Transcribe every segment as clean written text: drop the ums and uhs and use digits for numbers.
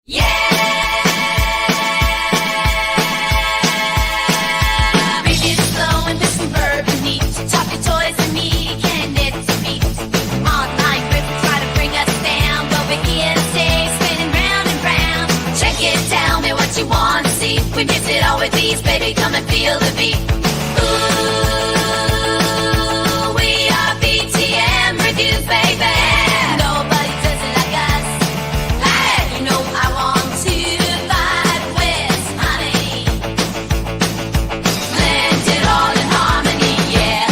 Yeah! Reviews flow and this suburban neat. Chocolate toys and me, candidates to meet. Online grips try to bring us down, but we're here to stay, spinning round and round. Check it, tell me what you want to see. We mix it all with these, baby, come and feel the beat. Ooh, we are BTM reviews, baby. Nobody does it like us. Hey, you know I want to vibe with honey. Blend it all in harmony, yeah.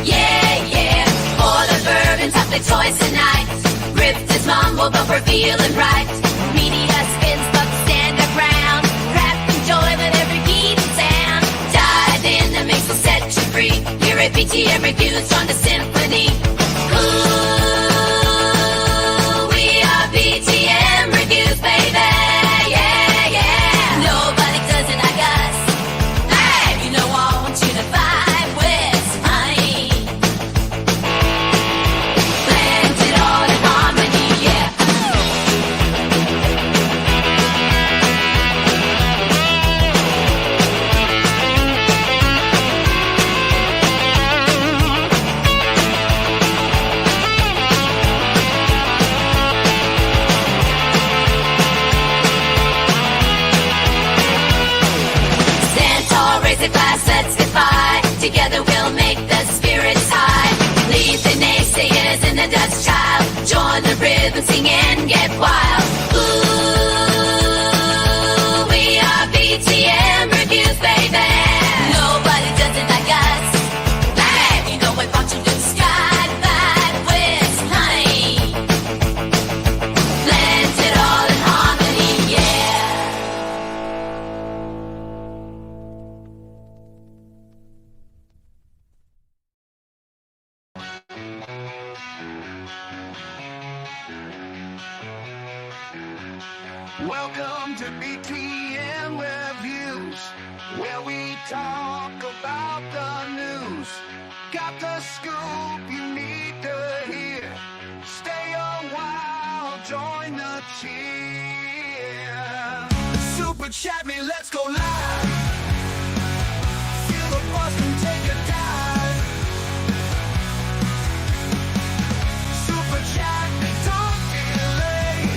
Yeah, yeah. For the bourbons, I play toys tonight. Ripped is mumble, but we're feeling right. Media spins, but stand our ground. Craft enjoy with every beat and sound. Dive in, that makes us set you free. Here at BTM Reviews, join the symphony. Ooh, we are BTM Reviews, baby. Yeah, yeah. Nobody does it like us. Hey, you know I want you to vibe with honey. Blend it all in harmony, yeah. Stand tall, raise a glass, let's get by. Together we'll make the spirits high. Leave the naysayers in the dust, child. Join the rhythm, sing and get wild. Ooh, we are BTM Reviews, baby. Nobody does it like us. Hey, you know we brought you to the sky, vibe with honey. Blend it all in harmony, yeah. Welcome to BTM Reviews, where we talk about the news. Got the scoop you need to hear. Stay a while, join the cheer. Super chat me, let's go live. Feel the buzz and take a dive. Super chat me, don't delay.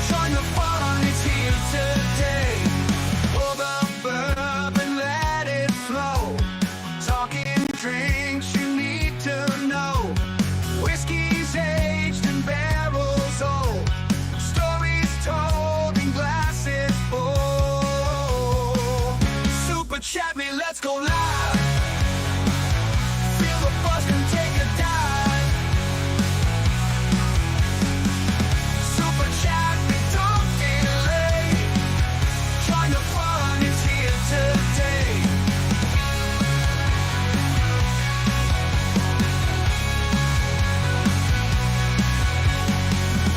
Join the fun, it's here today. Pour the bourbon, let it flow. Talking drinks you need to know. Whiskey's aged and barrels old. Stories told in glasses full. Super chat me, let's go live. Feel the buzz and take a dive. Super chat me, don't delay. Join the fun, it's here today.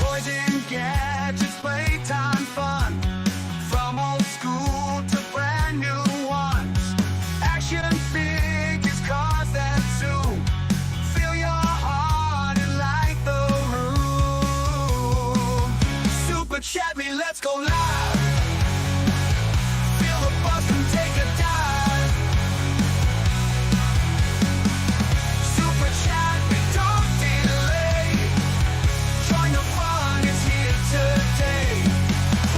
Boys and gadgets, playtime fun. From old school to brand new ones. Action figures, cars that zoom. Feel your heart and light the room. Super chat me, let's go live. Feel the buzz and take a dive. Super chat me, don't delay. Join the fun, it's here today.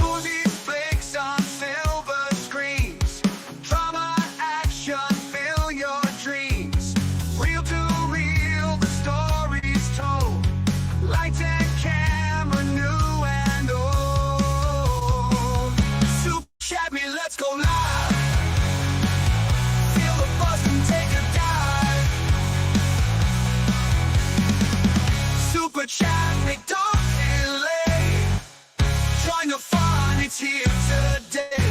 Movies, flicks on silver screens. Drama, action, fill your dreams. Real to real, the stories told. Lights and camera, new and old. Super chat me, let's go live. Feel the buzz and take a dive. Super chat me, don't delay. Join the fun, it's here today.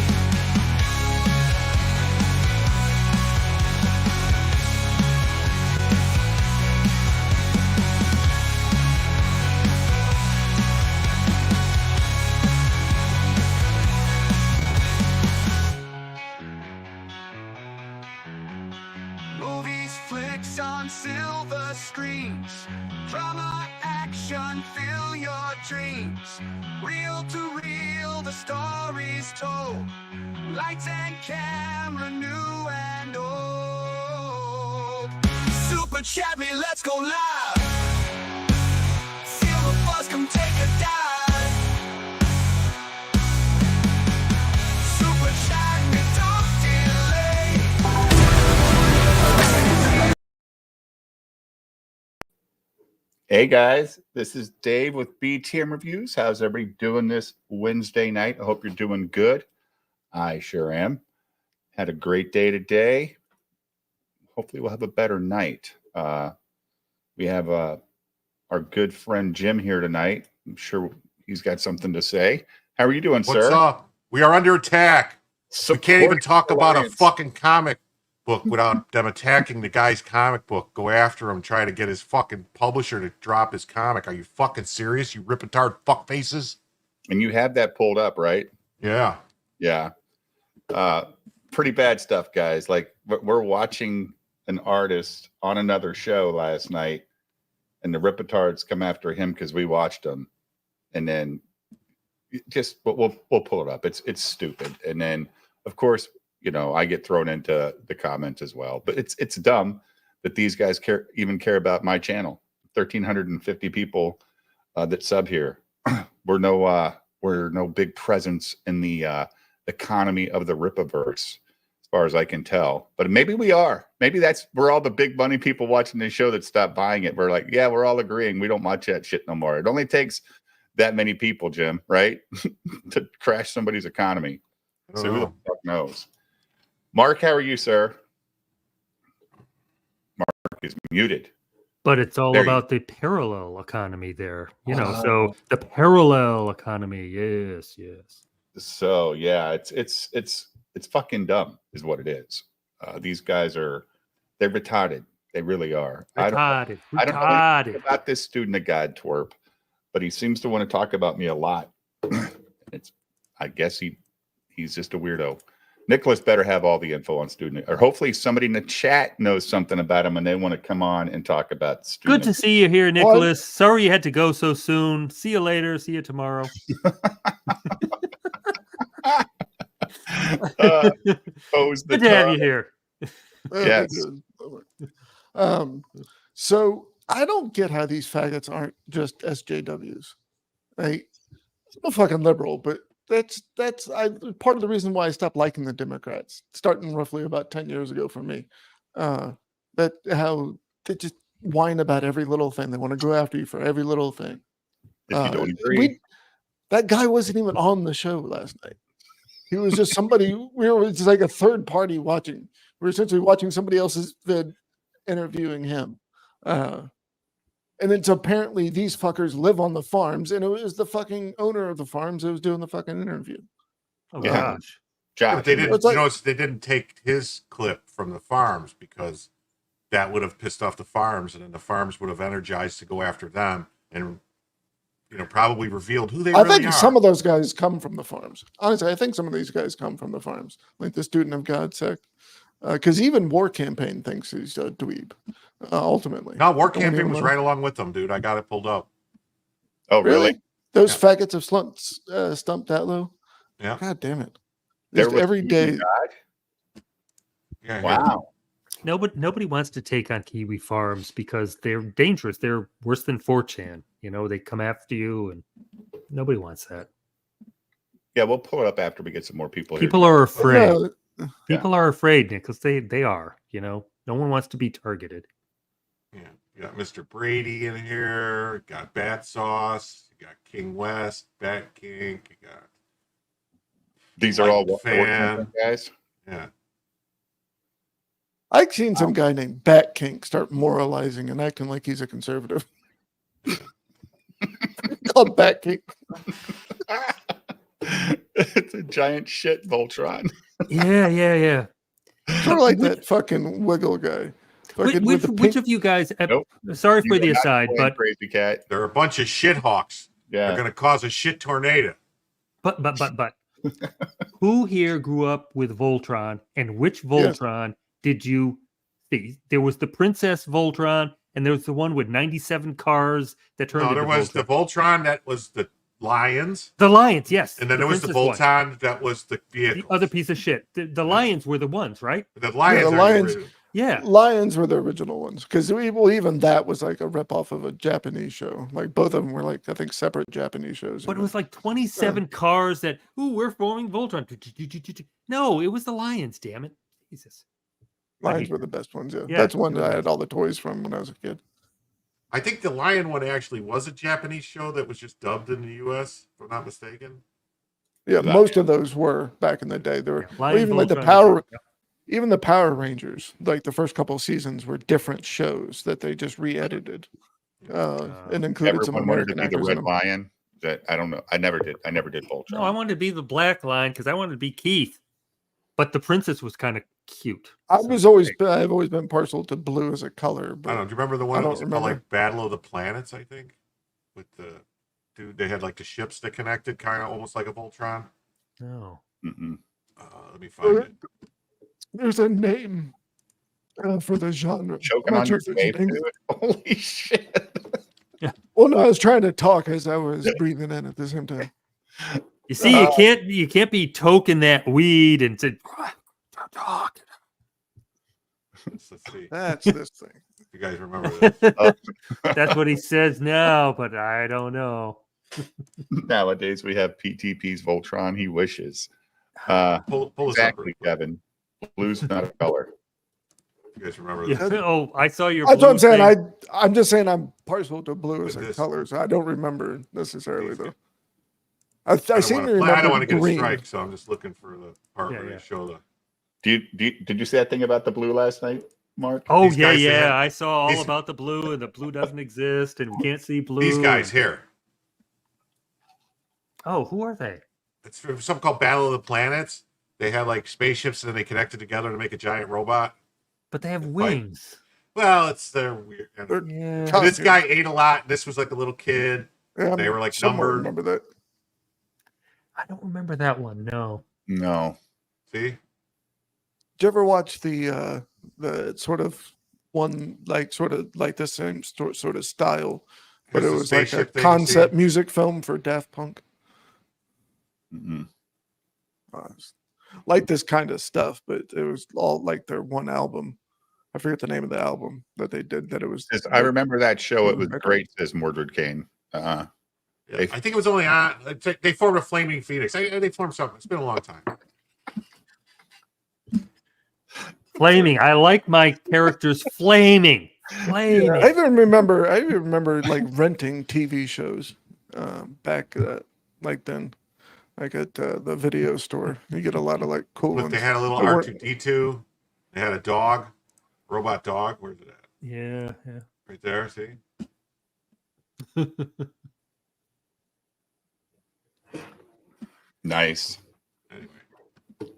Movies, flicks on silver screens. Drama, action. passion, fill your dreams. Real to real, the stories told. Lights and camera, new and old. Super Chevy, let's go live. Feel the buzz, come take a dive. Super Chevy, don't delay. Hey guys, this is Dave with BTM Reviews. How's everybody doing this Wednesday night? I hope you're doing good. I sure am. Had a great day today. Hopefully we'll have a better night. We have our good friend Jim here tonight. I'm sure he's got something to say. How are you doing, sir? What's up? We are under attack. We can't even talk about a fucking comic book without them attacking the guy's comic book. Go after him, try to get his fucking publisher to drop his comic. Are you fucking serious, you rip-a-tard fuck faces? And you have that pulled up, right? Yeah. Yeah. Pretty bad stuff, guys. Like, we're watching an artist on another show last night, and the Ripitards come after him because we watched him, and then just we'll pull it up. It's stupid, and then of course, you know, I get thrown into the comments as well. But it's dumb that these guys care about my channel. 1,350 people that sub here. We're no big presence in the economy of the Ripaverse, as far as I can tell. But maybe we are. Maybe we're all the big money people watching this show that stopped buying it. We're like, yeah, we're all agreeing we don't watch that shit no more. It only takes that many people, Jim, right? to crash somebody's economy. So who the fuck knows? Mark, how are you, sir? Mark is muted. But it's all about the parallel economy there, you know. So the parallel economy, yes. So yeah, it's fucking dumb, is what it is. These guys they're retarded. They really are. Retarded. I don't know anything about this student of God twerp, but he seems to want to talk about me a lot. I guess he's just a weirdo. Nicholas better have all the info on student, or hopefully somebody in the chat knows something about him and they want to come on and talk about student. Good to see you here, Nicholas. Sorry you had to go so soon. See you later. See you tomorrow. Good to have you here. Yes. So I don't get how these faggots aren't just SJWs. Right? I'm a fucking liberal, but that's part of the reason why I stopped liking the Democrats, starting roughly about 10 years ago for me. That how they just whine about every little thing. They want to go after you for every little thing. If you don't agree. That guy wasn't even on the show last night. He was just somebody. It's like a third party watching. We're essentially watching somebody else's vid, interviewing him. And then so apparently these fuckers live on the farms, and it was the fucking owner of the farms that was doing the fucking interview. Oh gosh. Yeah, but they didn't. They didn't take his clip from the farms because that would have pissed off the farms, and then the farms would have energized to go after them, and probably revealed who they really are. I think some of those guys come from the farms. Honestly, I think some of these guys come from the farms, like the student of God sect. Because even War Campaign thinks he's a dweeb, ultimately. No, War Campaign was right along with them, dude. I got it pulled up. Oh, really? Those faggots have stumped that low? Yeah. God damn it. There Just every day. Yeah, wow. Nobody wants to take on Kiwi farms because they're dangerous. They're worse than 4chan. They come after you, and nobody wants that. Yeah, we'll pull it up after we get some more people here. People are afraid. Yeah. People are afraid, Nick, because they are. No one wants to be targeted. Yeah, you got Mr. Brady in here. You got Bat Sauce. You got King West, Bat King. You got these are all fan guys. Yeah. I've seen some guy named Bat King start moralizing and acting like he's a conservative. Called Bat King. It's a giant shit Voltron. Yeah. Sort of like that fucking wiggle guy. Which of you guys? Nope. Sorry for the aside, but Crazy Cat. They're a bunch of shithawks. Yeah. They're going to cause a shit tornado. But who here grew up with Voltron, and which Voltron did you see? There was the Princess Voltron, and there was the one with 97 cars that turned No, into there was the Voltron that was the Lions, the Lions, yes. and then there was the Princess one. Voltron that was the vehicles. The other piece of shit. The Lions were the ones, right? The Lions. Yeah, the are Lions- original. Yeah. Lions were the original ones because even that was like a ripoff of a Japanese show. Like both of them were like I think separate Japanese shows. But it was like 27 cars that, we're forming Voltron. No, it was the Lions, damn it. Jesus. Lions were the best ones. Yeah, Yeah, that's one they that were I had all the toys from when I was a kid. I think the Lion one actually was a Japanese show that was just dubbed in the U.S. if I'm not mistaken. Yeah, Lion. most of those were back in the day. There were Yeah, Lion, even like the Voltron, Power, yeah. even the Power Rangers. Like the first couple of seasons were different shows that they just re-edited and included some Everyone wanted to American be the actors in Red them. Lion. That I don't know. I never did Voltron. No, I wanted to be the Black Lion because I wanted to be Keith. But the princess was kind of cute. I've always been partial to blue as a color. I don't But know. Do you remember the one I that don't was called remember. like Battle of the Planets? I think with the dude, they had like the ships that connected, kind of almost like a Voltron. No. Mm-mm. Let me find it. there's a name for the genre. Choking I'm on not sure your if there's a wave name. to it. Holy shit! Well, no, I was trying to talk as I was breathing in at the same time. You see, you can't be toking that weed and say, talk. Let's see. That's this thing. If you guys remember this. That's what he says now, but I don't know. Nowadays we have PTP's Voltron. He wishes. Pull this up. Exactly, real quick. Kevin. Blue's not a color. You guys remember Yeah. this? Oh, I saw your. That's what I'm blue saying. thing. I'm just saying I'm partial to blue as With a this. color, so I don't remember necessarily These though. guys. I don't seem wanna to play- remember I don't want to get a green. strike, so I'm just looking for the part Yeah, where yeah. they show the. Did you see that thing about the blue last night, Mark? Oh These yeah, guys, they had- yeah. I saw all these- about the blue, and the blue doesn't exist, and we can't see blue. These guys and- here. Oh, who are they? It's something called Battle of the Planets. They had like spaceships and then they connected together to make a giant robot. But they have wings. Well, they're weird. And They're Yeah. Cut. this guy ate a lot. This was like a little kid. Yeah, They were, like, somewhat numbered. Remember that? I don't remember that one. No. No. See? Did you ever watch the sort of one sort of like the same sort of style, but Here's it the was like a spaceship thing, you see? concept music film for Daft Punk? Mm-mm. Like this kind of stuff, but it was all like their one album. I forget the name of the album that they did. That it was. I remember that show. It was Okay. great, says Mordred Kane. Yeah, I think it was only on. They formed a Flaming Phoenix. They formed something. It's been a long time. Flaming. I like my characters flaming. Flaming. I even remember like renting TV shows back like then, like at the video store. You get a lot of like cool Look, ones. they had a little They weren't- R2D2. They had a dog, robot dog. Where's it at? Yeah, yeah. Right there. See? Nice. Anyway,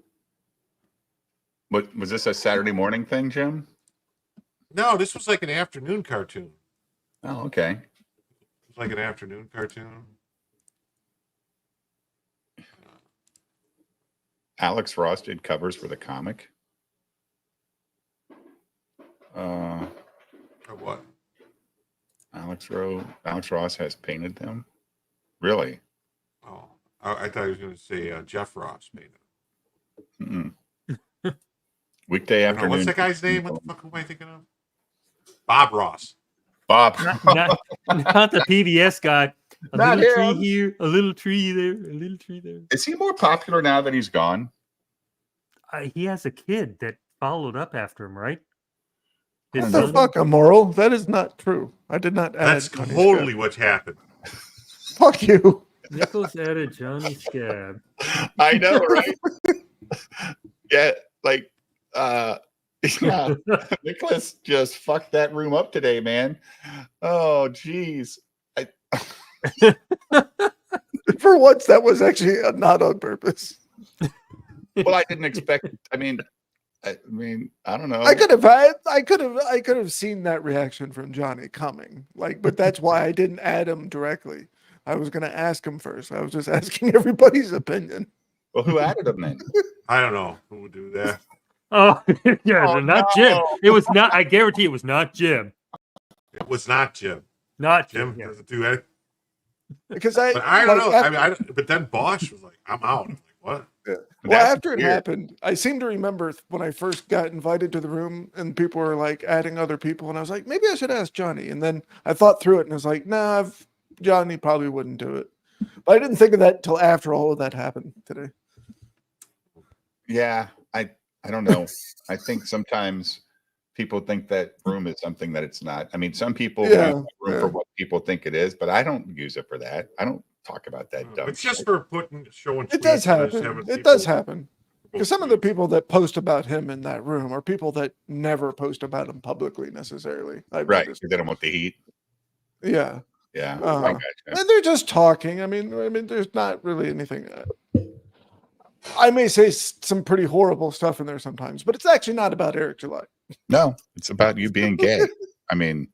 What was this, a Saturday morning thing, Jim? no, this was like an afternoon cartoon. Oh, okay. It was like an afternoon cartoon. Alex Ross did covers for the comic. Or what? Alex Ross has painted them. Really? Oh, I thought he was going to say Jeff Ross made it. Mm-mm. Weekday No, afternoon. what's that guy's name? What the fuck am I thinking of? Bob Ross. Bob. Not the PBS guy. A Not little tree him. here, a little tree there, a little tree there. Is he more popular now that he's gone? He has a kid that followed up after him, right? His What Son? the fuck, Immoral? That is not true. I did not add. That's Johnny totally Scab. what happened. Fuck you. Nicholas added Johnny Scab. I know, right? Yeah, like yeah. Nicholas just fucked that room up today, man. Oh, geez. For once, that was actually not on purpose. Well, I didn't expect. I mean, I don't know. I could have seen that reaction from Johnny coming. But that's why I didn't add him directly. I was going to ask him first. I was just asking everybody's opinion. Well, who added him then? I don't know who would do that. Oh, yeah, Oh, not no. Jim. It was not. I guarantee it was not Jim. It was not Jim. Not Jim Jim. Yeah. doesn't do anything. Because But I don't know. after- I mean, but then Bosch was like, "I'm out." I'm like, "What?" Well, That's after it weird. happened, I seem to remember when I first got invited to the room and people were like adding other people, and I was like, maybe I should ask Johnny. And then I thought through it and I was like, nah, Johnny probably wouldn't do it. But I didn't think of that until after all of that happened today. Yeah, I don't know. I think sometimes people think that room is something that it's not. I mean, some people use Yeah, that room yeah. for what people think it is, but I don't use it for that. I don't talk about that dumb It's just shit. for showing. It does tweets and just happen. having It does people- happen. Because some of the people that post about him in that room are people that never post about him publicly necessarily. I've Right. noticed. They don't want the heat. Yeah. Yeah. I Uh, gotcha. And they're just talking. I mean, there's not really anything. I may say some pretty horrible stuff in there sometimes, but it's actually not about Eric July. No, it's about you being gay. I mean,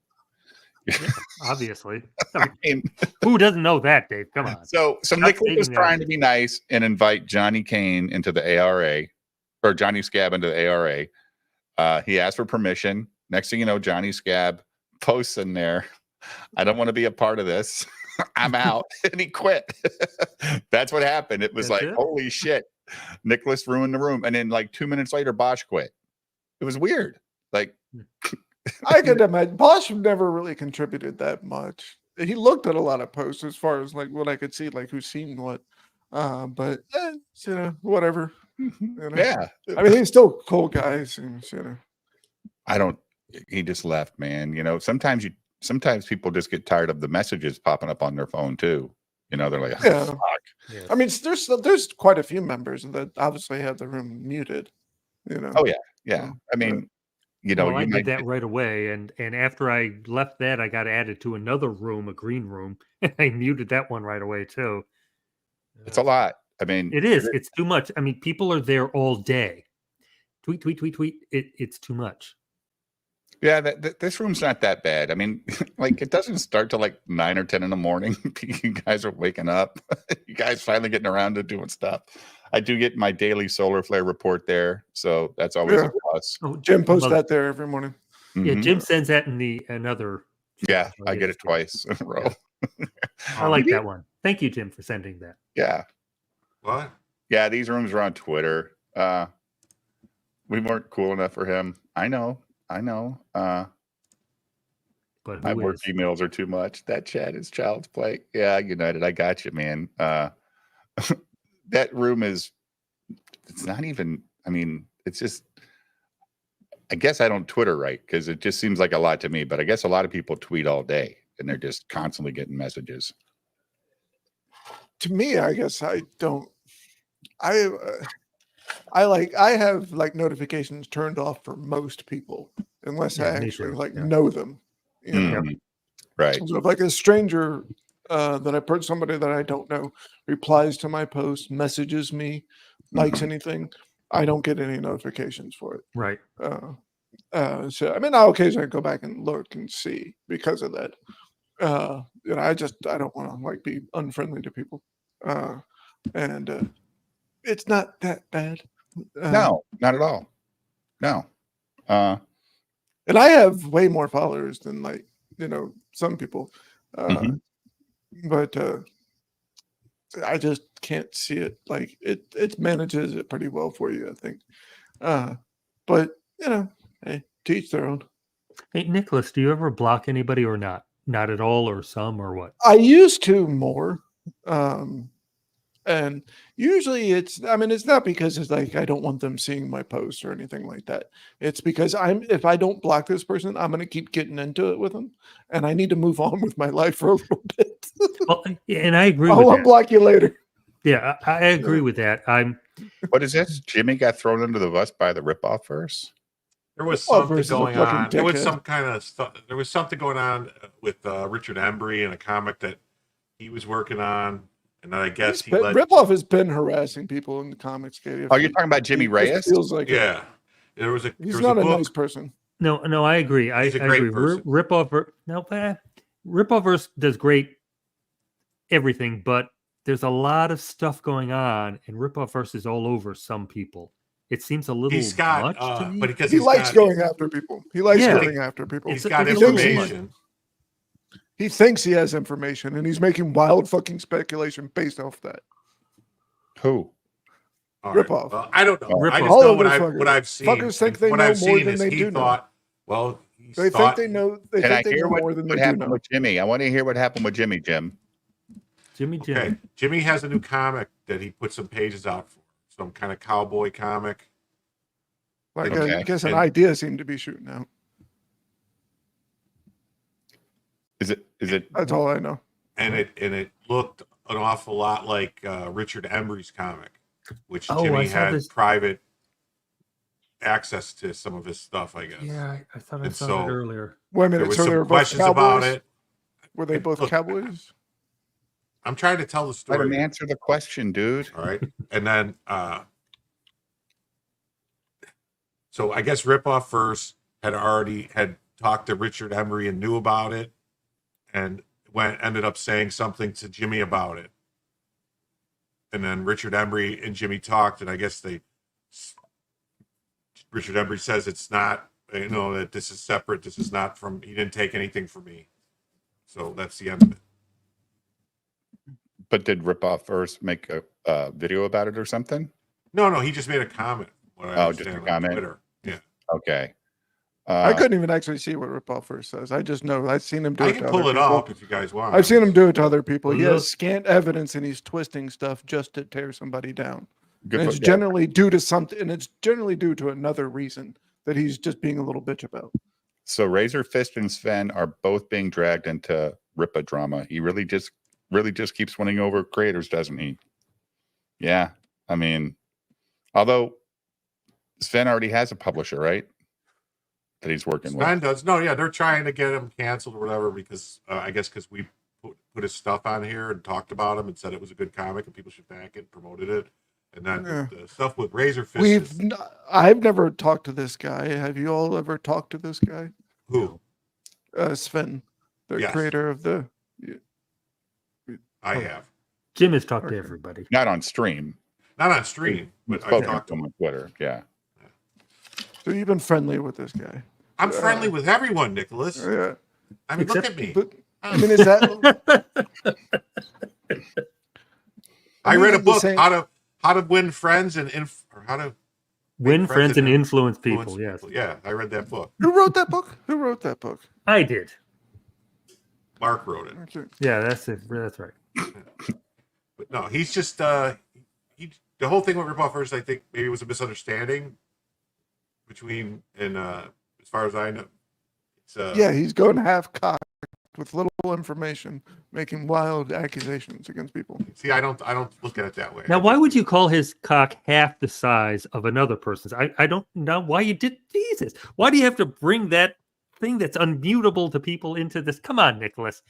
Obviously. I mean, Who doesn't know that, Dave? Come on. so Stop Nicholas was stating that. trying to be nice and invite Johnny Kane into the ARA, or Johnny Scab into the ARA. He asked for permission. Next thing you know, Johnny Scab posts in there, I don't want to be a part of this. I'm out. And he quit. That's what happened. It was That's like, it? holy shit. Nicholas ruined the room. And then like 2 minutes later, Bosch quit. It was weird. Like, I could imagine Bosch never really contributed that much. He looked at a lot of posts as far as like what I could see, like who's seen what. But whatever. You know? yeah. I mean, he's still a cool guy. Seems, I don't, he just left, man. You know, sometimes people just get tired of the messages popping up on their phone too. You know, they're like, oh, Yeah. fuck. Yes. I mean, there's quite a few members that obviously have the room muted. Oh yeah. Yeah. Oh, I mean, you know, Well, I you did might that right away, and after I left that, I got added to another room, a green room. I muted that one right away too. it's a lot. I mean, It is. It's too much. I mean, people are there all day. Tweet, tweet, tweet, tweet. It's too much. yeah, this room's not that bad. I mean, like it doesn't start till like 9 or 10 in the morning. You guys are waking up. You guys finally getting around to doing stuff. I do get my daily solar flare report there, so that's always Yeah. a plus. Oh, Jim posts well, that there every morning. Yeah, Mhm. Jim sends that in another. Yeah, so I get it too. twice in a row. I like that one. Thank you, Jim, for sending that. Yeah. What? Yeah, these rooms are on Twitter. We weren't cool enough for him. I know. But My who work is? emails are too much. That chat is child's play. Yeah, United, I got you, man. That room is, it's not even, I mean, it's just, I guess I don't Twitter right because it just seems like a lot to me, but I guess a lot of people tweet all day and they're just constantly getting messages. To me, I guess I don't. I have like notifications turned off for most people unless I Yeah, me actually too, like yeah. know them. You know? Mhm. Right. So if like a stranger that I put somebody that I don't know replies to my post, messages me, likes Mhm. anything, I don't get any notifications for it. Right. So I mean, I'll occasionally go back and look and see because of that. I don't want to like be unfriendly to people, and it's not that bad. No, not at all. No. And I have way more followers than like some people, Mhm. but I just can't see it. Like it manages it pretty well for you, I think. But hey, to each their own. Hey, Nicholas, do you ever block anybody or not? Not at all, or some, or what? I used to more. And usually it's not because it's like I don't want them seeing my posts or anything like that. It's because if I don't block this person, I'm gonna keep getting into it with them, and I need to move on with my life for a little bit. Well, and I agree I'll with that. unblock you later. Yeah, I agree with that. What is this? Jimmy got thrown under the bus by the ripoff verse? There was Oh, something versus a going fucking on. There was dickhead. some kind of stuff. There was something going on with Richard Embry and a comic that he was working on, and then I guess he let. Ripoff has been harassing people in the comics. Katie. Oh, you're talking about Jimmy It Reyes? feels like it. Yeah, there was a. He's there was not a book. nice person. No, I agree. I He's a great agree. person. Ripoff does great everything, but there's a lot of stuff going on, and Ripoff is all over some people. It seems a little He's got, much to me. but because He he's likes got, going after people. He likes Yeah. going after people. He's It's- got it's a little information. He thinks he has information, and he's making wild fucking speculation based off that. Who? All Rip right. off. Well, I don't know. Rip I off. just All know of what those I've fuckers. seen. Fuckers think and they what know I've more seen than is they he do know. thought, well, he They thought, think they know. They Can I think they hear know more than what they do happened know. with Jimmy? I want to hear what happened with Jimmy, Jim. Jimmy. Okay, Jimmy has a new comic that he put some pages out for, some kind of cowboy comic. Like Okay. I guess an And- idea seemed to be shooting out. Is it That's all I know. And it looked an awful lot like Richard Embry's comic, which Oh, I Jimmy saw had this- private access to some of his stuff, I guess. Yeah, I thought I And saw so- that earlier. Wait a There minute. was So they some were both questions cowboys. about it. Were they both Look, cowboys? I'm trying to tell the let story. him here. answer the question, dude? All right. And then so I guess Ripoff first had talked to Richard Embry and knew about it and ended up saying something to Jimmy about it. And then Richard Embry and Jimmy talked, and I guess Richard Embry says it's not, that this is separate. This is not from, he didn't take anything from me. So that's the end of it. But did Ripoff first make a video about it or something? No, he just made a comment. What I Oh, just a understand on comment? Twitter. Yeah. Okay. I couldn't even actually see what Ripoff first says. I just know I've seen him do I it can to pull other it people. up if you guys want. I've seen him do it to other people. He Look. has scant evidence and he's twisting stuff just to tear somebody down. Good And for- it's yeah. generally due to something, and it's generally due to another reason that he's just being a little bitch about. So Razor Fist and Sven are both being dragged into Ripa drama. He really just keeps winning over creators, doesn't he? Yeah. I mean, although Sven already has a publisher, right? That he's working Sven with. does. No, yeah, they're trying to get him canceled or whatever because I guess because we put his stuff on here and talked about him and said it was a good comic and people should back it, promoted it. And then Yeah. the stuff with Razor Fist. I've never talked to this guy. Have you all ever talked to this guy? Who? Sven, the Yes. creator of the. I Oh. have. Jim has talked to Okay. everybody. Not on stream. Not on stream, but I Spoken talked to to him him. on Twitter. Yeah. So you've been friendly with this guy. I'm friendly with everyone, Nicholas. Yeah. I mean, look Except- at me. But I mean, is that I read a the book, same- How to Win Friends and or How to Win friends friends and and influence Influence people. Yes, People. Yeah, I read that book. who wrote that book? Who wrote that book? I did. Mark wrote it. Okay. Yeah, that's it. That's right. But no, he's just the whole thing with Ripoff first, I think maybe it was a misunderstanding between and as far as I know, it's Yeah, he's going half cocked with little information, making wild accusations against people. See, I don't look at it that way. Now, why would you call his cock half the size of another person's? I don't know why you did. Jesus, why do you have to bring that thing that's unmutable to people into this? Come on, Nicholas.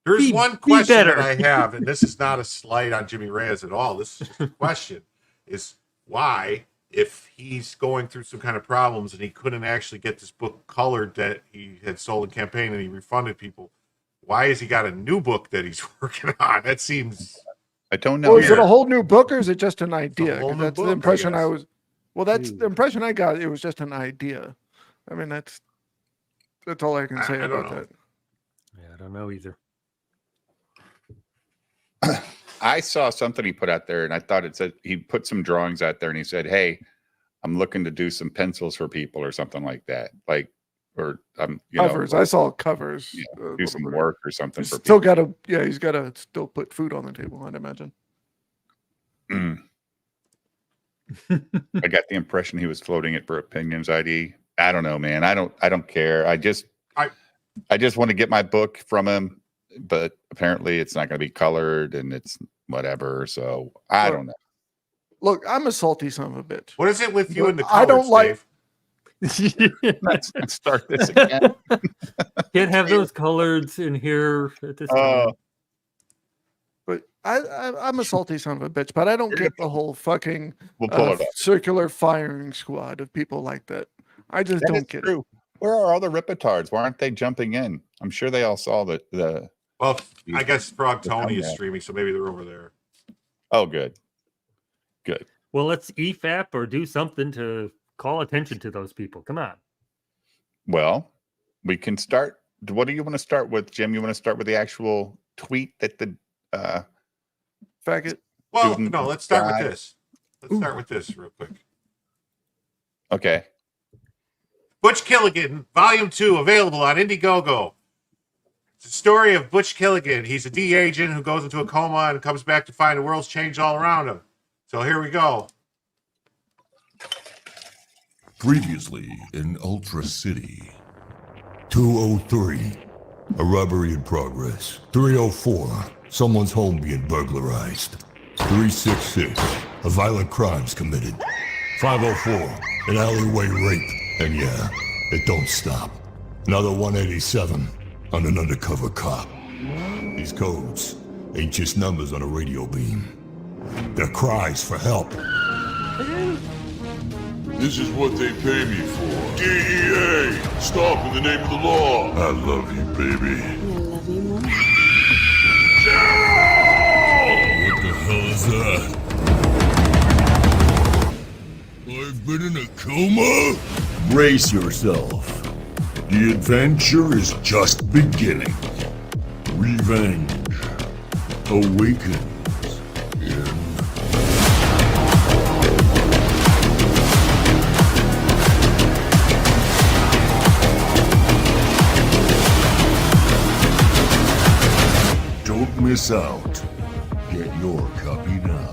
There's be- one be question that better. I have, and this is not a slight on Jimmy Reyes at all. This is just a question: is why, if he's going through some kind of problems and he couldn't actually get this book colored that he had sold in campaign and he refunded people, why has he got a new book that he's working on? That seems I don't know. Well, is it a Weird. whole new book or is it just an idea? whole 'Cause new that's book, the I impression I guess. was. Well, that's the Ooh. impression I got. It was just an idea. I mean, that's all I can say I don't about know. that. Yeah, I don't know either. I saw something he put out there, and I thought it said he put some drawings out there, and he said, "Hey, I'm looking to do some pencils for people or something like that, like, or Covers. I saw covers. Yeah, a do little some bit. work or something He's for still people." got to. Yeah, he's got to still put food on the table. I'd imagine. Mm. I got the impression he was floating it for Opinions ID. I don't know, man. I don't care. I just want to get my book from him, but apparently it's not going to be colored and it's whatever. So I don't know. Look, I'm a salty son of a bitch. what is it with you But and the I colors, don't like- Dave? Let's start this again. Can't have those colors in here at this Oh, time. But I'm a salty son of a bitch. But I don't get the whole fucking we'll pull it up. circular firing squad of people like that. I just That is don't get it. true. Where are all the Ripitards? Why aren't they jumping in? I'm sure they all saw the. Well, I guess Frog Tony is thumbnail. streaming, so maybe they're over there. Oh, good. Well, let's EFAP or do something to call attention to those people. Come on. Well, we can start what do you want to start with, Jim? You want to start with the actual tweet that the Faggot. Well, student no, let's start with guy- this. Let's start with this real quick. Okay. Butch Killigan, Volume 2, available on Indiegogo. It's the story of Butch Killigan. He's a D agent who goes into a coma and comes back to find the world's changed all around him. So here we go. Previously in Ultra City. 203. A robbery in progress. 304. Someone's home being burglarized. 366. A violent crime's committed. 504. An alleyway rape. And yeah, it don't stop. Another 187 on an undercover cop. These codes ain't just numbers on a radio beam. They're cries for help. This is what they pay me for. DEA! Stop in the name of the law! I love you, baby. I love you more. What the hell is that? I've been in a coma? Brace yourself. The adventure is just beginning. Revenge awakens in... Don't miss out. Get your copy now.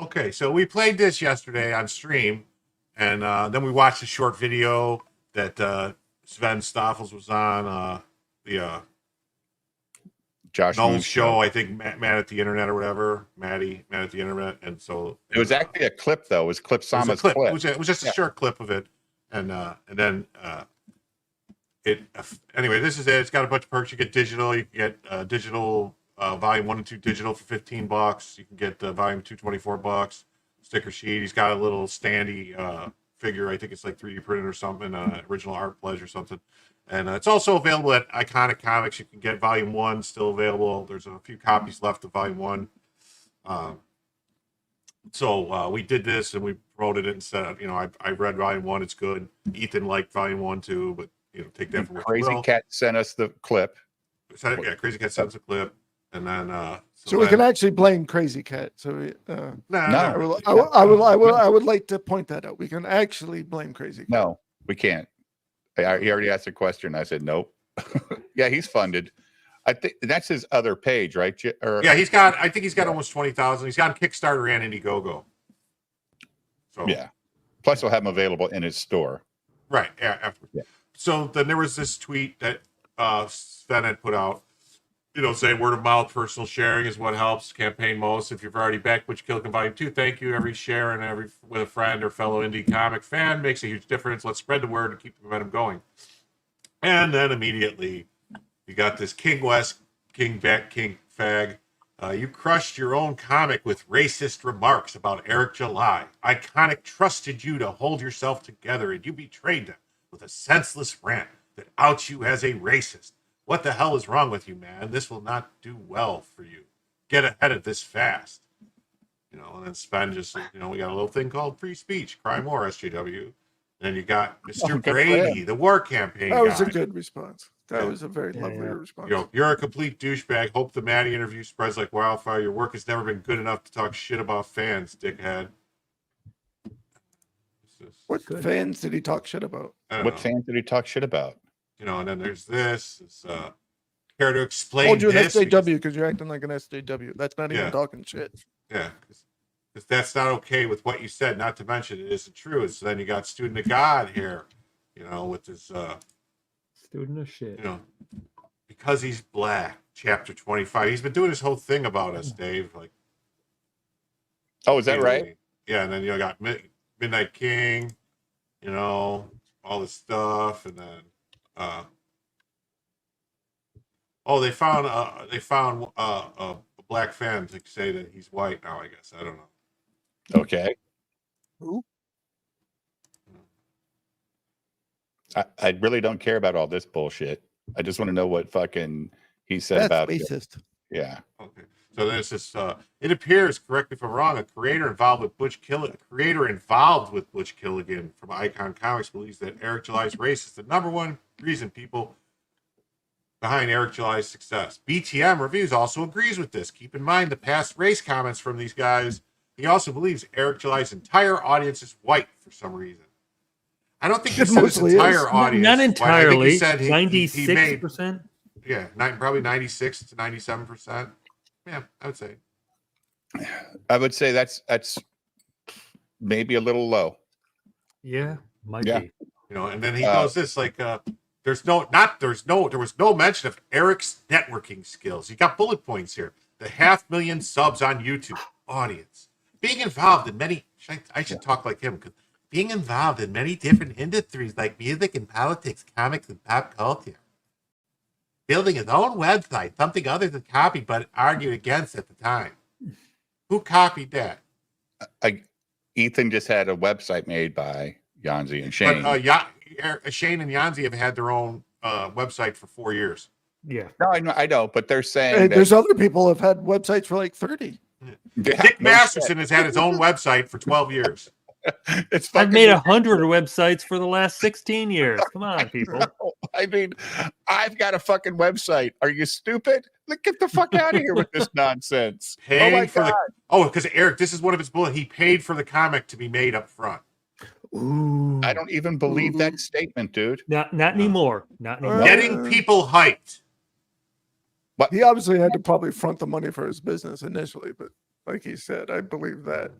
Okay, so we played this yesterday on stream, and then we watched a short video that Sven Stoffels was on the Josh Null's Moon's show. I think Matt at the Internet or whatever. Matt at the Internet, and so It was actually a clip, though. It was Clip it was a Sama's clip. clip. It was just a short clip of it, and then anyway, this is it. It's got a bunch of perks. You get digital. You can get digital volume 1 and 2 digital for $15. You can get volume 2 $24. Sticker sheet. He's got a little standy figure. I think it's like 3D printed or something. Original art pledge or something. And it's also available at Iconic Comics. You can get volume 1 still available. There's a few copies left of volume 1. So we did this and we promoted it and said, I read volume 1. It's good. Ethan liked volume 1 too, but take that for what you Crazy will. Cat sent us the clip. Yeah, Crazy Cat sends a clip, and then So we can actually blame Crazy Cat. So we, No. I would like to point that out. We can actually blame Crazy Cat. No, we can't. He already asked a question. I said, nope. Yeah, he's funded. I think that's his other page, right? Yeah, I think he's got almost 20,000. He's got Kickstarter and Indiegogo. So Yeah. Plus, we'll have them available in his store. right. Yeah. After. Yeah. So then there was this tweet that Sven had put out, saying word of mouth, personal sharing is what helps campaign most. If you've already backed Butch Killigan Volume 2, thank you. Every share and with a friend or fellow indie comic fan makes a huge difference. Let's spread the word and keep the momentum going. And then immediately you got this King West, King Back, King Fag. You crushed your own comic with racist remarks about Eric July. Iconic trusted you to hold yourself together, and you betrayed them with a senseless rant that outs you as a racist. What the hell is wrong with you, man? This will not do well for you. Get ahead of this fast. And then Sven just, we got a little thing called free speech. Cry more, SJW. And then you got Mr. Brady, the war campaign That was guy. a good response. That was a very lovely response. You're a complete douchebag. Hope the Maddie interview spreads like wildfire. Your work has never been good enough to talk shit about fans, dickhead. What fans did he talk shit about? What fans did he talk shit about? And then there's this. It's, care to explain Told you an this? SJW because you're acting like an SJW. That's not even Yeah. talking shit. Yeah, because that's not okay with what you said. Not to mention it isn't true. So then you got Student of God here, with this, Student of shit. because he's black. Chapter 25. He's been doing this whole thing about us, Dave. Like, Oh, is that right? Yeah, and then you got Midnight King, all this stuff, and then they found a black fan to say that he's white now. I guess I don't know. Okay. Who? I really don't care about all this bullshit. I just want to know what fucking he said That's about racist. Yeah. Okay. So there's this. It appears, correct me if I'm wrong, a creator involved with Butch Gilligan from Icon Comics believes that Eric July's race is the number one reason people behind Eric July's success. BTM Reviews also agrees with this. Keep in mind the past race comments from these guys. He also believes Eric July's entire audience is white for some reason. I don't think he It said his mostly entire is. audience. Not was white. I think entirely. he said he 96%. yeah, probably 96 to 97%. Yeah, I would say. I would say that's maybe a little low. Yeah, might Yeah. be. You know, and then he goes this like there was no mention of Eric's networking skills. You got bullet points here. The 500,000 subs on YouTube audience. Being involved in many I should talk like him. Being involved in many different industries like music and politics, comics and pop culture. Building his own website, something others had copied but argued against at the time. Who copied that? Ethan just had a website made by Yanzi and Shane. But Shane and Yanzi have had their own website for 4 years. Yeah. No, I know, but they're saying Hey, that, there's other people who have had websites for like 30. yeah, Dick no Masterson shit. has had his own website for 12 years. It's I've fucking made 100 websites for the last 16 years. Come on, people. I mean, I've got a fucking website. Are you stupid? Like, get the fuck out of here with this nonsense. Oh my God. Because Eric, this is one of his bullets. He paid for the comic to be made up front. Ooh. I don't even believe that statement, dude. Not anymore. Not anymore. Getting people hyped. He obviously had to probably front the money for his business initially, but like he said, I believe that.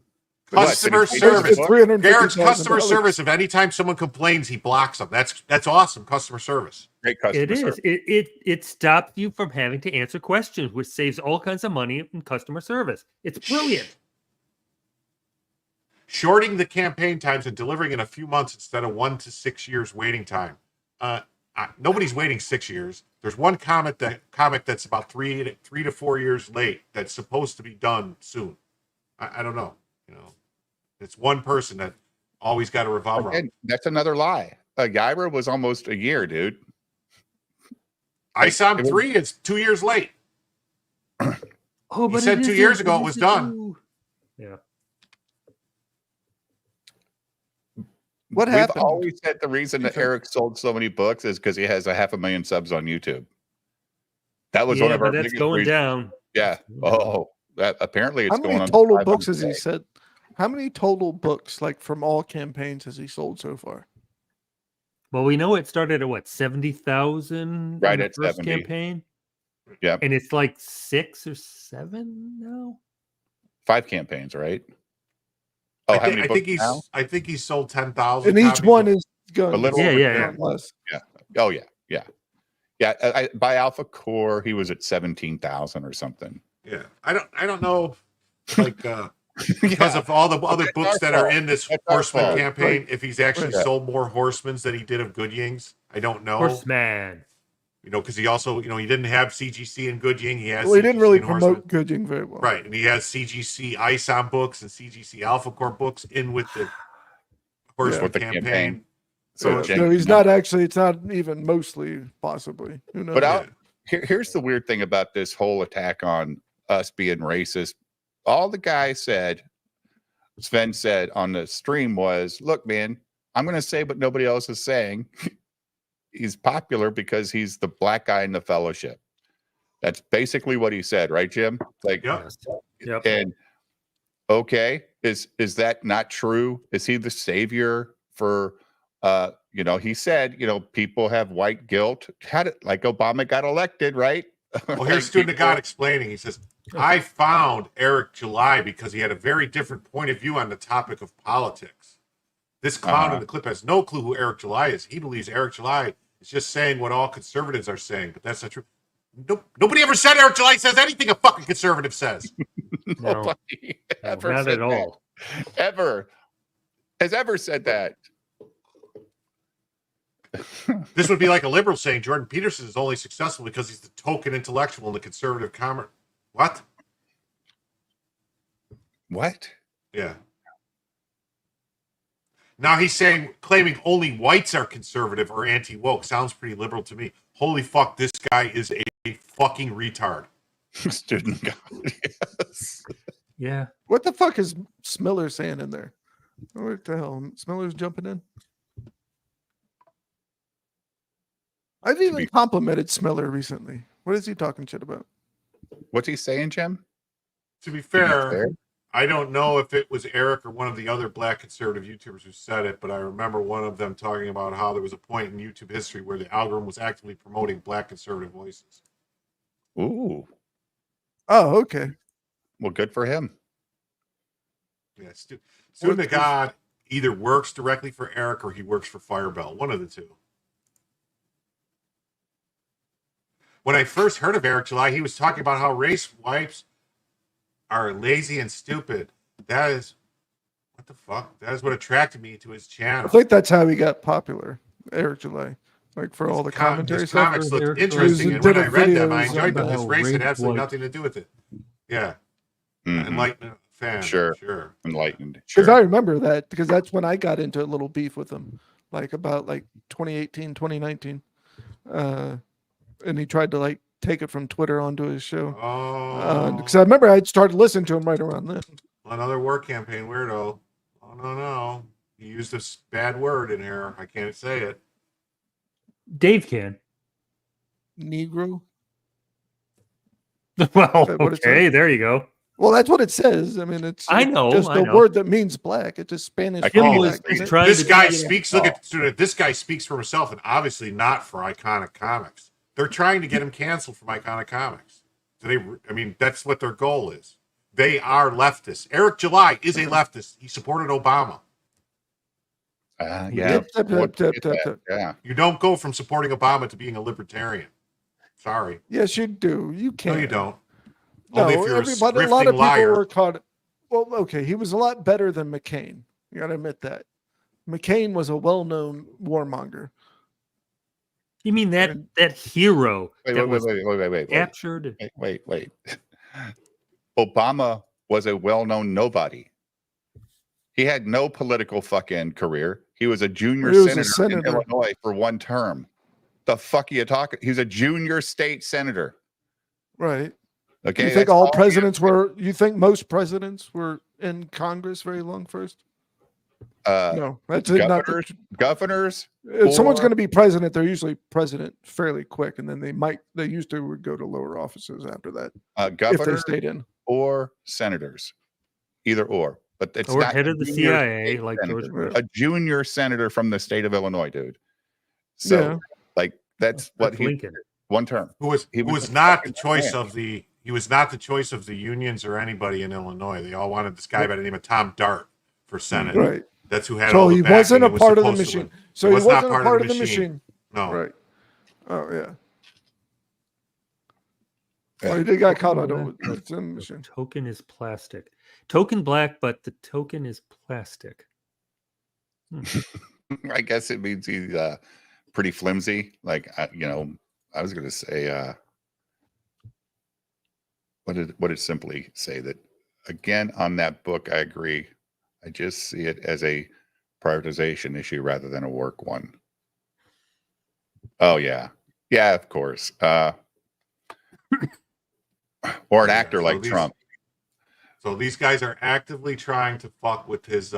Customer What, service. $350,000? Eric's customer service. If anytime someone complains, he blocks them. That's awesome. Customer service. Great customer It is. service. It stops you from having to answer questions, which saves all kinds of money in customer service. It's brilliant. Shorting the campaign times and delivering in a few months instead of 1 to 6 years waiting time. Nobody's waiting 6 years. There's one comic that's about 3 to 4 years late that's supposed to be done soon. I don't know. You know, it's one person that always got to revolve around. Again, that's another lie. Gyra was almost a year, dude. ISOM 3 is 2 years late. Oh, He said 2 years ago it was done. Yeah. What We've happened? always said the reason that Eric sold so many books is because he has 500,000 subs on YouTube. That was one of our but that's biggest going reasons. down. Yeah. Oh, apparently it's How going many on. total 500 books has he today. said? How many total books, like from all campaigns, has he sold so far? Well, we know it started at what, 70,000 Right in the at first 70. campaign? Yeah. And it's like 6 or 7 now? 5 campaigns, right? Oh, how many books now? I think he's sold 10,000. And each one is going A little Yeah, over yeah, 10. less. Oh, yeah. By Alpha Core, he was at 17,000 or something. Yeah, I don't know, like because of all the other That's books our that are fault. in this That's our Horseman fault. campaign. If he's actually Right. sold more Horsemans than he did of Good Yings, I don't know. Horseman. You know, because he also, he didn't have CGC and Good Ying. He has. Well, he didn't really CGC and Horseman. promote Gooding very well. Right, and he has CGC ISOM books and CGC Alpha Core books in with the Horseman With the campaign. campaign. So, So he's not actually, it's not even mostly, possibly. Who knows? But here's the weird thing about this whole attack on us being racist. All the guy said, Sven said on the stream was, look, man, I'm going to say what nobody else is saying. He's popular because he's the black guy in the fellowship. That's basically what he said, right, Jim? Like, Yep. Yep. and okay, is that not true? Is he the savior for he said, people have white guilt. Like Obama got elected, right? Well, here's Student of God explaining. He says, I found Eric July because he had a very different point of view on the topic of politics. This clown in the clip has no clue who Eric July is. He believes Eric July is just saying what all conservatives are saying, but that's not true. Nobody ever said Eric July says anything a fucking conservative says. No, Nobody ever not said at all. that. Ever has ever said that. This would be like a liberal saying Jordan Peterson is only successful because he's the token intellectual in the conservative commerce. What? What? Yeah. Now he's saying, claiming only whites are conservative or anti-woke. Sounds pretty liberal to me. Holy fuck, this guy is a fucking retard. Student God. Yes. Yeah. What the fuck is Smiller saying in there? What the hell? Smiller's jumping in. I've even complimented Smiller recently. What is he talking shit about? What's he saying, Jim? To be fair, I don't know if it was Eric or one of the other black conservative YouTubers who said it, but I remember one of them talking about how there was a point in YouTube history where the algorithm was actively promoting black conservative voices. Ooh. Oh, okay. Well, good for him. Yeah, Student of God either works directly for Eric or he works for Firebell. One of the two. When I first heard of Eric July, he was talking about how race wipes are lazy and stupid. That is, what the fuck? That is what attracted me to his channel. I think that's how he got popular, Eric July. Like for all the commentary his stuff. comics looked Eric interesting, July. and when I read them, Videos I enjoyed them. about This how race had raped absolutely white- nothing to do with it. Yeah, Mhm. enlightenment fan. Sure. Sure. Enlightened. Because Sure. I remember that because that's when I got into a little beef with him, like about like 2018, 2019. And he tried to like take it from Twitter onto his show. Oh, Because I remember I started listening to him right around then. another war campaign weirdo. Oh, no. You used this bad word in here. I can't say it. Dave can. Negro. Well, that what it okay, says? there you go. Well, that's what it says. I mean, it's I know, just I a know. word that means black. It's just Spanish. I for can't- black, was isn't it? trying This to guy be- speaks. Look at this guy speaks for himself, and obviously not for Iconic Comics. They're trying to get him canceled from Iconic Comics. I mean, that's what their goal is. They are leftists. Eric July is a leftist. He supported Obama. Yeah. Yep, yep, What- yep, yep, yep. Yeah. You don't go from supporting Obama to being a libertarian. Sorry, Yes, you do. You no, can. you don't. No, Only if you're everybody, a a lot of grifting people liar. were caught. Well, okay, he was a lot better than McCain. You got to admit that. McCain was a well-known warmonger. You mean that And- that hero Wait, that wait, was wait. captured? Wait. Obama was a well-known nobody. He had no political fucking career. He was a junior He was a senator in senator. Illinois for one term. The fuck are you talking? He's a junior state senator. Right. Okay. You think that's all he presidents were? You think most presidents were in Congress very long first? had. No, that's not. Governors, governors. If someone's or- going to be president, they're usually president fairly quick, and then they used to would go to lower offices after that if they governors stayed in. or senators, either or. But it's Or not head a of the junior CIA, state like George senator. Bush. A junior senator from the state of Illinois, dude. So, Yeah. like, that's what That's he Lincoln. one term. Who was He who was was a not the fucking choice man. of the he was not the choice of the unions or anybody in Illinois. They all wanted this guy by the name of Tom Dart for Senate. Right. That's who had So all the he backing wasn't a and was part of the supposed to machine. win. So He he was not wasn't a part of the machine. No. Right. Oh yeah. Yeah. Well, he did got caught on Token it. black, It's in the the machine. token is plastic. Token black, but the token is plastic. I guess it means he's pretty flimsy. Like, I was going to say, what did Simply say? That again on that book, I agree. I just see it as a prioritization issue rather than a work one. Oh yeah, of course. Or an Yeah, actor so like these- Trump. So these guys are actively trying to fuck with his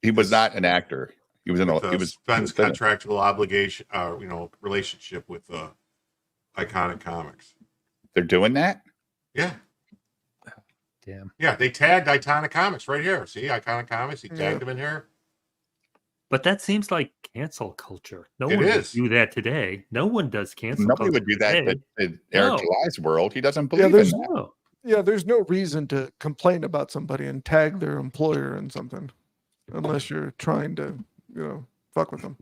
He was not an actor. He was in a. He was Spence in a- contractual obligation relationship with Iconic Comics. They're doing that. Yeah. Damn. Yeah, they tagged Iconic Comics right here. See, Iconic Comics, he tagged them in here. But that seems like cancel culture. No It one is. would do that today. No one does cancel Nobody culture would do that. today. But in Eric No. July's world, he doesn't believe in there's- that. No. Yeah, there's no reason to complain about somebody and tag their employer in something, unless you're trying to, fuck with them.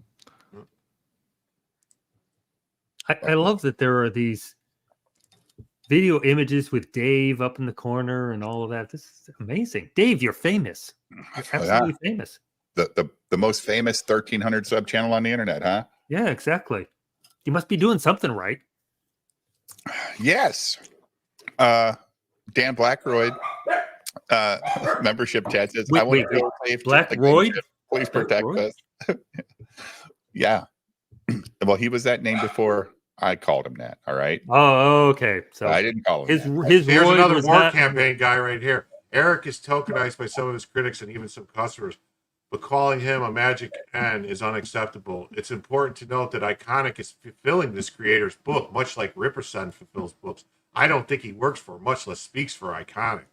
I love that there are these video images with Dave up in the corner and all of that. This is amazing. Dave, you're famous. You're absolutely famous. The most famous 1300 sub channel on the internet, huh? Yeah, exactly. You must be doing something right. Yes. Dan Blackroyd membership chat says, I want Wait, to feel safe. Blackroyd? Please protect Roy? us. Yeah. Well, he was that name before I called him that. All right. Oh, okay. So I didn't call him his that. his Here's Roy another was war not. campaign guy right here. Eric is tokenized by some of his critics and even some customers, but calling him a magic N is unacceptable. It's important to note that Iconic is fulfilling this creator's book, much like Ripperson fulfills books. I don't think he works for, much less speaks for Iconic.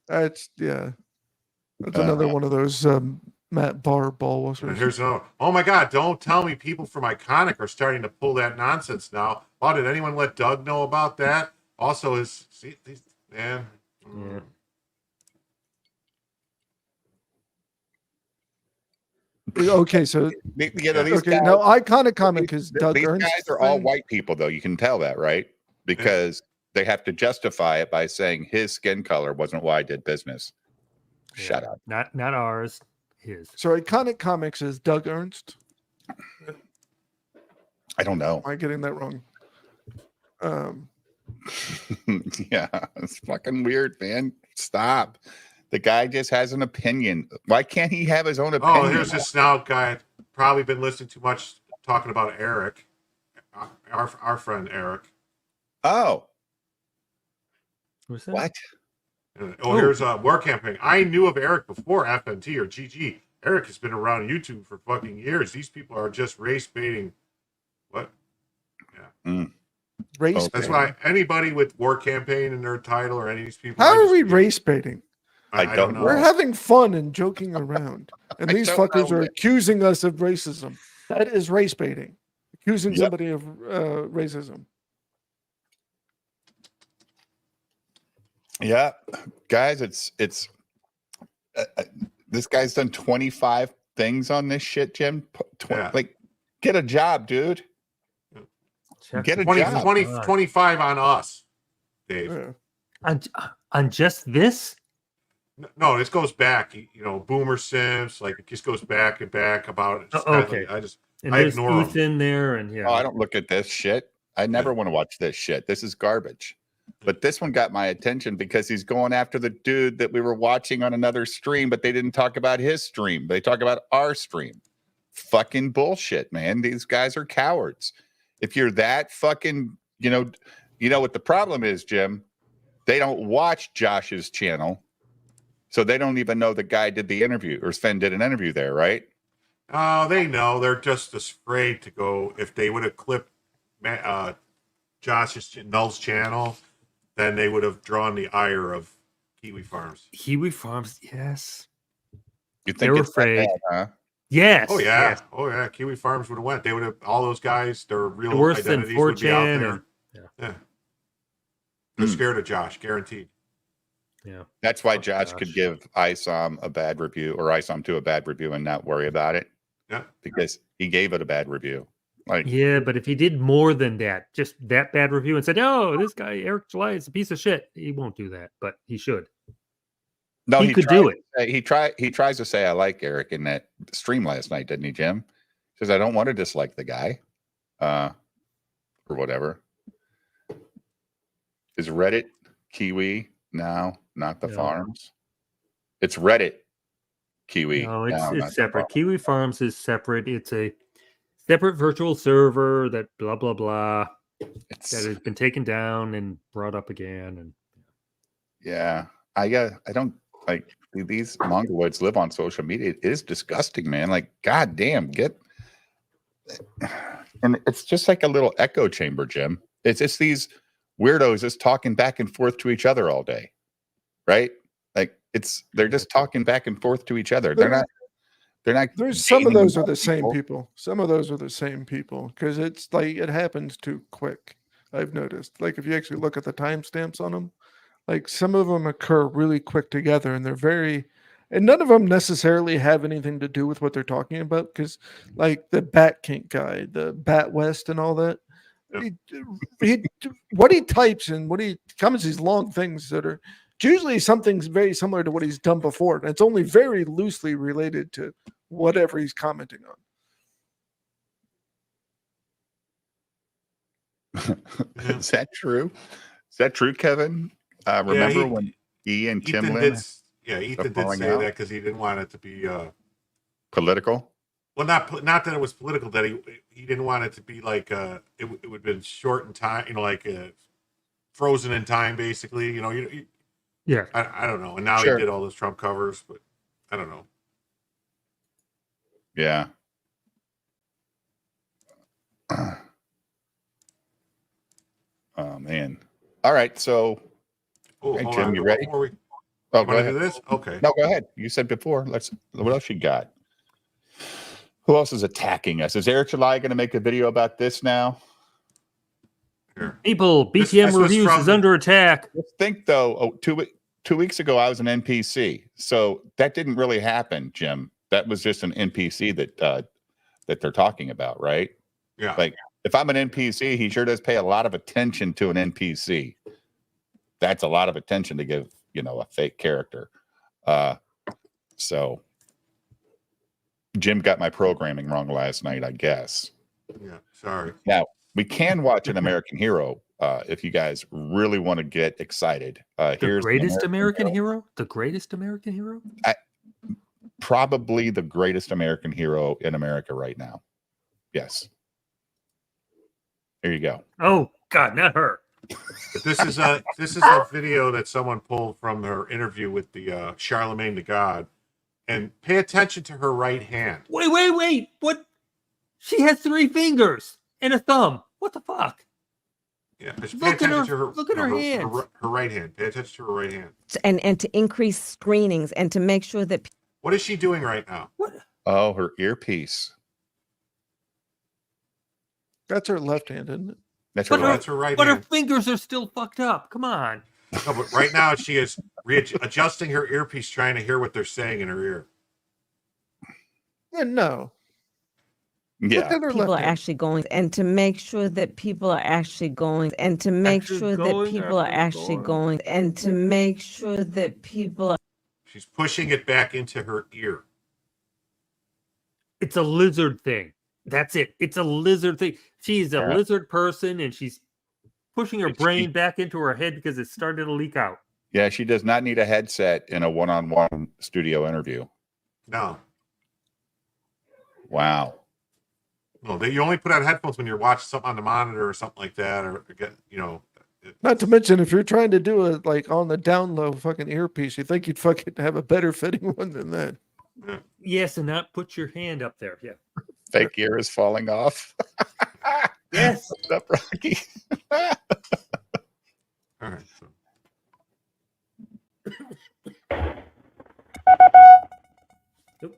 That's That's another one of those Matt Barr ball And wusters. here's another. Oh my God! Don't tell me people from Iconic are starting to pull that nonsense now. Oh, did anyone let Doug know about that? Also, man. Yeah. Okay, so These okay, guys, now Iconic Comic is Doug these Ernst. guys are all white people, though. You can tell that, right? Because they have to justify it by saying his skin color wasn't why I did business. Shut up. Not ours. His. So Iconic Comics is Doug Ernst. I don't know. Am I getting that wrong? Yeah, it's fucking weird, man. Stop. The guy just has an opinion. Why can't he have his own opinion? Oh, here's this snout guy. Probably been listening too much talking about Eric, our friend Eric. Oh, What's that? what? Here's a war campaign. I knew of Eric before FNT or GG. Eric has been around YouTube for fucking years. These people are just race baiting. What? Yeah. Race Okay. That's baiting. why anybody with war campaign in their title or any of these people. How I are just- we race baiting? I don't know. We're having fun and joking around, and I these don't fuckers know, are man. accusing us of racism. That is race baiting. Accusing Yep. somebody of racism. Yeah, guys, it's this guy's done 25 things on this shit, Jim. Yeah. Like, get a job, dude. Check Get a 20, job. 25 on us, Dave. Yeah. on just this. No, this goes back. Boomer Sims, like it just goes back and back about it. Just kinda Okay. like, And I there's ignore 'em. Ethan there, and yeah. Oh, I don't look at this shit. I never want to watch this shit. This is garbage. But this one got my attention because he's going after the dude that we were watching on another stream, but they didn't talk about his stream. They talk about our stream. Fucking bullshit, man. These guys are cowards. If you're that fucking, you know what the problem is, Jim? They don't watch Josh's channel. So they don't even know the guy did the interview, or Sven did an interview there, right? Oh, they know. They're just afraid to go. If they would have clipped Josh's Null's channel, then they would have drawn the ire of Kiwi Farms. Kiwi Farms, yes. You think They were it's that afraid. bad, huh? Yes. Oh yeah, yes. oh yeah. Kiwi Farms would have went. They would have. All those guys, their real Worse than identities would be out 4chan there. and- Yeah. They're scared of Josh, guaranteed. Yeah. That's why Oh, Josh gosh. could give ISOM a bad review, or ISOM 2 a bad review, and not worry about it, Yeah. because he gave it a bad review. Like, Yeah, but if he did more than that, just that bad review and said, "Oh, this guy Eric July is a piece of shit," he won't do that, but he should. no, he could do it. He tries to say I like Eric in that stream last night, didn't he, Jim? He says I don't want to dislike the guy, or whatever. Is Reddit Kiwi now, not the No. farms? It's Reddit Kiwi. No, now, not the it's separate. farms. Kiwi Farms is separate. It's a separate virtual server that blah blah blah It's, that has been taken down and brought up again. And yeah, I don't like these mongoloids live on social media. It is disgusting, man. Like, goddamn, and it's just like a little echo chamber, Jim. It's just these weirdos just talking back and forth to each other all day, right? Like they're just talking back and forth to each other. They're not. There's some of dating those are other the same people. Some of those are the same people because it's like it happens too quick. I've noticed. Like if you actually look at the timestamps on them, like some of them occur really quick together, and they're very, and none of them necessarily have anything to do with what they're talking about. Because like the Bat Kink guy, the Bat West, and all that. Yep. What he types and what he comments, these long things that are usually something's very similar to what he's done before. And it's only very loosely related to whatever he's commenting on. Is that true? Is that true, Kevin? Remember when he and Ethan Timlin? did, Yeah, Ethan did falling say out? that because he didn't want it to be Political? well, not that it was political. That he didn't want it to be like it would have been short in time. You know, like frozen in time, basically. You know, Yeah. I don't know. And now Sure. he did all those Trump covers, but I don't know. Yeah. Oh man. All right. So, Oh, hey, hold Jim, on. you ready? Before we Oh, want go to ahead. do this? Okay. No, go ahead. You said before. What else you got? Who else is attacking us? Is Eric July going to make a video about this now? Here. People, This BTM was Reviews from is the- under attack. Let's think though. 2 weeks ago, I was an NPC, so that didn't really happen, Jim. That was just an NPC that they're talking about, right? Yeah. Like if I'm an NPC, he sure does pay a lot of attention to an NPC. That's a lot of attention to give, a fake character. So Jim got my programming wrong last night, I guess. Yeah. Sorry. Now we can watch an American Hero if you guys really want to get excited. The Here's greatest an American hero? The greatest American hero? Probably the greatest American hero in America right now. Yes. Here you go. Oh God, not her. But this is a video that someone pulled from her interview with the Charlemagne the God, and pay attention to her right hand. Wait. What? She has 3 fingers and a thumb. What the fuck? Yeah, just Look pay at attention her- to her. look at her hands. Her right hand. Pay attention to her right hand. and to increase screenings and to make sure that What is she doing right now? What? Oh, her earpiece. That's her left hand, isn't it? That's But her. her- That's her right But her hand. fingers are still fucked up. Come on. No, but right now she is adjusting her earpiece, trying to hear what they're saying in her ear. Yeah, no. Look Yeah. at her people are left hand. actually going and to make sure that people are actually going and to make Actually sure that going, people are actually actually going. going and to make sure that people are She's pushing it back into her ear. It's a lizard thing. That's it. It's a lizard thing. She's a Yeah. lizard person, and she's pushing her She- brain back into her head because it started to leak out. Yeah, she does not need a headset in a one-on-one studio interview. No, Wow. no, you only put on headphones when you're watching something on the monitor or something like that, or get Not to mention, if you're trying to do it like on the down low fucking earpiece, you think you'd fucking have a better fitting one than that. Yes, and not put your hand up there. Yeah. Fake ear is falling off. Yes. What's up, Rocky? All right. So. Nope.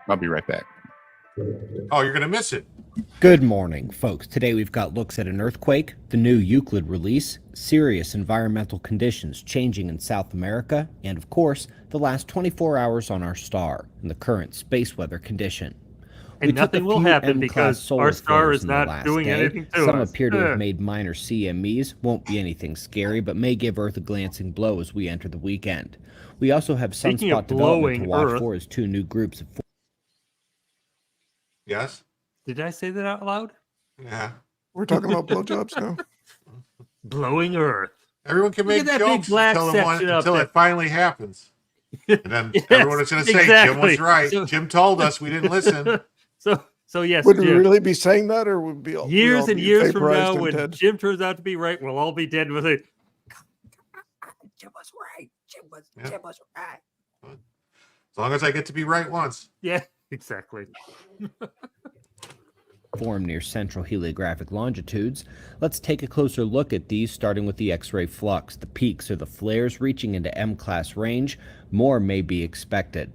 I'll be right back. Oh, you're gonna miss it. Good morning, folks. Today we've got looks at an earthquake, the new Euclid release, serious environmental conditions changing in South America, and of course, the last 24 hours on our star and the current space weather condition. And We took nothing a will few happen M-class because solar our star flares is in the not last doing day. anything to Some us. appear to Ugh. have made minor CMEs, won't be anything scary, but may give Earth a glancing blow as we enter the weekend. We also have Speaking of sunspot development to blowing watch Earth- for as 2 new groups of Yes. Did I say that out loud? Yeah. We're talking about blowjobs now. Blowing Earth. Everyone can Look make at that big jokes black until, section up until there. it finally happens. And then Yes, everyone is going to say, Jim exactly. was right. So- Jim told us, we didn't listen. So yes, Would we Jim. really be saying that, or would we all we Years all and be years from vaporized now, and when dead? Jim turns out to be right, we'll all be dead with it. Jim was right. Jim was right. As long as I get to be right once. Yeah, exactly. form near central heliographic longitudes. Let's take a closer look at these, starting with the X-ray flux. The peaks are the flares reaching into M-class range. More may be expected.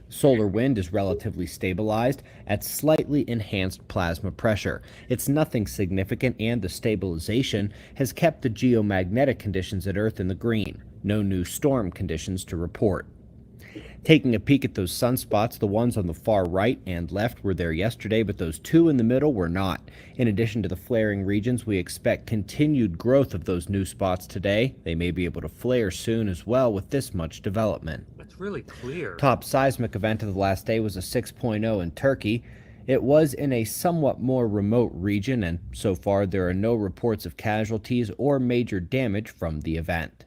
Solar wind is relatively stabilized at slightly enhanced plasma pressure. It's nothing significant, and the stabilization has kept the geomagnetic conditions at Earth in the green. No new storm conditions to report. Taking a peek at those sunspots, the ones on the far right and left were there yesterday, but those 2 in the middle were not. In addition to the flaring regions, we expect continued growth of those new spots today. They may be able to flare soon as well with this much development. That's really clear. Top seismic event of the last day was a 6.0 in Turkey. It was in a somewhat more remote region, and so far there are no reports of casualties or major damage from the event.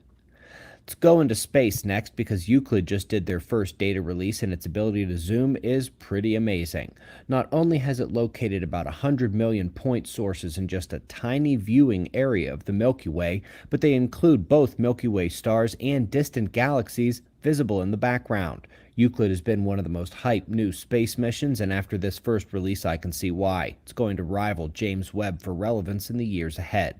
Let's go into space next because Euclid just did their first data release, and its ability to zoom is pretty amazing. Not only has it located about 100 million point sources in just a tiny viewing area of the Milky Way, but they include both Milky Way stars and distant galaxies visible in the background. Euclid has been one of the most hyped new space missions, and after this first release I can see why. It's going to rival James Webb for relevance in the years ahead.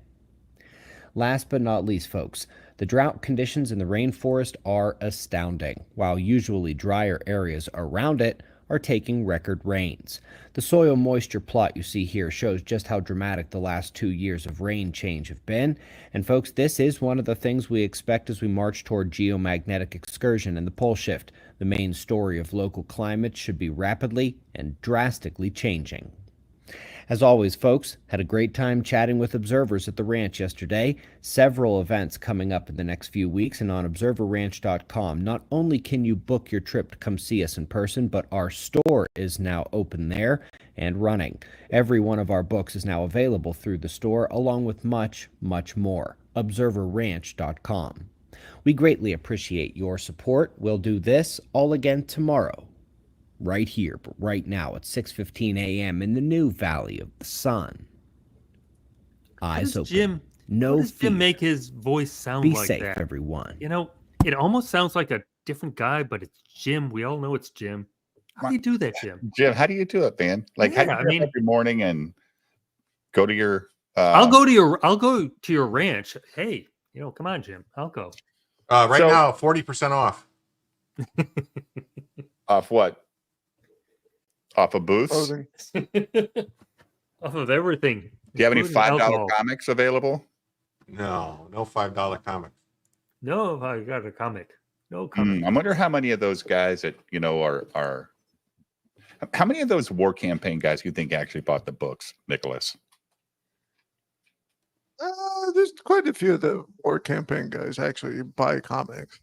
Last but not least, folks, the drought conditions in the rainforest are astounding, while usually drier areas around it are taking record rains. The soil moisture plot you see here shows just how dramatic the last 2 years of rain change have been, and folks, this is one of the things we expect as we march toward geomagnetic excursion and the pole shift. The main story of local climate should be rapidly and drastically changing. As always, folks, had a great time chatting with observers at the ranch yesterday. Several events coming up in the next few weeks, and on observerranch.com, not only can you book your trip to come see us in person, but our store is now open there and running. Every one of our books is now available through the store, along with much, much more. observerranch.com. We greatly appreciate your support. We'll do this all again tomorrow. Right here, but right now at 6:15 a.m. in the new Valley of the Sun. Eyes open. Jim, no does fear. Jim make his voice sound Be like safe, that? everyone. You know, it almost sounds like a different guy, but it's Jim. We all know it's Jim. How do you do that, Jim? Jim, how do you do it, man? Like, how do you get up every morning and go to your? I'll go to your ranch. Hey, come on, Jim. I'll go. Right now, 40% off. Off what? Off of booths? Off of everything. Do you have any $5 alcohol. comics available? No $5 comics. No, I got a comic. No comic. I wonder how many of those guys that are. How many of those war campaign guys you think actually bought the books, Nicholas? There's quite a few of the war campaign guys actually buy comics.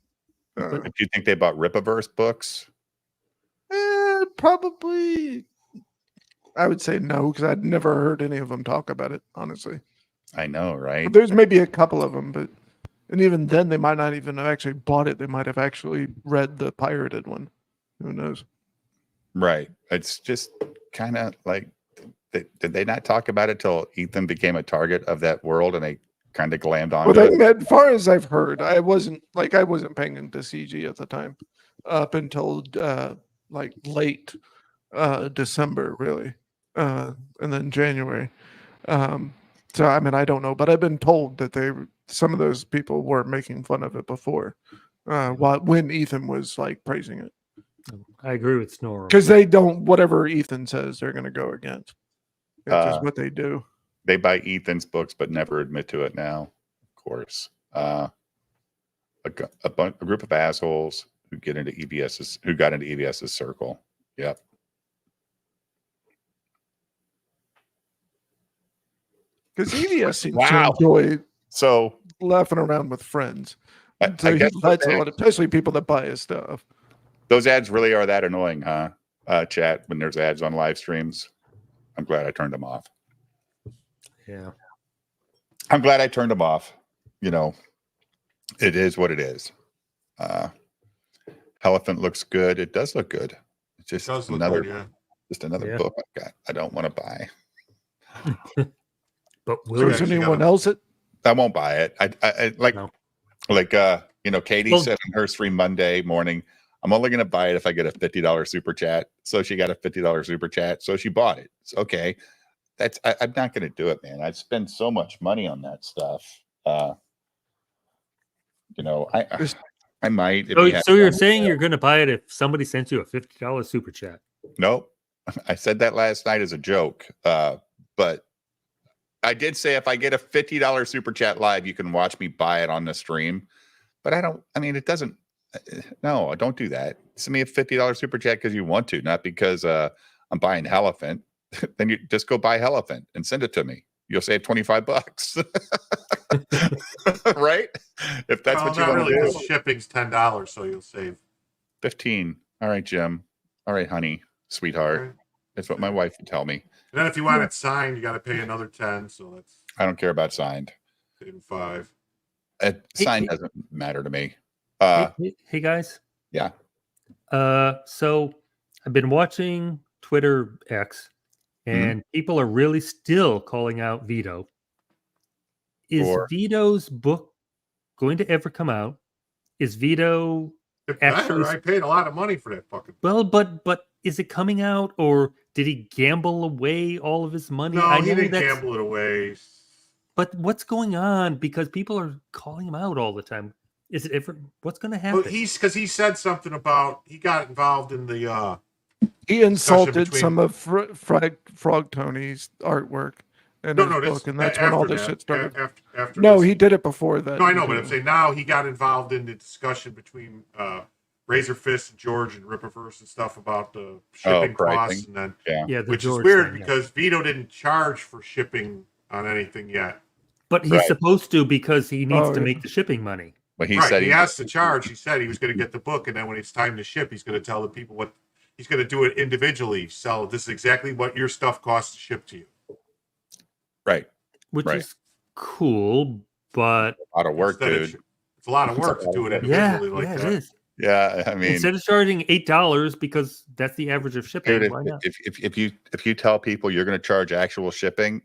Do you think they bought Ripaverse books? Probably. I would say no, because I'd never heard any of them talk about it, honestly. I know, right? There's maybe a couple of them, and even then they might not even have actually bought it. They might have actually read the pirated one. Who knows? Right. It's just kind of like, did they not talk about it till Ethan became a target of that world and they kind of glammed on it? As far as I've heard, I wasn't paying into CG at the time up until late December, really, and then January. So I mean, I don't know, but I've been told that some of those people were making fun of it before, when Ethan was praising it. I agree with Snore because they don't. Whatever Ethan says, they're going to go against. It's just what they do. They buy Ethan's books, but never admit to it now. Of course, a group of assholes who got into EBS's circle. Yep. Because EBS seems to enjoy laughing around with friends. So he lets a lot, especially people that buy his stuff. Those ads really are that annoying, huh? Chat, when there's ads on live streams. I'm glad I turned them off. Yeah. I'm glad I turned them off. It is what it is. Elephant looks good. It does look good. It's just another book I've got. I don't want to buy. But is anyone else it? I won't buy it. Katie said on her stream Monday morning, I'm only going to buy it if I get a $50 super chat. So she got a $50 super chat. So she bought it. It's okay. I'm not going to do it, man. I'd spend so much money on that stuff. I might. So you're saying you're going to buy it if somebody sends you a $50 super chat? Nope. I said that last night as a joke. But I did say if I get a $50 super chat live, you can watch me buy it on the stream. But it doesn't. No, don't do that. Send me a $50 super chat because you want to, not because I'm buying Elephant. Then you just go buy Elephant and send it to me. You'll save $25. Right? If that's what you want to do. Shipping's $10, so you'll save 15. All right, Jim. All right, honey, sweetheart. That's what my wife would tell me. And then if you want it signed, you got to pay another 10. So that's I don't care about signed. 5. Signed doesn't matter to me. Hey guys. Yeah. So I've been watching Twitter X, and people are really still calling out Vito. Is Vito's book going to ever come out? Is Vito actually? I paid a lot of money for that fucking. Well, but is it coming out, or did he gamble away all of his money? No, he didn't gamble it away. But what's going on? Because people are calling him out all the time. Is it ever? What's going to happen? Well, he said something about he got involved in the. He insulted some of Frog Tony's artwork in his book, and that's when all this shit started. After he did it before that. No, I know, but I'm saying now he got involved in the discussion between Razor Fist and George and Rippaverse and stuff about the shipping costs, and then which is weird because Vito didn't charge for shipping on anything yet. But he's supposed to because he needs to make the shipping money. But he said he has to charge. He said he was going to get the book, and then when it's time to ship, he's going to tell the people what he's going to do it individually. So this is exactly what your stuff costs to ship to you. Right. Which is cool, but a lot of work, dude. It's a lot of work to do it individually like that. It is. Yeah, I mean, instead of charging $8 because that's the average of shipping, dude, why not? If you tell people you're going to charge actual shipping,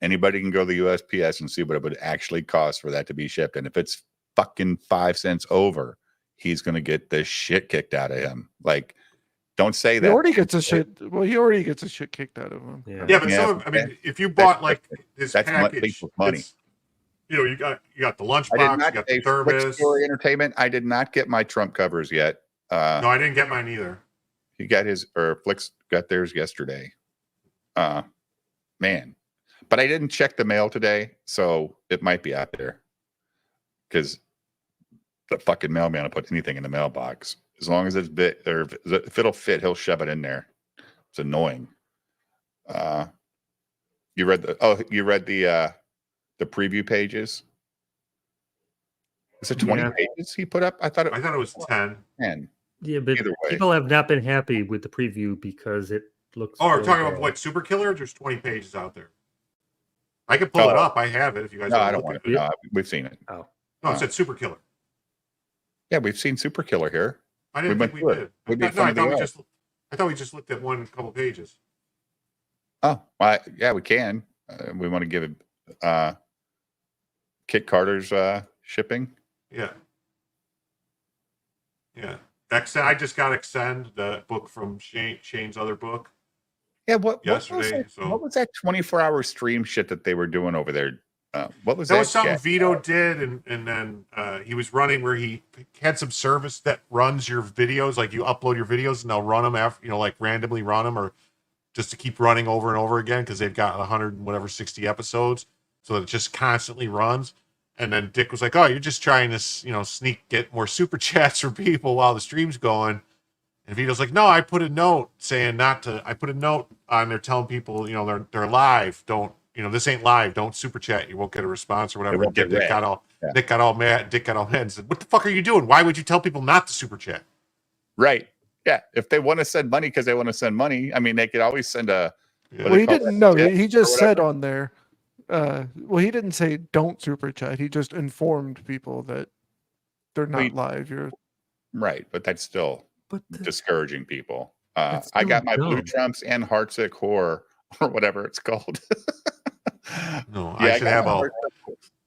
anybody can go to the USPS and see what it would actually cost for that to be shipped. And if it's fucking 5 cents over, he's going to get the shit kicked out of him. Like, don't say that. He already gets a shit. Well, he already gets a shit kicked out of him. Yeah, but I mean, if you bought like his package, money. You got the lunchbox, you got the thermos. Story Entertainment. I did not get my Trump covers yet. No, I didn't get mine either. He got his, or Flicks got theirs yesterday. Man, but I didn't check the mail today, so it might be out there. Because the fucking mailman will put anything in the mailbox. As long as it's bit, or if it'll fit, he'll shove it in there. It's annoying. You read the preview pages? Is it 20 pages he put up? I thought it was 10. 10. Yeah, but people have not been happy with the preview because it looks. Oh, we're talking about what, Super Killer? There's 20 pages out there. I can pull it up. I have it if you guys. No, I don't want it. No, we've seen it. Oh, no, it said Super Killer. Yeah, we've seen Super Killer here. I didn't think we did. I thought we just looked at one couple pages. Oh, yeah, we can. We want to give it Kit Carter's shipping. Yeah. I just got Extend, the book from Shane's other book. Yeah, what yesterday? What was that 24-hour stream shit that they were doing over there? What was that? That was something Vito did, and then he was running where he had some service that runs your videos, like you upload your videos and they'll run them after, like randomly run them, or just to keep running over and over again because they've got 60 episodes, so that it just constantly runs. And then Dick was like, "Oh, you're just trying to get more super chats from people while the stream's going." And Vito's like, "No, I put a note saying not to. I put a note on there telling people, they're live. Don't." This ain't live. Don't super chat. You won't get a response or whatever. Dick got all mad. Dick got all mad and said, "What the fuck are you doing? Why would you tell people not to super chat?" Right. Yeah. If they want to send money because they want to send money, I mean, they could always send a. Well, he didn't know. He just said on there. Well, he didn't say don't super chat. He just informed people that they're not live. You're right, but that's still discouraging people. I got my Blue Trumps and Heartsick Horror or whatever it's called. No, I should have all.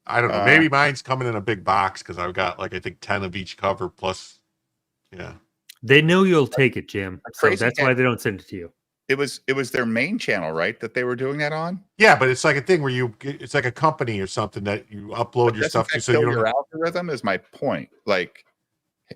I don't know. Maybe mine's coming in a big box because I've got I think 10 of each cover plus. Yeah. They know you'll take it, Jim. So that's why they don't send it to you. It was their main channel, right? That they were doing that on. Yeah, but it's like a thing where it's like a company or something that you upload your stuff to. So your algorithm is my point. Like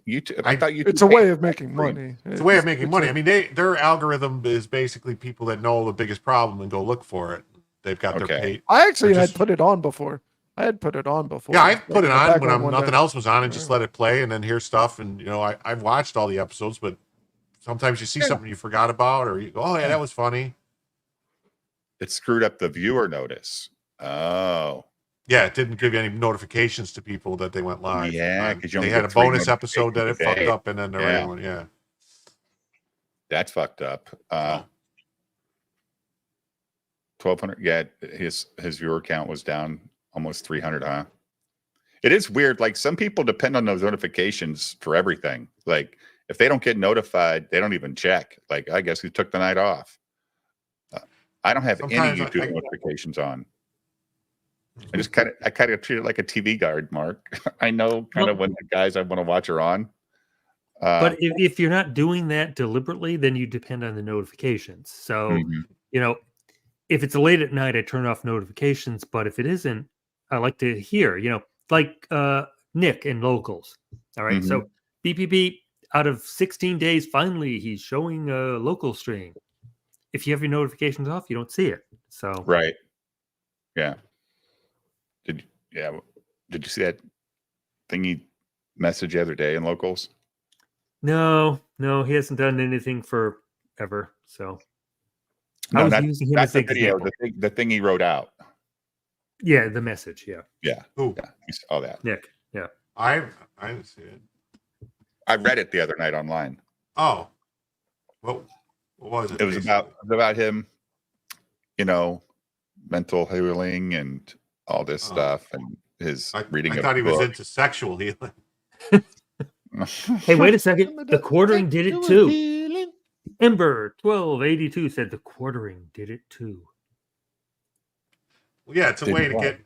YouTube, I thought it's a way of making money. It's a way of making money. I mean, their algorithm is basically people that know the biggest problem and go look for it. They've got their page. I actually had put it on before. Yeah, I've put it on when nothing else was on and just let it play and then hear stuff. And I've watched all the episodes, but sometimes you see something you forgot about, or you go, "Oh yeah, that was funny." It screwed up the viewer notice. Oh. Yeah, it didn't give you any notifications to people that they went live. Yeah, because they had a bonus episode that it fucked up, and then the regular one. Yeah, that's fucked up. 1,200. Yeah, his viewer count was down almost 300. Huh? It is weird. Like some people depend on those notifications for everything. Like if they don't get notified, they don't even check. Like I guess he took the night off. I don't have Sometimes any YouTube notifications on. I kind of treat it like a TV guard, Mark. I know kind of when the guys I want to watch are on. But if you're not doing that deliberately, then you depend on the notifications. So, you know, if it's late at night, I turn off notifications. But if it isn't, I like to hear, you know, like Nick in locals. All right. So beep, beep, beep. Out of 16 days, finally, he's showing a local stream. If you have your notifications off, you don't see it. So right. Yeah. Did you see that thingy message the other day in locals? No, he hasn't done anything forever. So No, I was using him as the an video, example. the thing he wrote out. Yeah, the message. Yeah. Yeah. Who? Yeah, you saw that. Nick. Yeah. I didn't see it. I read it the other night online. Oh, what was it? It was about him, you know, mental healing and all this stuff, and his reading. I thought he was into sexual healing. Hey, wait a second. The quartering did it too. Ember 1282 said the quartering did it too. Well, yeah, it's a way to get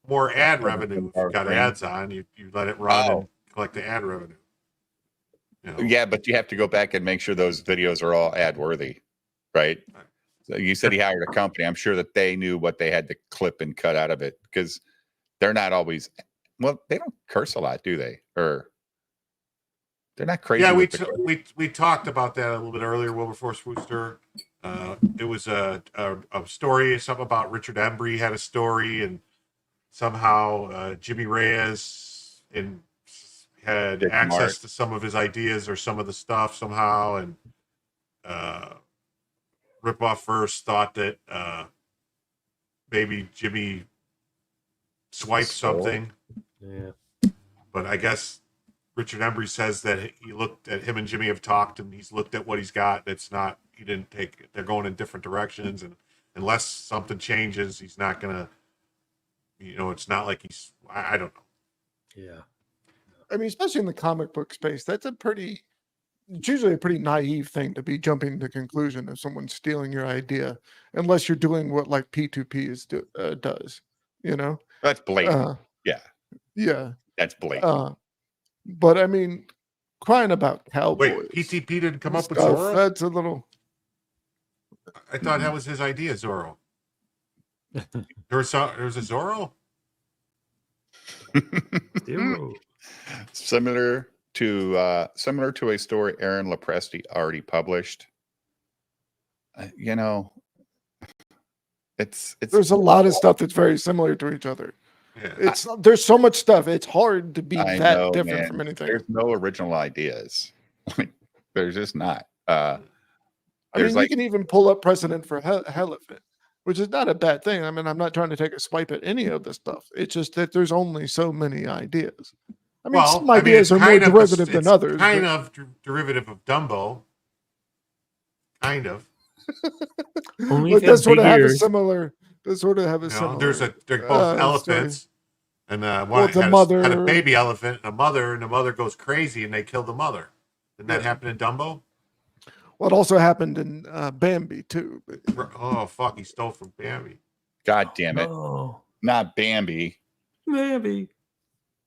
more ad revenue. If you've got ads on, you let it run and collect the ad revenue. You know? Yeah, but you have to go back and make sure those videos are all ad worthy, right? So you said he hired a company. I'm sure that they knew what they had to clip and cut out of it because they're not always. Well, they don't curse a lot, do they? Or they're not crazy. Yeah, we talked about that a little bit earlier, Wilberforce Wooster. It was a story, something about Richard Embry had a story, and somehow Jimmy Reyes had Dick access Mark. to some of his ideas or some of the stuff somehow, and Ripoff first thought that maybe Jimmy swiped something. Yeah. But I guess Richard Embry says that he looked at him and Jimmy have talked, and he's looked at what he's got. It's not, he didn't take, they're going in different directions. And unless something changes, he's not going to, you know, it's not like he's, I don't know. Yeah. I mean, especially in the comic book space, it's usually a pretty naive thing to be jumping to conclusion if someone's stealing your idea, unless you're doing what like P2P does, you know? That's blatant. Yeah. That's blatant. But I mean, crying about cowboys. Wait, PTP didn't come up with stuff, Zorro? That's a little. I thought that was his idea, Zorro. There was a Zorro? Zero. Similar to a story Aaron Lopresti already published. You know, it's there's a lot of stuff that's very similar to each other. Yeah. There's so much stuff. It's hard to be different man. from anything. There's no original ideas. There's just not. I mean, you can even pull up precedent for Elephant, which is not a bad thing. I mean, I'm not trying to take a swipe at any of this stuff. It's just that there's only so many ideas. I mean, some ideas are more derivative than others. Kind of derivative of Dumbo. Kind of. Only But if you have they sort of big have a ears. similar. They sort of have a similar. They're both elephants, and one had a baby elephant, and the mother goes crazy, and they kill the mother. Didn't that happen in Dumbo? Well, it also happened in Bambi too. Oh fuck! He stole from Bambi. God damn it! Oh, Not Bambi. maybe.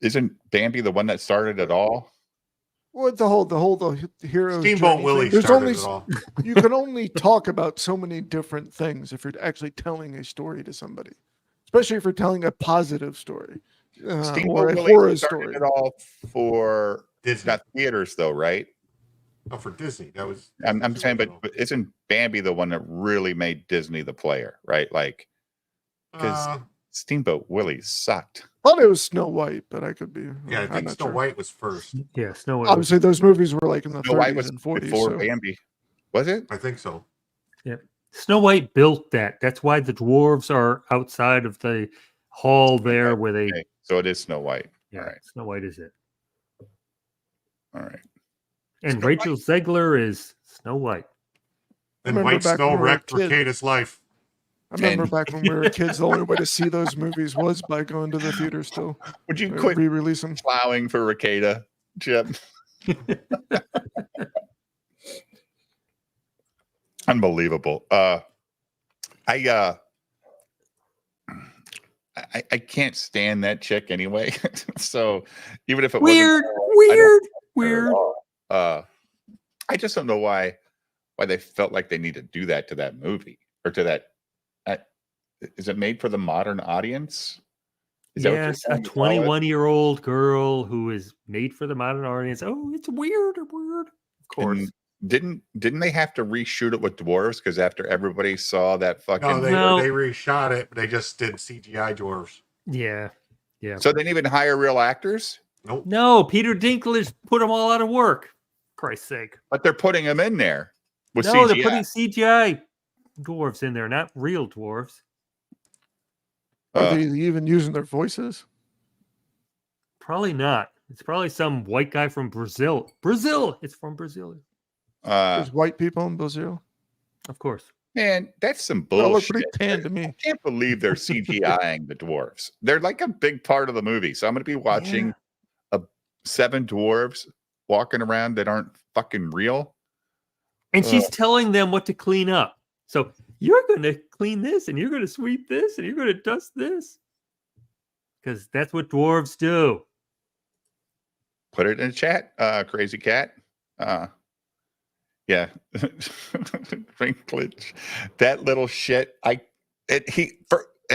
Isn't Bambi the one that started it all? Well, the hero. Steamboat Willie started it all. You can only talk about so many different things if you're actually telling a story to somebody, especially if you're telling a positive story or a horror story. It all for Disney. not theaters though, right? Oh, for Disney, that was. I'm saying, but isn't Bambi the one that really made Disney the player, right? Like, because Steamboat Willie sucked. I thought it was Snow White, but I could be. Yeah, I think Snow White was first. Yeah, Snow White. Obviously, those movies were like in the Snow White 30s was and 40s. before So. Bambi, was it? I think so. Yeah. Snow White built that. That's why the dwarves are outside of the hall there where they. Okay. So it is Snow White. Yeah, All right. Snow White is it. All right. And Snow Rachel Zegler is Snow White. And Remember White back Snow when we were wrecked kids. Ricada's life. I remember And- back when we were kids, the only way to see those movies was by going to the theater still. Would you Or quit re-release them? plowing for Ricada, Jim? Unbelievable. I can't stand that chick anyway. So even if it Weird, wasn't weird. I just don't know why they felt like they need to do that to that movie or to that. Is it made for the modern audience? Is that what you're Yes, a trying to call it? 21-year-old girl who is made for the modern audience. Oh, it's weird. Of course. And didn't they have to reshoot it with dwarves because after everybody saw that fucking No, they reshot it, but they just did CGI dwarves. Yeah. So they didn't even hire real actors? Nope. No, Peter Dinklage put them all out of work. Christ's sake. But they're putting them in there with No, CGI. they're putting CGI dwarves in there, not real dwarves. Are they even using their voices? Probably not. It's probably some white guy from Brazil. Brazil! It's from Brazil. There's white people in Brazil. Of course. Man, that's some They all look bullshit. pretty tan to me. I can't believe they're CGIing the dwarves. They're like a big part of the movie. So I'm going to be watching 7 dwarves walking around that aren't fucking real. And she's telling them what to clean up. So you're going to clean this, and you're going to sweep this, and you're going to dust this. Because that's what dwarves do. Put it in the chat, Crazy Cat. Yeah. Dinklage. That little shit. And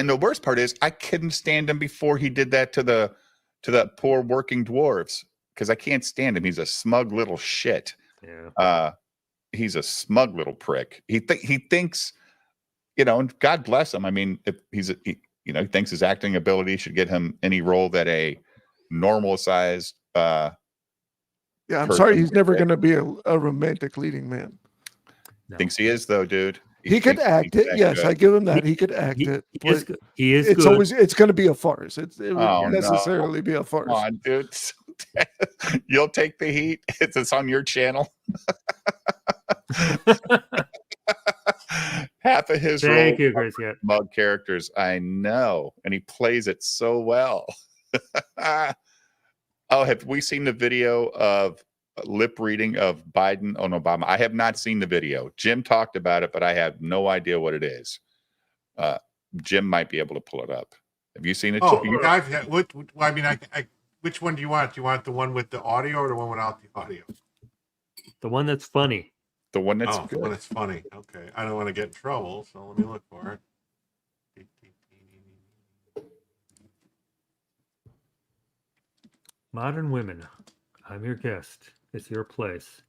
the worst part is I couldn't stand him before he did that to the poor working dwarves. Because I can't stand him. He's a smug little shit. Yeah. He's a smug little prick. He thinks, and God bless him. I mean, if he thinks his acting ability should get him any role that a normal sized Yeah, I'm sorry, he's never going to be a romantic leading man. No. Thinks he is though, dude. He could act it. Yes, I give him that. He could act it. He is it's good. it's going to be a farce. It would Oh, necessarily be a farce. Come on, dude. You'll take the heat. It's on your channel. Half of his Thank roles you, Grace. Yeah. mug characters. I know, and he plays it so well. Oh, have we seen the video of lip reading of Biden on Obama? I have not seen the video. Jim talked about it, but I have no idea what it is. Jim might be able to pull it up. Have you seen it? Oh, which one do you want? Do you want the one with the audio or the one without the audio? The one that's funny. The one that's the one that's funny. Okay, I don't want to get in trouble, so let me look for it. Modern Women. I'm your guest. It's your place.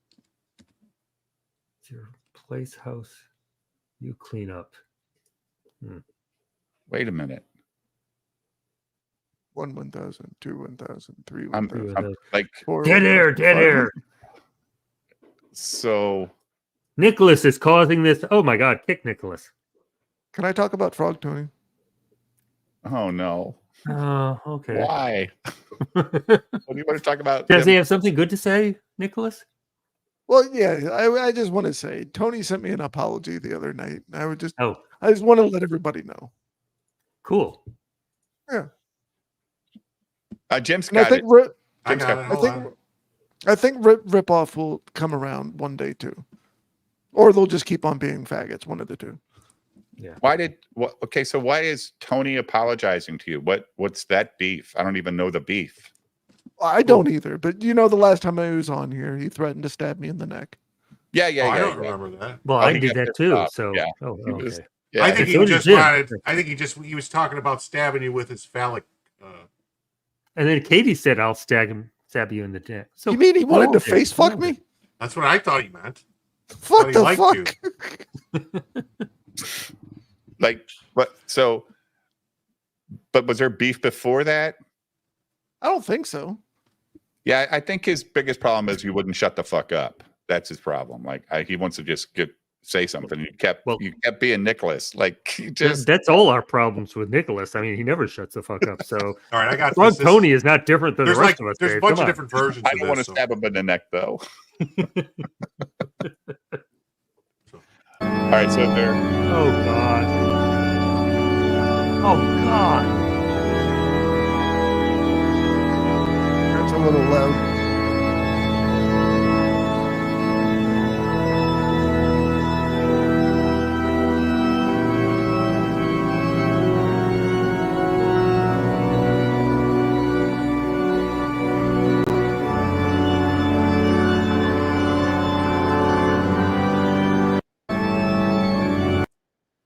It's your place, house. You clean up. Wait a minute. 1 1,000, 2 1,000, 3 I'm 1,000. like 4 Dead air, 1,000, dead 5 air. So Nicholas is causing this. Oh my God, kick Nicholas. Can I talk about Frog Tony? oh no. Oh, okay. Why? What do you want to talk about? Does he Jim? have something good to say, Nicholas? Well, yeah, I just want to say Tony sent me an apology the other night. I just want to let everybody know. Cool. Yeah. Jim's And I got think it. I Jim's got got it. it. Hold on. I think Ripoff will come around one day too, or they'll just keep on being faggots. One of the two. Yeah. Okay, so why is Tony apologizing to you? What's that beef? I don't even know the beef. I don't either, but the last time I was on here, he threatened to stab me in the neck. Yeah. I don't remember that. Well, Oh, I he did got that pissed too. off. So, Yeah. okay. Yeah, I think So he did just Jim. wanted. I think he was talking about stabbing you with his phallic. And then Katie said, "I'll stab you in the neck." So You mean he wanted to okay. face fuck me? That's what I thought he meant. Fuck he the liked fuck. like what? So, but was there beef before that? I don't think so. Yeah, I think his biggest problem is you wouldn't shut the fuck up. That's his problem. Like he wants to just say something. You kept being Nicholas. Like that's all our problems with Nicholas. I mean, he never shuts the fuck up. So All right, I got Frog this. Tony is not different than the rest of us. There's Dave. a bunch Come of on. different versions. I of don't want to this, stab him in the neck though. All right, so there. Oh God. Oh God. That's a little loud.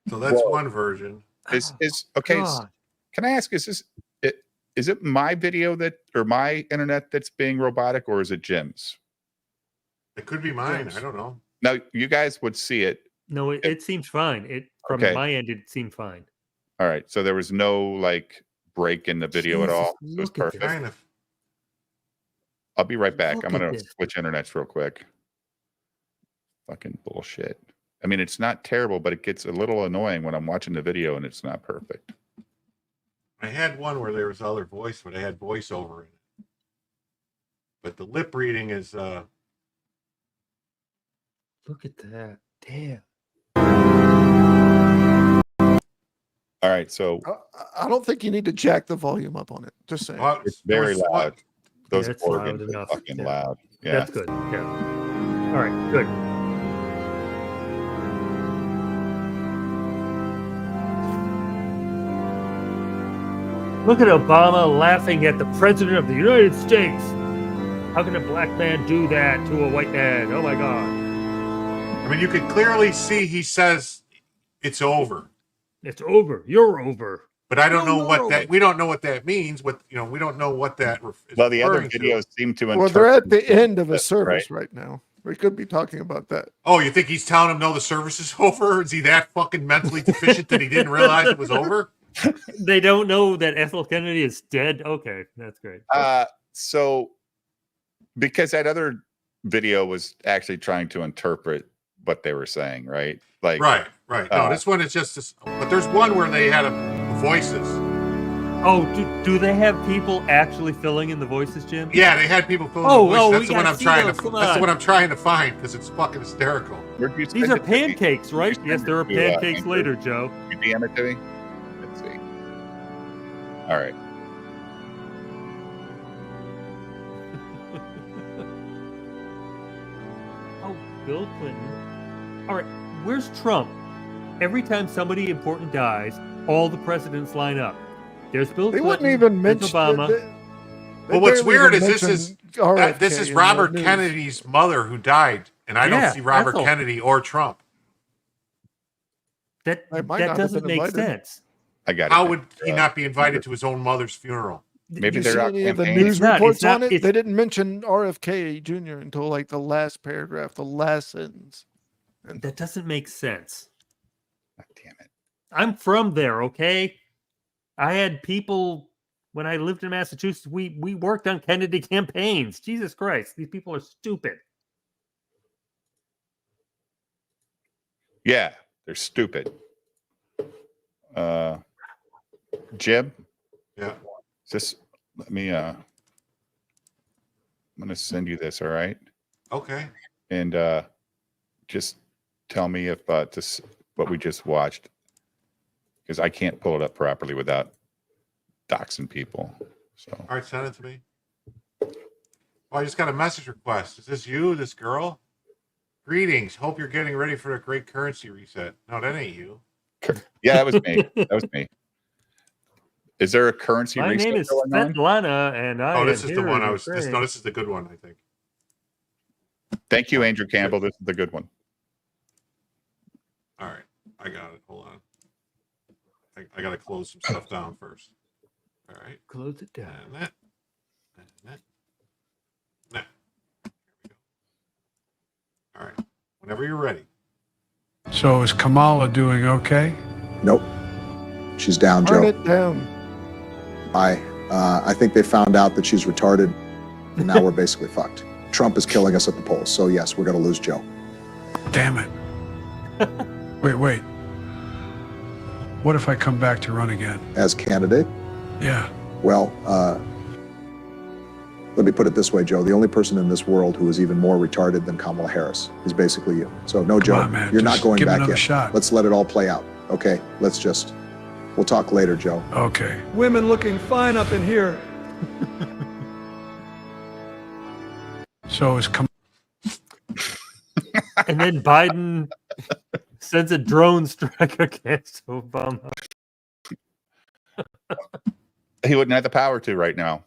So that's Whoa. one version. Is okay? God. Can I ask? Is it my video that or my internet that's being robotic, or is it Jim's? It could be mine. I don't know. Now you guys would see it. No, it seems fine. It from Okay. my end, it seemed fine. All right. So there was no like break in the video at Jesus, all. It was look at this. perfect. Kind of. I'll be right back. Look I'm at gonna this. switch internets real quick. Fucking bullshit. I mean, it's not terrible, but it gets a little annoying when I'm watching the video and it's not perfect. I had one where there was other voice, but I had voiceover in it. But the lip reading is Look at that. Damn. All right, so I don't think you need to jack the volume up on it. Just saying. well, it's there very was one- loud. Those Yeah, it's organs loud are enough. fucking Yeah. loud. Yeah. That's good. Yeah. All right. Good. Look at Obama laughing at the president of the United States. How can a black man do that to a white man? Oh my God. I mean, you could clearly see he says it's over. It's over. You're over. But I don't No, know no, what no. that. We don't know what that means. What we don't know what that. Is Well, the other referring to. videos seem to Well, they're at the interpret end of a this, service right? right now. We could be talking about that. Oh, you think he's telling him no, the service is over? Is he that fucking mentally deficient that he didn't realize it was over? They don't know that Ethel Kennedy is dead. Okay, that's great. So because that other video was actually trying to interpret what they were saying, right? Like Right. No, this one is just this. But there's one where they had voices. Oh, do they have people actually filling in the voices, Jim? Yeah, they had people filling Oh, the voices. oh, we That's the one gotta I'm see trying those. to. Come That's the on. one I'm trying to find because it's fucking hysterical. Where'd you These send are it to me? pancakes, right? send Yes, it there are to, pancakes Andrew? later, Joe. You DM it to me? Let's see. All right. Oh, Bill Clinton. All right, where's Trump? Every time somebody important dies, all the presidents line up. There's Bill They Clinton. wouldn't even there's mention Obama. they Well, what's barely weird even is this mention RFK is in the Robert news. Kennedy's mother who died, and I Yeah, don't see Robert Ethel. Kennedy or Trump. That They might that not have doesn't been make invited. sense. I got it. How would he not be invited to his own mother's funeral? Maybe You they're see not any of the campaigning. news It's not- reports it's not- on it? it's- They didn't mention RFK Jr. until like the last paragraph, the last sentence. That doesn't make sense. God damn it. I'm from there, okay? I had people when I lived in Massachusetts. We worked on Kennedy campaigns. Jesus Christ, these people are stupid. Yeah, they're stupid. Jim, Yeah. just let me I'm gonna send you this, all right? Okay. And just tell me if this what we just watched, because I can't pull it up properly without doxing people. So All right, send it to me. Oh, I just got a message request. Is this you, this girl? Greetings. Hope you're getting ready for a great currency reset. No, that ain't you. yeah, that was me. That was me. Is there a currency My reset name is going on? Svetlana, and I Oh, am this is the here one in I was. This, Ukraine. no, this is the good one, I think. Thank you, Andrew Campbell. This is the good one. All right, I got it. Hold on. I got to close some stuff down first. All right, Close it down. and that, and that. There we go. All right, whenever you're ready. So is Kamala doing okay? Nope. She's down, Turn Joe. it down. I think they found out that she's retarded, and now we're basically fucked. Trump is killing us at the polls, so yes, we're going to lose Joe. Damn it. Wait. What if I come back to run again? As candidate, Yeah. well, let me put it this way, Joe. The only person in this world who is even more retarded than Kamala Harris is basically you. So no, Joe, on, man. you're Just not going give it back another in. shot. Let's let it all play out. Okay, let's just We'll talk later, Joe. Okay. Women looking fine up in here. So is And then Biden sends a drone strike against Obama. He wouldn't have the power to right now.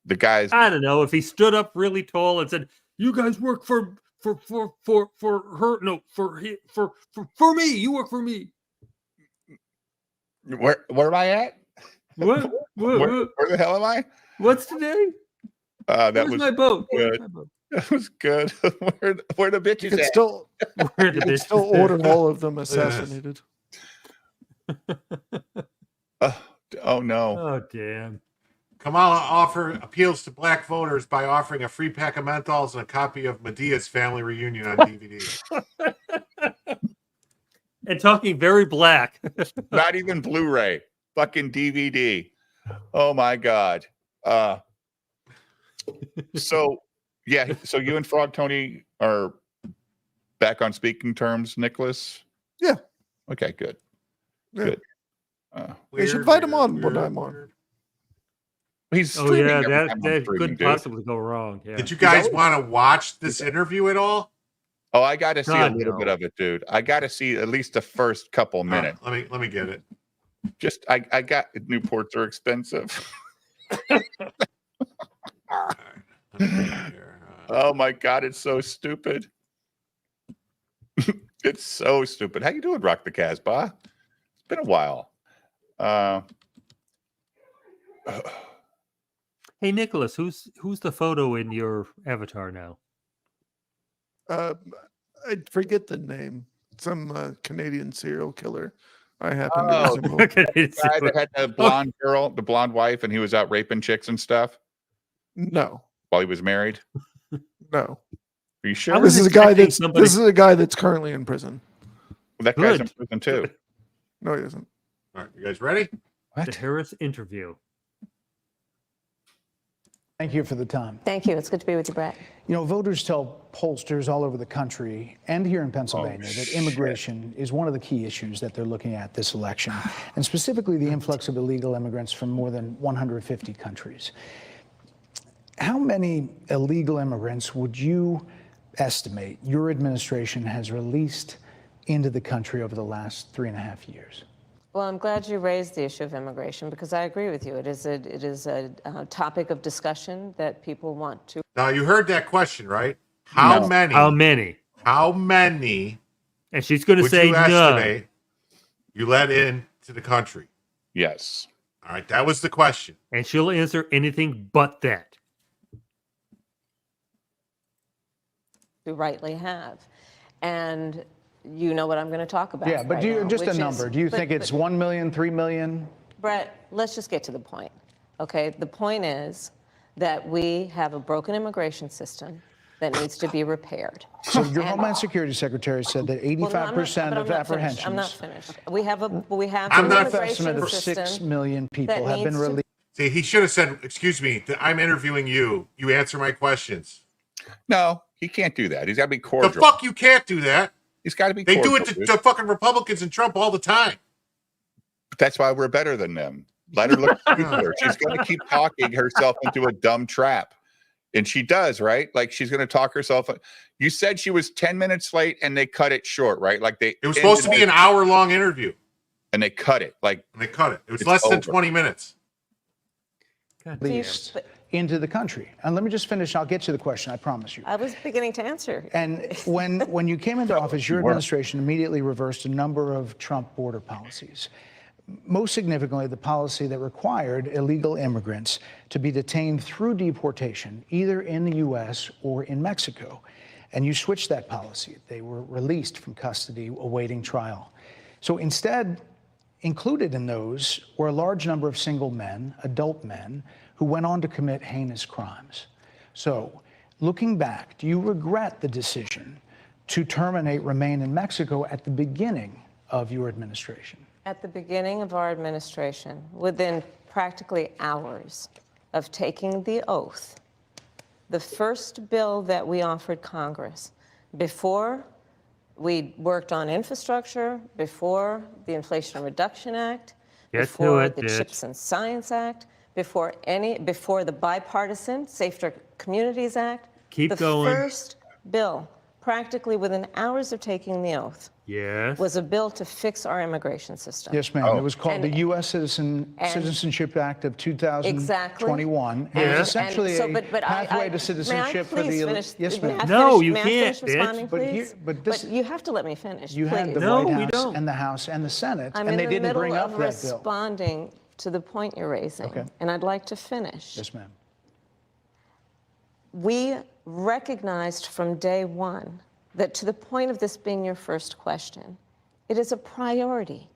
The guys. I don't know if he stood up really tall and said, "You guys work for her, no, for me. You work for me." Where am I at? What? Where the hell am I? What's today? Where's my boat? Good. That was good. Where the bitches You can at? still, Where you the can bitches still at? order all of them assassinated. Oh no. Oh damn. Kamala appeals to black voters by offering a free pack of menthols and a copy of Medea's Family Reunion on DVD. And talking very black. Not even Blu-ray. Fucking DVD. Oh my God. So yeah, so you and Frog Tony are back on speaking terms, Nicholas? Yeah. Okay, good. Yeah. Good. They should invite him on when I'm on. He's Oh streaming yeah, every that time I'm that streaming, couldn't dude. possibly go wrong. Yeah. Did you guys want to watch this interview at all? Oh, I got to see a God, little no. bit of it, dude. I got to see at least the first couple minutes. Let me get it. Just I got Newports are expensive. Oh my God, it's so stupid. It's so stupid. How you doing, Rock the Casbah? It's been a while. Hey Nicholas, who's the photo in your avatar now? I forget the name. Some Canadian serial killer. I happen to resemble. The guy that had the blonde girl, the blonde wife, and he was out raping chicks and stuff No, while he was married. no. Are you sure? This is a guy that's this is a guy that's currently in prison. That guy's in prison too. No, he isn't. All right, you guys ready? The Harris interview. Thank you for the time. Thank you. It's good to be with you, Brett. You know, voters tell pollsters all over the country and here in Pennsylvania that immigration is one of the key issues that they're looking at this election, and specifically the influx of illegal immigrants from more than 150 countries. How many illegal immigrants would you estimate your administration has released into the country over the last 3.5 years? Well, I'm glad you raised the issue of immigration because I agree with you. It is a topic of discussion that people want to. Now you heard that question, right? How many? How many? How many? And she's going to would say you none. estimate you let in to the country? Yes. All right, that was the question. And she'll answer anything but that. We rightly have. And you know what I'm going to talk about. Yeah, but right do you, now, just a which number. is- Do you but- think it's but- 1 million, 3 million? Brett, let's just get to the point. Okay, the point is that we have a broken immigration system that needs to be repaired. So your Homeland Security Secretary said that 85% of apprehensions. I'm not finished. We have I'm an not immigration estimate of system 6 million people that have been needs to- released. See, he should have said, "Excuse me, I'm interviewing you. You answer my questions." No, he can't do that. He's got to be The cordial. fuck you can't do that. He's got to be They cordial. do it dude. to fucking Republicans and Trump all the time. That's why we're better than them. Let her look stupider. She's going to keep talking herself into a dumb trap. And she does, right? Like she's going to talk herself. You said she was 10 minutes late and they cut it short, right? Like It was supposed to be an hour-long interview. And they cut it. Like And they cut it. It was It's less than over. 20 minutes. Released into the country. And let me just finish. I'll get to the question. I promise you. I was beginning to answer. And when you came into office, your administration immediately reversed a number of Trump border policies. Most significantly, the policy that required illegal immigrants to be detained through deportation, either in the U.S. or in Mexico. And you switched that policy. They were released from custody awaiting trial. So instead, included in those were a large number of single men, adult men, who went on to commit heinous crimes. So, looking back, do you regret the decision to terminate Remain in Mexico at the beginning of your administration? At the beginning of our administration, within practically hours of taking the oath, the first bill that we offered Congress before We worked on infrastructure before the Inflation Reduction Act, Get to before it, the bitch. Chips and Science Act, before the bipartisan Safer Communities Act. Keep the going. first bill, practically within hours of taking the oath, Yes. was a bill to fix our immigration system. Yes, ma'am. Oh. It was called the U.S. Citizenship Act of 2021. Exactly. It was Yes. essentially so, a pathway to may I citizenship for please the. finish? Yes, May ma'am. I No, finish- you may I can't, finish bitch. responding, But please? here- but this- you have to let me finish. You had the please. No, White we House don't. and the House and the Senate, I'm and in they the didn't middle bring up of that bill. responding to the point you're raising, Okay. and I'd like to finish. Yes, ma'am. We recognized from day one that, to the point of this being your first question, it is a priority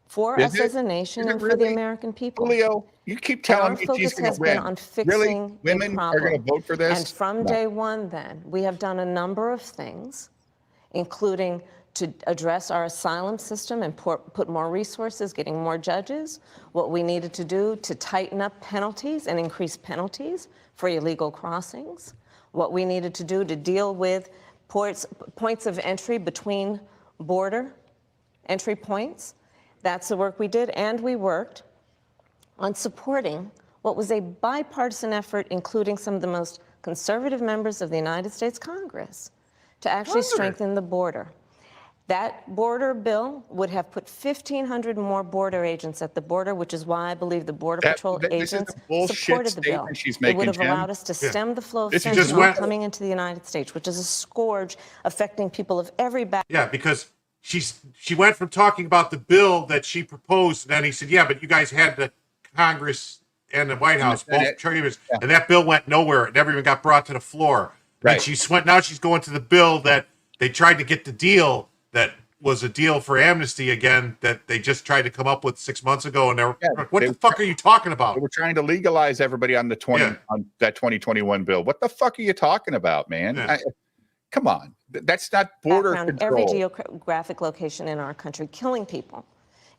for Is us it? as a nation Is it and for the really? American people. Julio, you keep And telling our me she's focus going to has been win. on Really? fixing Women a are problem. going to vote for this? And from No. day one, then, we have done a number of things, including to address our asylum system and put more resources, getting more judges, what we needed to do to tighten up penalties and increase penalties for illegal crossings, what we needed to do to deal with points of entry between border entry points. That's the work we did, and we worked on supporting what was a bipartisan effort, including some of the most conservative members of the United States Congress, to actually strengthen the border. That border bill would have put 1,500 more border agents at the border, which is why I believe the Border Patrol This is agents a bullshit supported the bill. statement she's It making, would have Jim. allowed us to stem the flow of If you just fentanyl went- coming into the United States, which is a scourge affecting people of every background. Yeah, because she went from talking about the bill that she proposed, and then he said, "Yeah, but you guys had the Congress and the White House both chambers, and that bill went nowhere. It never even got brought to the floor." Right. And now she's going to the bill that they tried to get the deal that was a deal for amnesty again that they just tried to come up with 6 months ago, and what the fuck are you talking about? They were trying to legalize everybody on the on that 2021 bill. What the fuck are you talking about, man? Yeah. Come on. That's not border background, control. every geographic location in our country, killing people.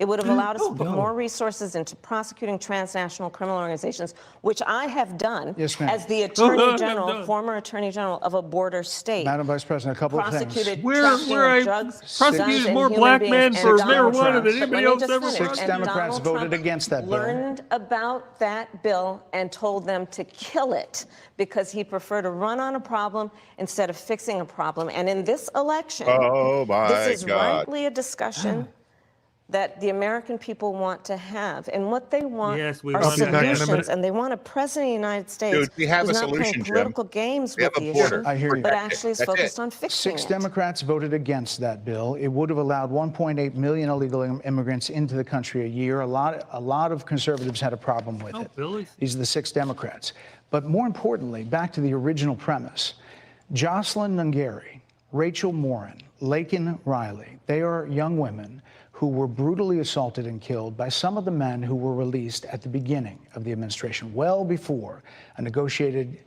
It would have allowed us to put more resources into prosecuting transnational criminal organizations, which I have done Yes, ma'am. as the Attorney General, former Attorney General of a border state. Madam Vice President, a couple of things. Prosecuted Where trafficking I of drugs, prosecuted guns, more and black human men beings. for And Donald marijuana Trump- than anybody let me else just ever finish. run. Six And Democrats Donald voted Trump against that bill. learned about that bill and told them to kill it because he preferred to run on a problem instead of fixing a problem. And in this election, Oh, my this is God. rightly a discussion that the American people want to have. And what they want Yes, we are want to have. solutions, and they want a president of the United States Dude, we have who's a not solution, playing Jim. political games We with have a the border. issue, I hear you. but actually is That's focused it. on fixing Six it. Democrats voted against that bill. It would have allowed 1.8 million illegal immigrants into the country a year. A lot of conservatives had a problem with it. Billy. These are the six Democrats. But more importantly, back to the original premise, Jocelyn Nungari, Rachel Morin, Laken Riley, they are young women who were brutally assaulted and killed by some of the men who were released at the beginning of the administration, well before a negotiated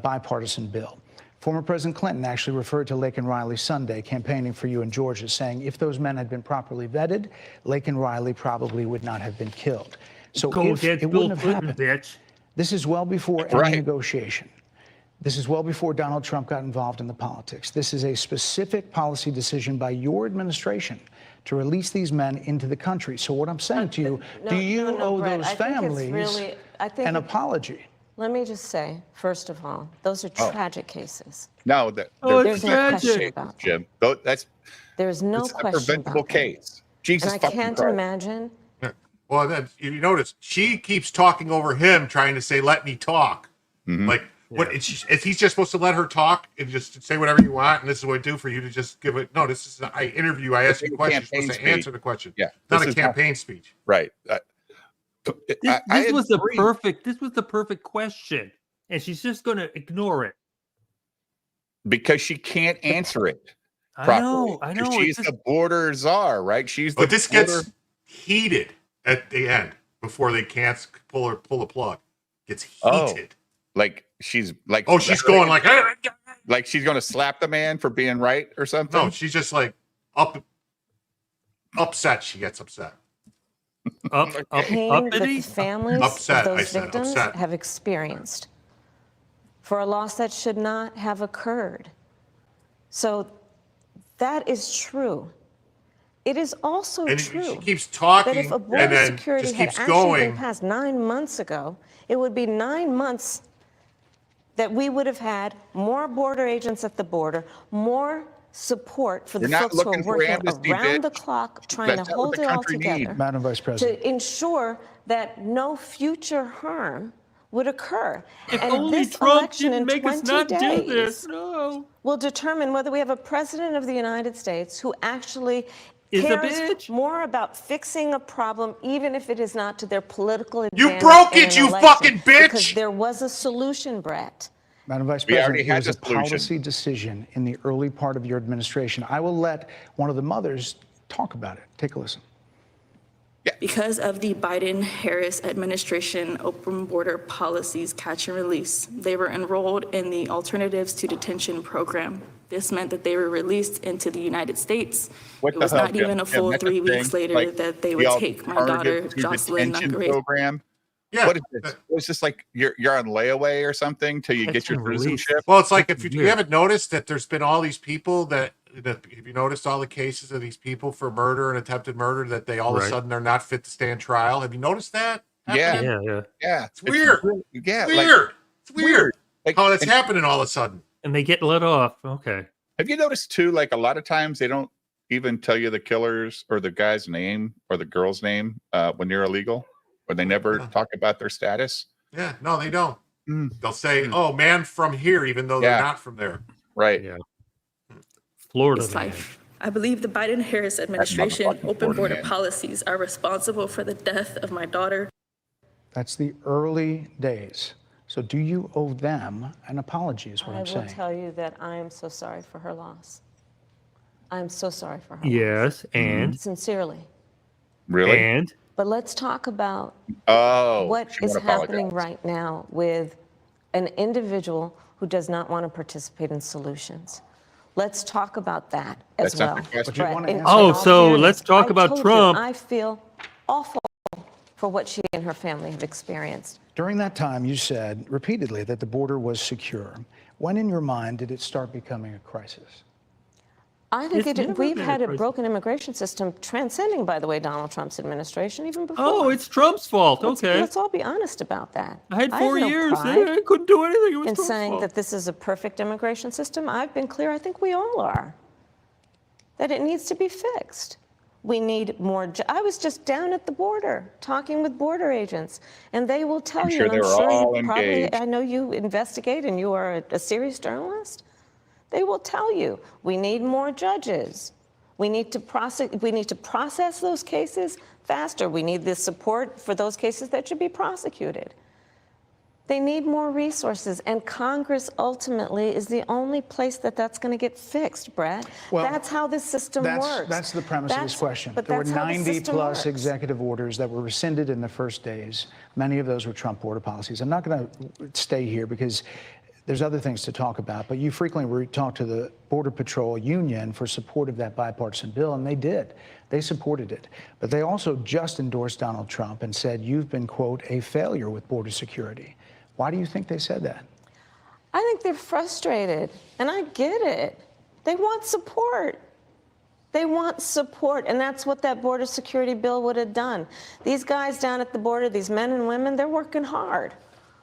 bipartisan bill. Former President Clinton actually referred to Laken Riley Sunday campaigning for you in Georgia, saying if those men had been properly vetted, Laken Riley probably would not have been killed. So Go if against it Bill wouldn't have Clinton, happened, bitch. this is well before any Right. negotiation. This is well before Donald Trump got involved in the politics. This is a specific policy decision by your administration to release these men into the country. So what I'm saying to you, do you owe Brett, those I think it's families really- I think an it- apology? Let me just say, first of all, those are tragic cases. No, There's no question tragic. about that. Jim. That's There's no it's a question preventable about that. case. Jesus And I fucking can't Christ. imagine. Well, then you notice she keeps talking over him, trying to say, "Let me talk." Like, what? Is he just supposed to let her talk and just say whatever you want? And this is what I do for you to just give it. No, this is I interview. I ask you questions. You're supposed to answer the question. Yeah, not this a is campaign speech. Right. This was the agree. perfect. This was the perfect question, and she's just going to ignore it. Because she can't answer it. I properly. know. I 'Cause know. She's It's the border czar, right? She's the But this border. gets heated at the end before they can't pull the plug. Gets heated. Like she's like. Oh, she's going like. Like she's going to slap the man for being right or something. No, she's just like upset. She gets upset. Pain that the families Upset, of I those said, victims upset. have experienced for a loss that should not have occurred. So That is true. It is also And true she keeps talking, that if a and border then security just had keeps actually going. been passed 9 months ago, it would be 9 months that we would have had more border agents at the border, more support for the You're not folks who are looking for working amnesty, around the bitch. clock, trying That's to not what hold the it all country needs. together, Madam Vice President. to ensure that no future harm would occur. If And only this Trump election didn't in make us 20 not do this. days No. will determine whether we have a president of the United States who actually Is a cares bitch. more about fixing a problem, even if it is not to their political You advantage. broke in it, an you election, fucking bitch! Because there was a solution, Brett. Madam Vice We already President, it had was the a solution. policy decision in the early part of your administration. I will let one of the mothers talk about it. Take a listen. Because of the Biden-Harris administration open border policies catch and release, they were enrolled in the Alternatives to Detention program. This meant that they were released into the United States. What It the was hell, not even a Jim? full That's 3 the weeks thing. later Like, that they the would take my daughter, Alternative to Jocelyn Detention Nungaray. program. Yeah. What is this? Was this like you're on layaway or something till you get your Catch and release. citizenship? Well, it's like if you Weird. haven't noticed that there's been all these people that have you noticed all the cases of these people for murder and attempted murder that they all of a Right. sudden they're not fit to stand trial? Have you noticed that? Yeah. Yeah. Yeah, It's weird. Yeah, It's like, weird. It's weird. weird. Like, How that's and happening all of a sudden. And they get let off. Okay. have you noticed too? Like a lot of times they don't even tell you the killer's or the guy's name or the girl's name when you're illegal, or they never talk about their status. Yeah, no, they don't. Mm. They'll say, "Oh, man from here," even though Yeah. they're not from there. Right. Yeah. Florida. His man. life. I believe the Biden-Harris administration motherfucking open Florida border man. policies are responsible for the death of my daughter. That's the early days. So do you owe them an apology is what I I'm will saying. tell you that I am so sorry for her loss. I am so sorry for her loss. Yes. And Sincerely. Really? and But let's talk about Oh, what she is won't happening apologize. right now with an individual who does not want to participate in solutions. Let's talk about that as That's not well. the question. But you Brett, wanna in answer- Oh, all so fairness, let's talk I about told you, Trump. I feel awful for what she and her family have experienced. During that time, you said repeatedly that the border was secure. When in your mind did it start becoming a crisis? I think It's never we've been a had a crisis. broken immigration system transcending, by the way, Donald Trump's administration, even before. oh, it's Trump's fault. Let's, Okay. let's all be honest about that. I had have 4 no years. pride I couldn't do anything. It was in Trump's saying fault. that this is a perfect immigration system. I've been clear, I think we all are, that it needs to be fixed. We need more. I was just down at the border talking with border agents, and they will tell I'm you, sure and they I'm were sure all you probably, engaged. I know you investigate and you are a serious journalist. They will tell you, we need more judges. We need to process those cases faster. We need the support for those cases that should be prosecuted. They need more resources, and Congress ultimately is the only place that that's going to get fixed, Brett. Well, that's how this system works. That's the premise of this question. But There were that's how the 90 system plus works. executive orders that were rescinded in the first days. Many of those were Trump border policies. I'm not going to stay here because there's other things to talk about, but you frequently talk to the Border Patrol Union for support of that bipartisan bill, and they did. They supported it. But they also just endorsed Donald Trump and said, you've been, quote, a failure with border security. Why do you think they said that? I think they're frustrated, and I get it. They want support. They want support, and that's what that border security bill would have done. These guys down at the border, these men and women, they're working hard.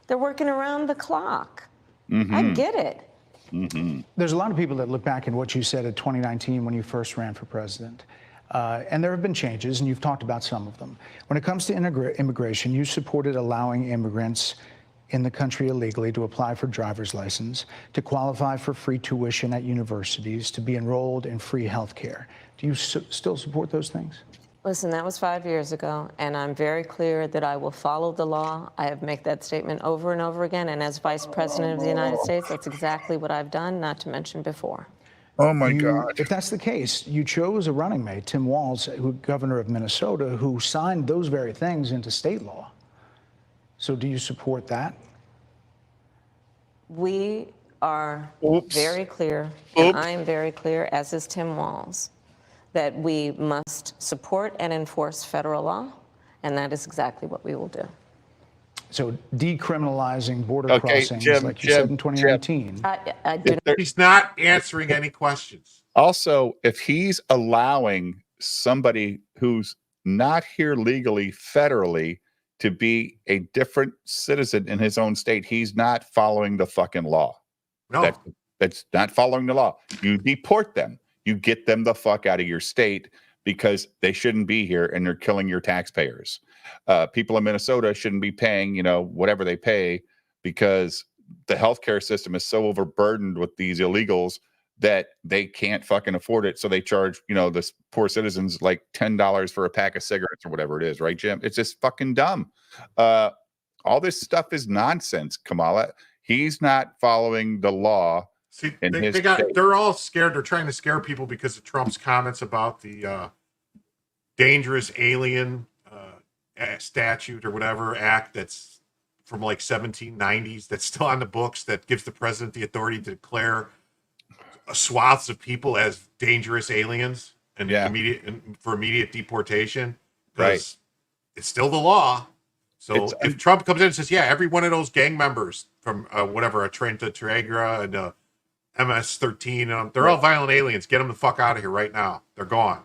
They're working around the clock. I get it. There's a lot of people that look back at what you said in 2019 when you first ran for president. And there have been changes, and you've talked about some of them. When it comes to immigration, you supported allowing immigrants in the country illegally to apply for driver's license, to qualify for free tuition at universities, to be enrolled in free health care. Do you still support those things? Listen, that was 5 years ago, and I'm very clear that I will follow the law. I have made that statement over and over again, and as Vice President of the United States, that's exactly what I've done, not to mention before. Oh my God. If that's the case, you chose a running mate, Tim Walz, governor of Minnesota, who signed those very things into state law. So do you support that? We are Oops. very clear, Oops. and I am very clear, as is Tim Walz, that we must support and enforce federal law, and that is exactly what we will do. So decriminalizing border Okay, crossings, Jim, like you said in 2019. I do He's not answering any questions. Also, if he's allowing somebody who's not here legally, federally, to be a different citizen in his own state, he's not following the fucking law. No. That's not following the law. You deport them. You get them the fuck out of your state because they shouldn't be here and they're killing your taxpayers. People in Minnesota shouldn't be paying, whatever they pay because the healthcare system is so overburdened with these illegals that they can't fucking afford it. So they charge, the poor citizens like $10 for a pack of cigarettes or whatever it is, right, Jim? It's just fucking dumb. All this stuff is nonsense, Kamala. He's not following the law. See, they're all scared. They're trying to scare people because of Trump's comments about the dangerous alien statute or whatever act that's from like 1790s that's still on the books that gives the president the authority to declare swaths of people as dangerous aliens and for immediate deportation. Right. It's still the law. So if Trump comes in and says, yeah, every one of those gang members from whatever, Trenta Tigra and MS-13, they're all violent aliens. Get them the fuck out of here right now. They're gone.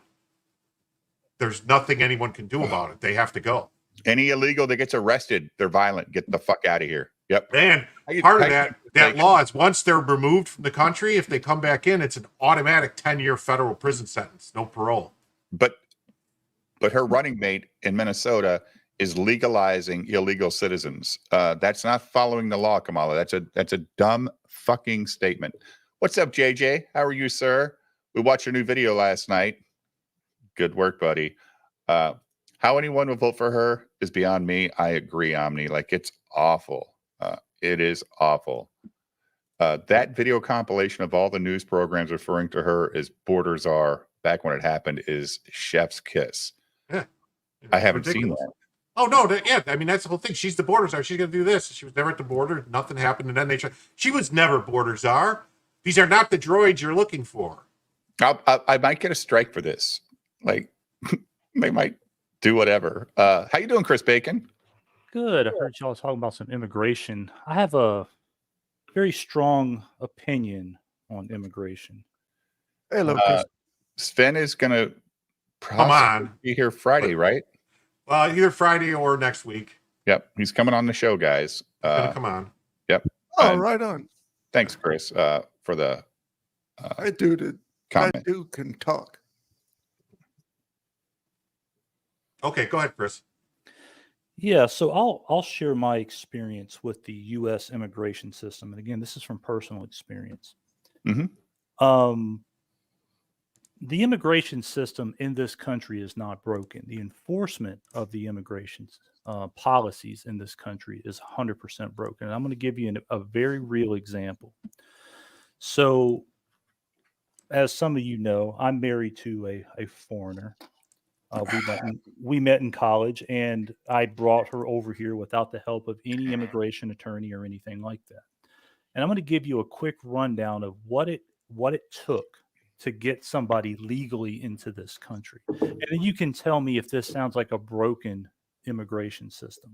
There's nothing anyone can do about it. They have to go. Any illegal that gets arrested, they're violent. Get the fuck out of here. Yep. And part of that law is once they're removed from the country, if they come back in, it's an automatic 10-year federal prison sentence, no parole. But her running mate in Minnesota is legalizing illegal citizens. That's not following the law, Kamala. That's a dumb fucking statement. What's up, JJ? How are you, sir? We watched your new video last night. Good work, buddy. How anyone would vote for her is beyond me. I agree, Omni. Like, it's awful. It is awful. That video compilation of all the news programs referring to her as border czar back when it happened is chef's kiss. Yeah. I haven't seen that. Oh, no. I mean, that's the whole thing. She's the border czar. She's going to do this. She was never at the border. Nothing happened. And then she was never border czar. These are not the droids you're looking for. I might get a strike for this. Like, they might do whatever. How you doing, Chris Bacon? Good. I heard y'all talking about some immigration. I have a very strong opinion on immigration. Hello, Chris. Sven is going to be here Friday, right? Either Friday or next week. Yep. He's coming on the show, guys. Come on. Yep. Oh, right on. Thanks, Chris, for the that dude can talk. Okay, go ahead, Chris. Yeah, so I'll share my experience with the U.S. immigration system, and again, this is from personal experience. Mm-hmm. The immigration system in this country is not broken. The enforcement of the immigration policies in this country is 100% broken. And I'm going to give you a very real example. So, as some of you know, I'm married to a foreigner. We met in college, and I brought her over here without the help of any immigration attorney or anything like that. And I'm going to give you a quick rundown of what it took to get somebody legally into this country. And then you can tell me if this sounds like a broken immigration system.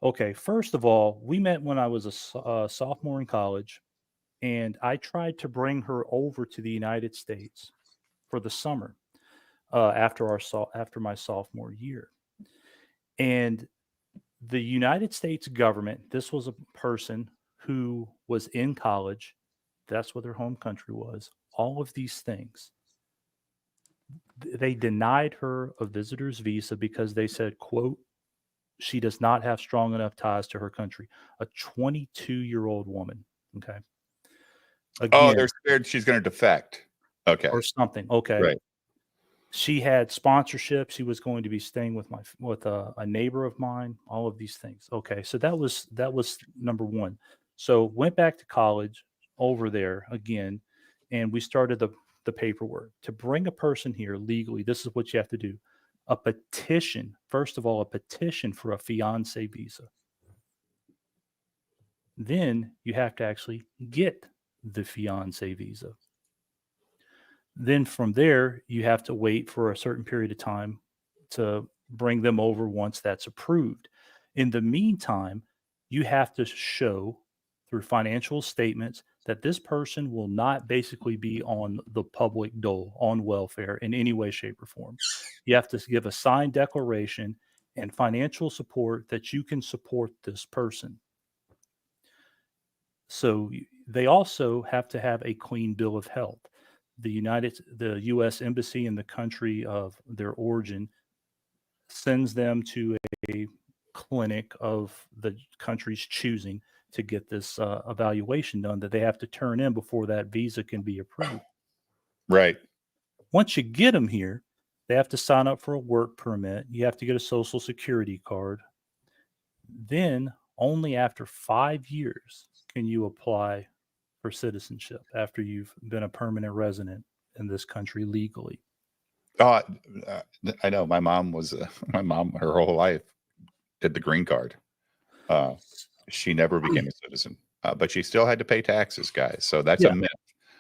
Okay, first of all, we met when I was a sophomore in college, and I tried to bring her over to the United States for the summer. After my sophomore year. And the United States government, this was a person who was in college, that's what their home country was, all of these things. They denied her a visitor's visa because they said, quote, she does not have strong enough ties to her country. A 22-year-old woman, okay? Again, they're scared she's going to defect. Okay. Or something, okay. Right. She had sponsorship. She was going to be staying with a neighbor of mine. All of these things. Okay, so that was number one. So went back to college over there again, and we started the paperwork to bring a person here legally. This is what you have to do: a petition. First of all, a petition for a fiance visa. Then you have to actually get the fiance visa. Then from there, you have to wait for a certain period of time to bring them over once that's approved. In the meantime, you have to show through financial statements that this person will not basically be on the public dole, on welfare in any way, shape, or form. You have to give a signed declaration and financial support that you can support this person. So they also have to have a clean bill of health. The U.S. Embassy in the country of their origin sends them to a clinic of the country's choosing to get this evaluation done that they have to turn in before that visa can be approved. Right. Once you get them here, they have to sign up for a work permit. You have to get a social security card. Then only after 5 years can you apply for citizenship after you've been a permanent resident in this country legally. I know my mom her whole life did the green card. She never became a citizen, but she still had to pay taxes, guys. So that's a myth.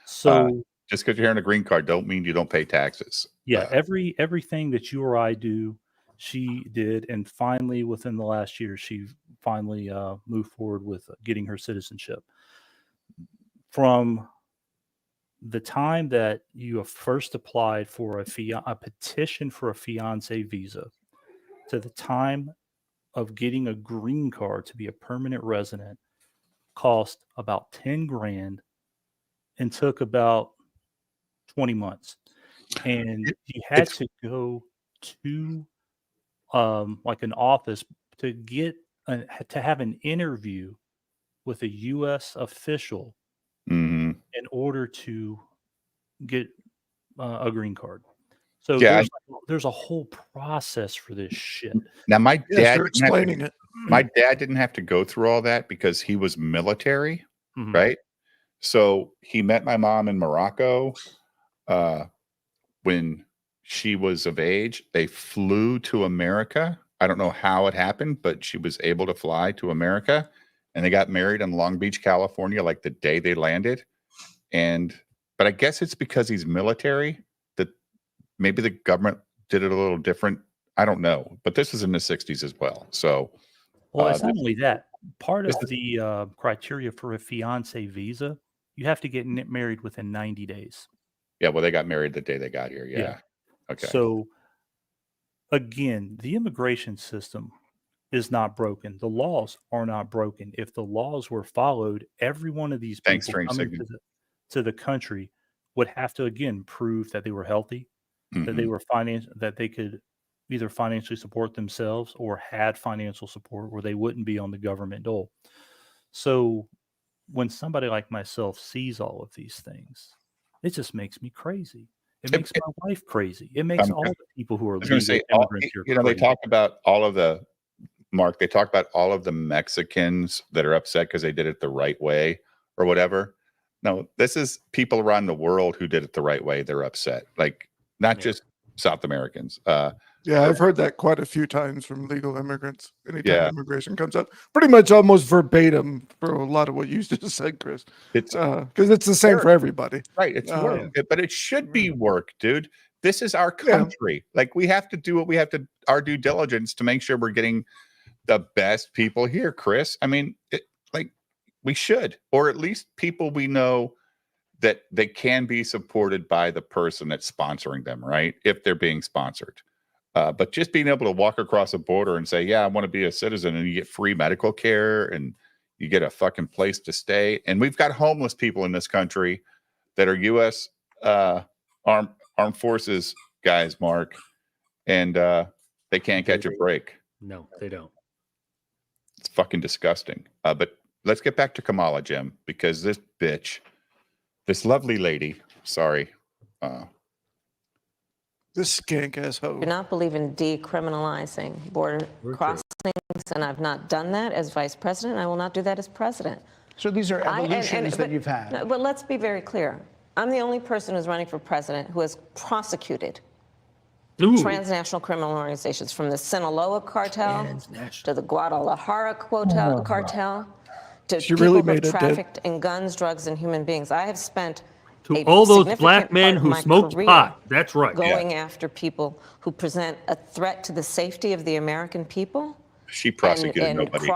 So just because you're hearing a green card don't mean you don't pay taxes. Yeah, everything that you or I do, she did, and finally, within the last year, she finally moved forward with getting her citizenship. From the time that you have first applied for a petition for a fiance visa to the time of getting a green card to be a permanent resident cost about 10 grand and took about 20 months. And you had to go to like an office to get to have an interview with a U.S. official in order to get a green card. So there's a whole process for this shit. Now my dad you're explaining it. My dad didn't have to go through all that because he was military, right? So he met my mom in Morocco when she was of age. They flew to America. I don't know how it happened, but she was able to fly to America, and they got married in Long Beach, California, like the day they landed. But I guess it's because he's military that maybe the government did it a little different. I don't know, but this was in the 60s as well. So, well, it's not only that. Part of the criteria for a fiance visa, you have to get married within 90 days. Yeah, well, they got married the day they got here. Yeah. Okay. So, again, the immigration system is not broken. The laws are not broken. If the laws were followed, every one of these people coming to the country would have to, again, prove that they were healthy, that they were that they could either financially support themselves or had financial support where they wouldn't be on the government dole. So when somebody like myself sees all of these things, it just makes me crazy. It makes my wife crazy. It makes all the people who are legal immigrants here crazy. They talk about all of the Mark. They talk about all of the Mexicans that are upset because they did it the right way or whatever. No, this is people around the world who did it the right way. They're upset, like not just South Americans. Yeah, I've heard that quite a few times from legal immigrants. Anytime immigration comes up, pretty much almost verbatim for a lot of what you just said, Chris. It's because it's the same work. For everybody, right? It's work, but it should be work, dude. This is our country. Like we have to do what we have to, our due diligence to make sure we're getting the best people here, Chris. I mean, like we should, or at least people we know that they can be supported by the person that's sponsoring them, right? If they're being sponsored. But just being able to walk across a border and say, yeah, I want to be a citizen, and you get free medical care and you get a fucking place to stay. And we've got homeless people in this country that are U.S. armed forces guys, Mark, and they can't catch a break. No, they don't. It's fucking disgusting. But let's get back to Kamala, Jim, because this bitch, this lovely lady, sorry, this skank asshole. I do not believe in decriminalizing border crossings, and I've not done that as vice president. I will not do that as president. So these are evolutions that you've had. No, but let's be very clear. I'm the only person who's running for president who has prosecuted transnational criminal organizations, from the Sinaloa cartel to the Guadalajara cartel to people who trafficked in guns, drugs, and human beings. I have spent to all those black men who smoked pot. That's right. Going after people who present a threat to the safety of the American people. She prosecuted nobody.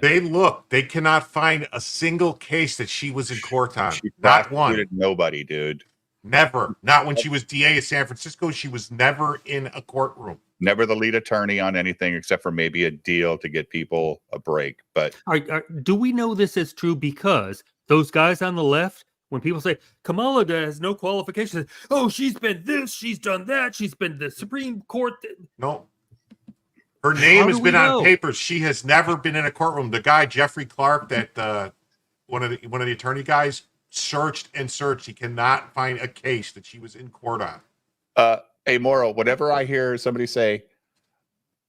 They cannot find a single case that she was in court on. She Not one. prosecuted nobody, dude. Never. Not when she was DA of San Francisco. She was never in a courtroom. Never the lead attorney on anything except for maybe a deal to get people a break. But do we know this is true? Because those guys on the left, when people say Kamala has no qualifications, oh, she's been this, she's done that, she's been the Supreme Court. No. Her name has been on papers. She has never been in a courtroom. The guy, Jeffrey Clark, that one of the attorney guys, searched and searched. He cannot find a case that she was in court on. Hey, Morrow, whenever I hear somebody say,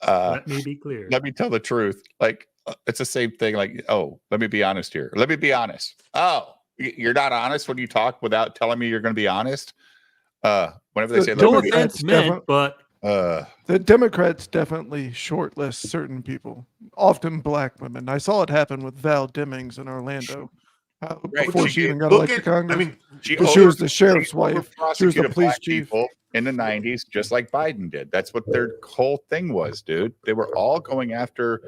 let me be clear. Let me tell the truth. Like, it's the same thing. Like, oh, let me be honest here. Let me be honest. Oh, you're not honest when you talk without telling me you're going to be honest. Whenever they say, no offense meant, but the Democrats definitely shortlist certain people, often black women. I saw it happen with Val Demings in Orlando. Before she even got elected to Congress. I mean, she was the sheriff's wife. She was the police chief in the 90s, just like Biden did. That's what their whole thing was, dude. They were all going after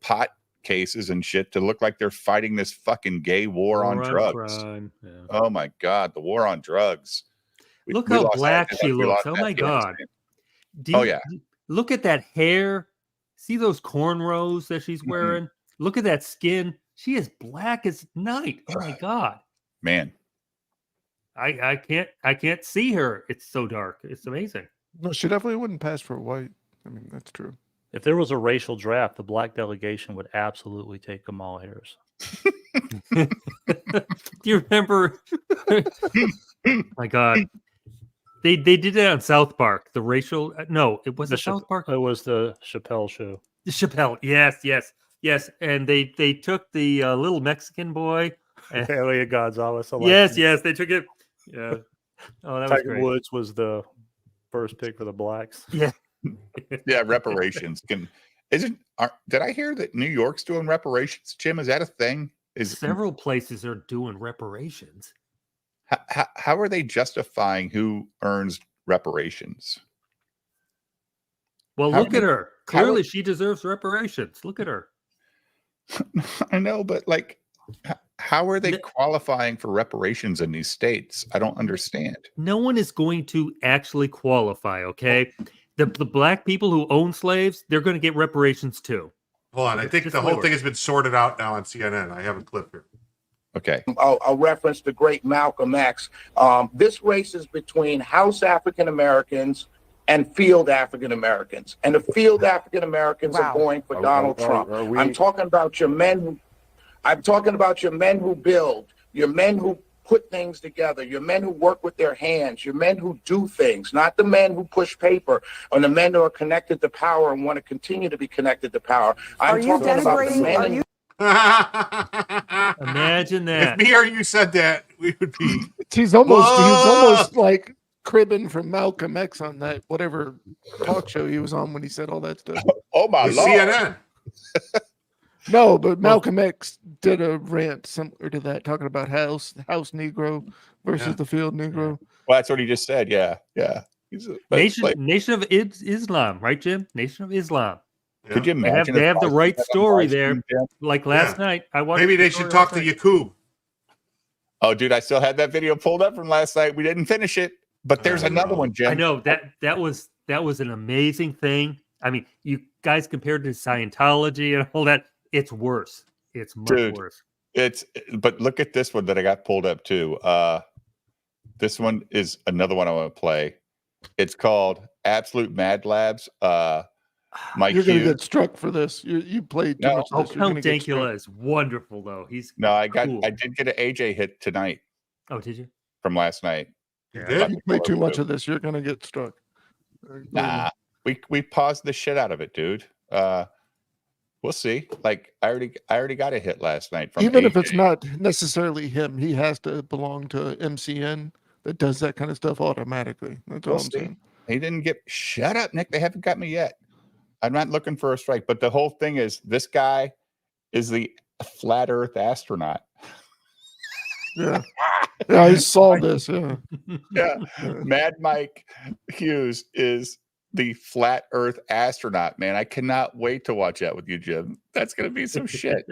pot cases and shit to look like they're fighting this fucking gay war on drugs. Yeah. Oh my God, the war on drugs. Look how black she looks. Oh my God. Look at that hair. See those cornrows that she's wearing? Look at that skin. She is black as night. Oh my God. Man. I can't see her. It's so dark. It's amazing. No, she definitely wouldn't pass for white. I mean, that's true. If there was a racial draft, the black delegation would absolutely take Kamala Harris. Do you remember? My God. They did it on South Park. The racial no, it was South Park. It was the Chappelle show. The Chappelle, yes. And they took the little Mexican boy. Elliot Gonzalez. Yes, they took it. Yeah. Oh, that was Tiger great. Woods was the first pick for the blacks. Yeah. Yeah, reparations. Did I hear that New York's doing reparations, Jim? Is that a thing? Several places are doing reparations. How are they justifying who earns reparations? Well, look at her. Clearly, she deserves reparations. Look at her. I know, but like, how are they qualifying for reparations in these states? I don't understand. No one is going to actually qualify, okay? The black people who own slaves, they're going to get reparations too. Hold on. I think the whole thing has been sorted out now on CNN. I have a clip here. Okay. I'll reference the great Malcolm X. This race is between House African Americans and field African Americans. And the field African Americans are going for Donald Trump. I'm talking about your men. I'm talking about your men who build, your men who put things together, your men who work with their hands, your men who do things, not the men who push paper, or the men who are connected to power and want to continue to be connected to power. I'm talking about the men. Imagine that. If me or you said that, we would be. He's almost like cribbing from Malcolm X on that whatever talk show he was on when he said all that stuff. Oh my Lord. CNN. No, but Malcolm X did a rant similar to that, talking about house Negro versus the field Negro. Well, that's what he just said. Yeah. Nation of Islam, right, Jim? Nation of Islam. Could you imagine? They have the right story there. Like last night, I watched. Maybe they should talk to Yakub. Oh, dude, I still had that video pulled up from last night. We didn't finish it, but there's another one, Jim. I know that was an amazing thing. I mean, you guys compared to Scientology and all that, it's worse. It's much worse. But look at this one that I got pulled up too. This one is another one I want to play. It's called Absolute Mad Labs. You're going to get struck for this. You played too much of this. Count Dankula is wonderful, though. I did get an AJ hit tonight. Oh, did you? From last night. If you play too much of this, you're going to get struck. Nah, we paused the shit out of it, dude. We'll see. Like I already got a hit last night from even AJ. if it's not necessarily him, he has to belong to MCN that does that kind of stuff automatically. That's all I'm saying. He didn't get. Shut up, Nick. They haven't got me yet. I'm not looking for a strike, but the whole thing is this guy is the flat Earth astronaut. Yeah, I saw this. Yeah, yeah. Mad Mike Hughes is the flat Earth astronaut. Man, I cannot wait to watch that with you, Jim. That's gonna be some shit.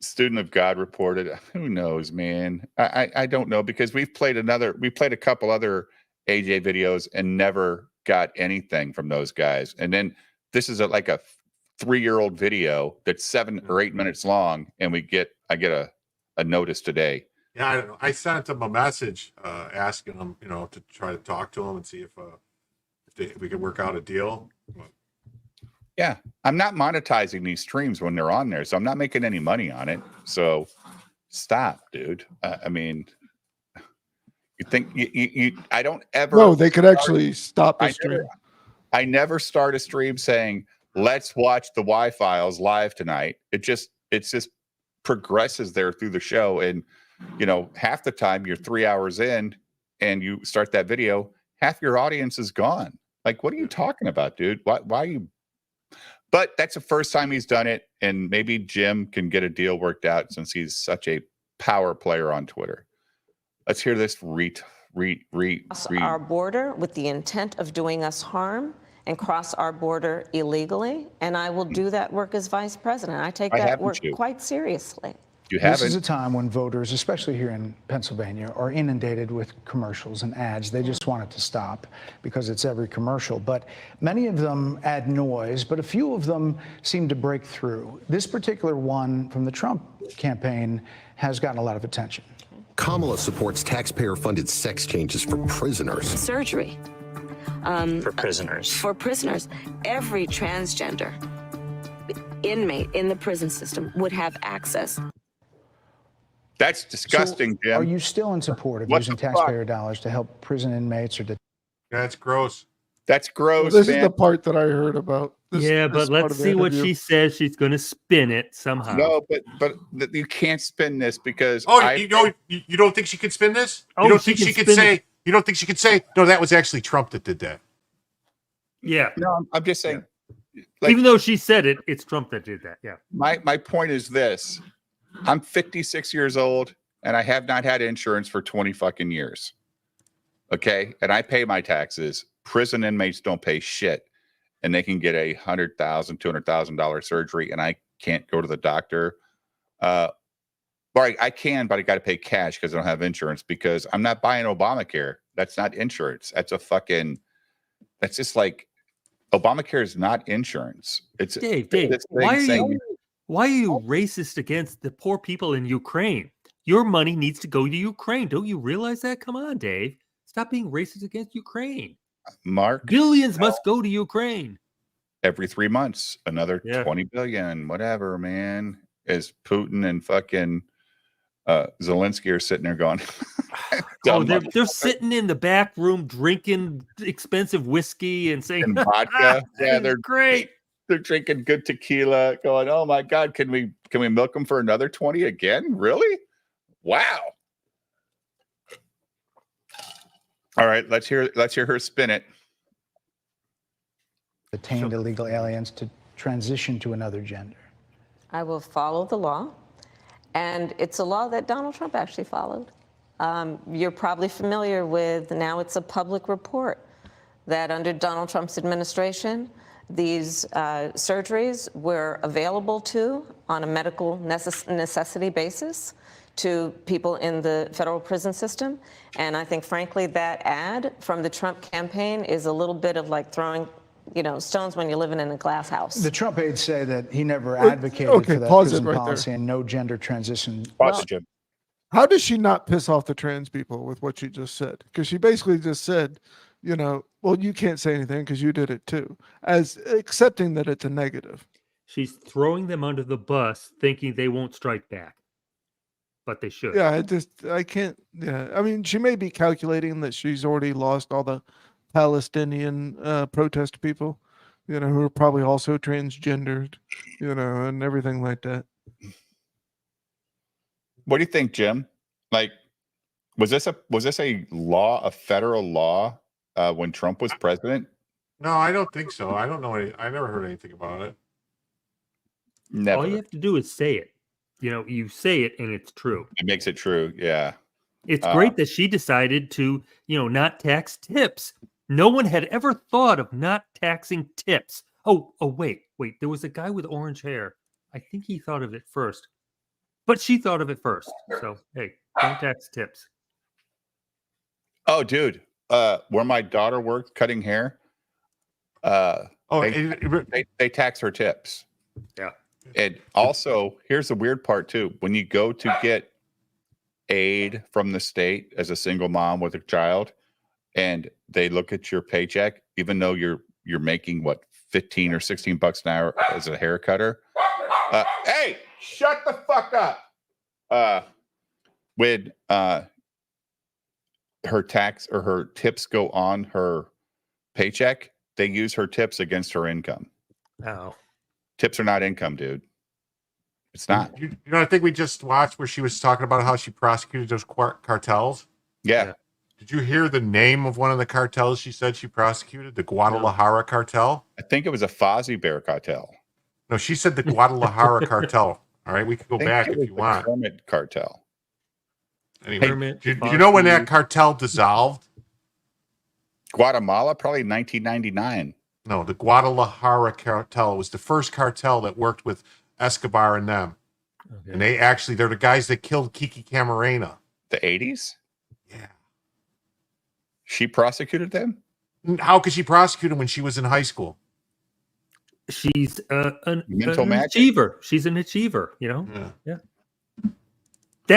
Student of God reported. Who knows, man? I don't know, because we played a couple other AJ videos and never got anything from those guys. And then this is like a 3-year-old video that's 7 or 8 minutes long, and I get a notice today. Yeah, I don't know. I sent him a message asking him, to try to talk to him and see if we could work out a deal. Yeah, I'm not monetizing these streams when they're on there, so I'm not making any money on it. So stop, dude. I mean, you think you I don't ever. No, they could actually stop the stream. I never start a stream saying, "Let's watch the Y-Files live tonight." It just progresses there through the show, and half the time you're 3 hours in and you start that video, half your audience is gone. Like, what are you talking about, dude? Why are you? But that's the first time he's done it, and maybe Jim can get a deal worked out since he's such a power player on Twitter. Let's hear this our border with the intent of doing us harm and cross our border illegally, and I will do that work as vice president. I take that work quite seriously. This is a time when voters, especially here in Pennsylvania, are inundated with commercials and ads. They just want it to stop because it's every commercial. But many of them add noise, but a few of them seem to break through. This particular one from the Trump campaign has gotten a lot of attention. Kamala supports taxpayer-funded sex changes for prisoners. Surgery. For prisoners. For prisoners. Every transgender inmate in the prison system would have access. That's disgusting, Jim. Are you still in support of using taxpayer dollars to help prison inmates or That's gross. That's gross. Well, this is the part that I heard about. But let's see what she says. She's going to spin it somehow. No, but you can't spin this because you don't think she could spin this? You don't think she could say? You don't think she could say? No, that was actually Trump that did that. Yeah. No, I'm just saying. Even though she said it, it's Trump that did that. Yeah. My point is this. I'm 56 years old and I have not had insurance for 20 fucking years. Okay. And I pay my taxes. Prison inmates don't pay shit. And they can get $100,000, $200,000 surgery. And I can't go to the doctor. Or I can, but I got to pay cash because I don't have insurance because I'm not buying Obamacare. That's not insurance. That's just like Obamacare is not insurance. It's Dave, why are you racist against the poor people in Ukraine? Your money needs to go to Ukraine. Don't you realize that? Come on, Dave. Stop being racist against Ukraine. Mark. Billions must go to Ukraine. Every 3 months, another 20 billion, whatever, man. As Putin and fucking Zelensky are sitting there going, they're sitting in the back room drinking expensive whiskey and saying and vodka. Yeah, they're great. They're drinking good tequila, going, "Oh my God, can we milk them for another 20 again? Really? Wow." All right, let's hear her spin it. Detained illegal aliens to transition to another gender. I will follow the law, and it's a law that Donald Trump actually followed. You're probably familiar with, now it's a public report, that under Donald Trump's administration, these surgeries were available on a medical necessity basis to people in the federal prison system. And I think, frankly, that ad from the Trump campaign is a little bit of like throwing stones when you're living in a glass house. The Trump aides say that he never advocated for that prison policy and no gender transition. How does she not piss off the trans people with what she just said? Because she basically just said, well, you can't say anything because you did it too, as accepting that it's a negative. She's throwing them under the bus, thinking they won't strike back, but they should. Yeah, I can't. Yeah, I mean, she may be calculating that she's already lost all the Palestinian protest people, who are probably also transgendered, and everything like that. What do you think, Jim? Like, was this a law, a federal law, when Trump was president? No, I don't think so. I don't know. I never heard anything about it. Never. All you have to do is say it. You say it and it's true. It makes it true. Yeah. It's great that she decided to, not tax tips. No one had ever thought of not taxing tips. Oh, wait. There was a guy with orange hair. I think he thought of it first, but she thought of it first. So, hey, don't tax tips. Oh, dude, where my daughter worked cutting hair, they tax her tips. Yeah. And also, here's the weird part too. When you go to get aid from the state as a single mom with a child, and they look at your paycheck, even though you're making what, 15 or 16 bucks an hour as a hair cutter. Hey, shut the fuck up. When her tax or her tips go on her paycheck, they use her tips against her income. Oh. Tips are not income, dude. It's not. I think we just watched where she was talking about how she prosecuted those cartels. Yeah. Did you hear the name of one of the cartels she said she prosecuted? The Guadalajara cartel? I think it was a Fozzie Bear cartel. No, she said the Guadalajara cartel. All right, we can go back if you want. Kermit cartel. Anyway, do you know when that cartel dissolved? Guatemala, probably 1999. No, the Guadalajara cartel was the first cartel that worked with Escobar and them. Okay. And they're the guys that killed Kiki Camarena. The 80s? Yeah. She prosecuted them? How could she prosecute them when she was in high school? She's an achiever. She's an achiever, Yeah.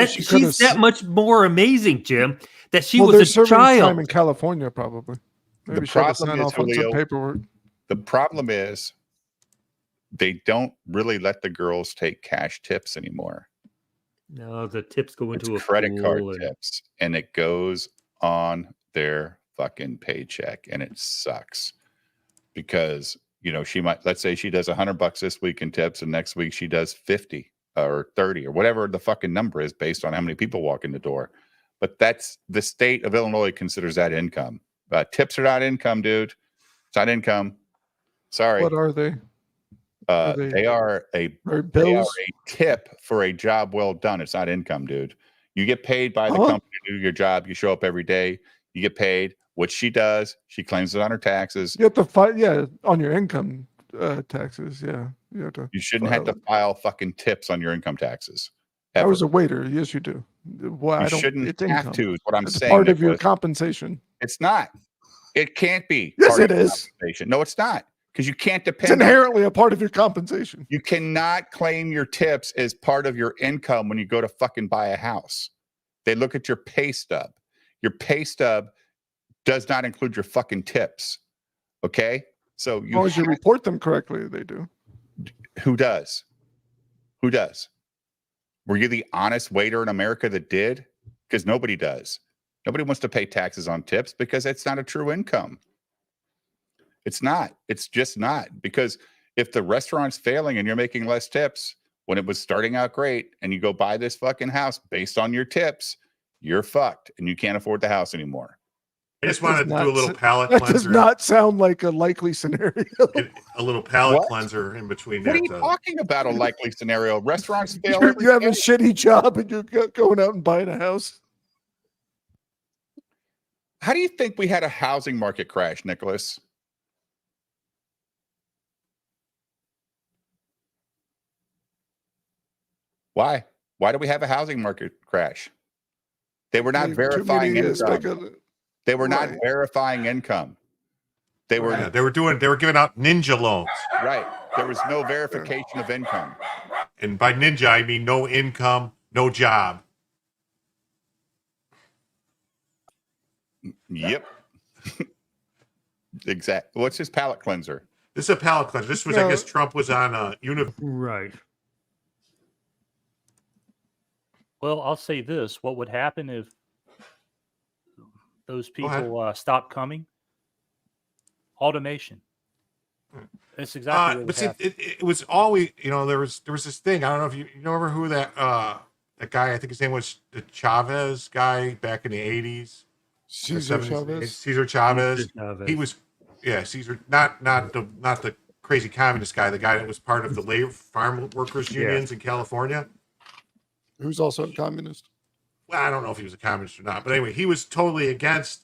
She's that much more amazing, Jim, that she was a child. Time in California, probably. Maybe she had to sign off on some paperwork. The problem is they don't really let the girls take cash tips anymore. No, the tips go into a credit card tips, and it goes on their fucking paycheck, and it sucks because she might, let's say she does $100 this week in tips, and next week she does 50 or 30 or whatever the fucking number is based on how many people walk in the door. But that's the state of Illinois considers that income. Tips are not income, dude. It's not income. Sorry. What are they? They are a tip for a job well done. It's not income, dude. You get paid by the company to do your job. You show up every day. You get paid. What she does, she claims it on her taxes. You have to file, on your income taxes. Yeah, you have to. You shouldn't have to file fucking tips on your income taxes. I was a waiter. Yes, you do. Well, you shouldn't have to. Is what I'm saying. Part of your compensation. It's not. It can't be. Yes, it is. No, it's not. Because you can't depend. It's inherently a part of your compensation. You cannot claim your tips as part of your income when you go to fucking buy a house. They look at your pay stub. Your pay stub does not include your fucking tips. Okay? So as long as you report them correctly, they do. Who does? Who does? Were you the honest waiter in America that did? Because nobody does. Nobody wants to pay taxes on tips because it's not a true income. It's not. It's just not. Because if the restaurant's failing and you're making less tips when it was starting out great and you go buy this fucking house based on your tips, you're fucked and you can't afford the house anymore. I just wanted to do a little palate cleanser. That does not sound like a likely scenario. A little palate cleanser in between. What are you talking about? A likely scenario? Restaurants fail. You have a shitty job and you're going out and buying a house. How do you think we had a housing market crash, Nicholas? Why? Why do we have a housing market crash? They were not verifying income. They were not verifying income. They were giving out ninja loans. Right. There was no verification of income. And by ninja, I mean no income, no job. Yep. Exactly. What's his palate cleanser? This is a palate cleanser. This was, I guess, Trump was on Right. Well, I'll say this. What would happen if those people stopped coming? Automation. That's exactly what would happen. It was always, there was this thing. I don't know if you remember who that guy, I think his name was the Chavez guy back in the 80s. Cesar Chavez. Cesar Chavez. He was, Cesar, not the crazy communist guy, the guy that was part of the farm workers unions in California. Who's also a communist. well, I don't know if he was a communist or not, but anyway, he was totally against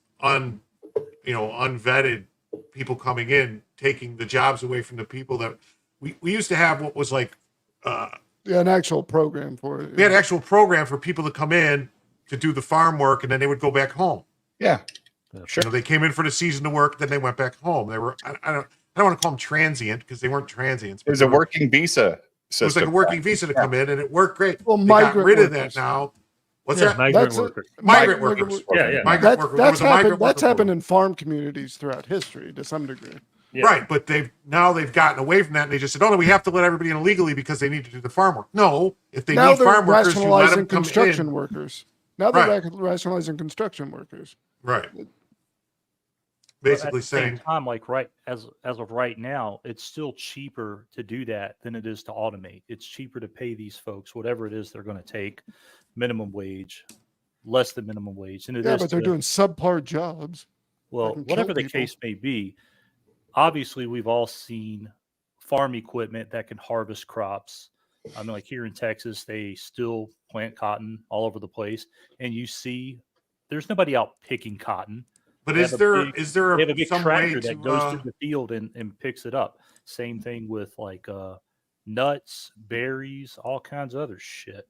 unvetted people coming in, taking the jobs away from the people that we used to have. What was like, an actual program for it. we had an actual program for people to come in to do the farm work, and then they would go back home. Yeah, sure. They came in for the season to work, then they went back home. They were I don't want to call them transient because they weren't transients. It was a working visa system. It was like a working visa to come in, and it worked great. Well, they got migrant rid of workers. that now. What's Yeah, that? migrant workers. Migrant workers. Yeah. Migrant workers. There was a migrant That's worker happened in farm communities throughout history to some degree. Yeah. Right, but they've gotten away from that, and they just said, "Oh no, we have to let everybody in illegally because they need to do the farm work." No, if they Now need they're farm workers, you let them rationalizing come construction in. workers. Now they're Right. rationalizing construction workers. Right. But at Basically the same saying, time, like as of right now, it's still cheaper to do that than it is to automate. It's cheaper to pay these folks whatever it is they're going to take, minimum wage, less than minimum wage, and it Yeah, is but they're to- doing subpar jobs. Well, Fucking whatever kill the people. case may be, obviously we've all seen farm equipment that can harvest crops. I mean, like here in Texas, they still plant cotton all over the place, and you see there's nobody out picking cotton. but They is have a there big- is there they have a big some way tractor to that goes through the field and picks it up. Same thing with like nuts, berries, all kinds of other shit.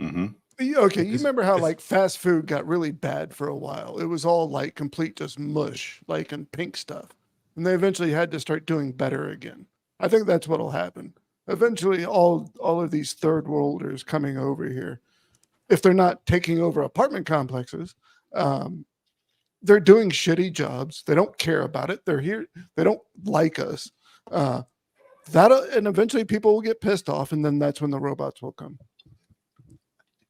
Mm-hmm. Okay, you remember how like fast food got really bad for a while? It was all like complete just mush, like and pink stuff. And they eventually had to start doing better again. I think that's what'll happen. Eventually all of these third worlders coming over here, if they're not taking over apartment complexes, they're doing shitty jobs. They don't care about it. They're here. They don't like us. And eventually people will get pissed off, and then that's when the robots will come.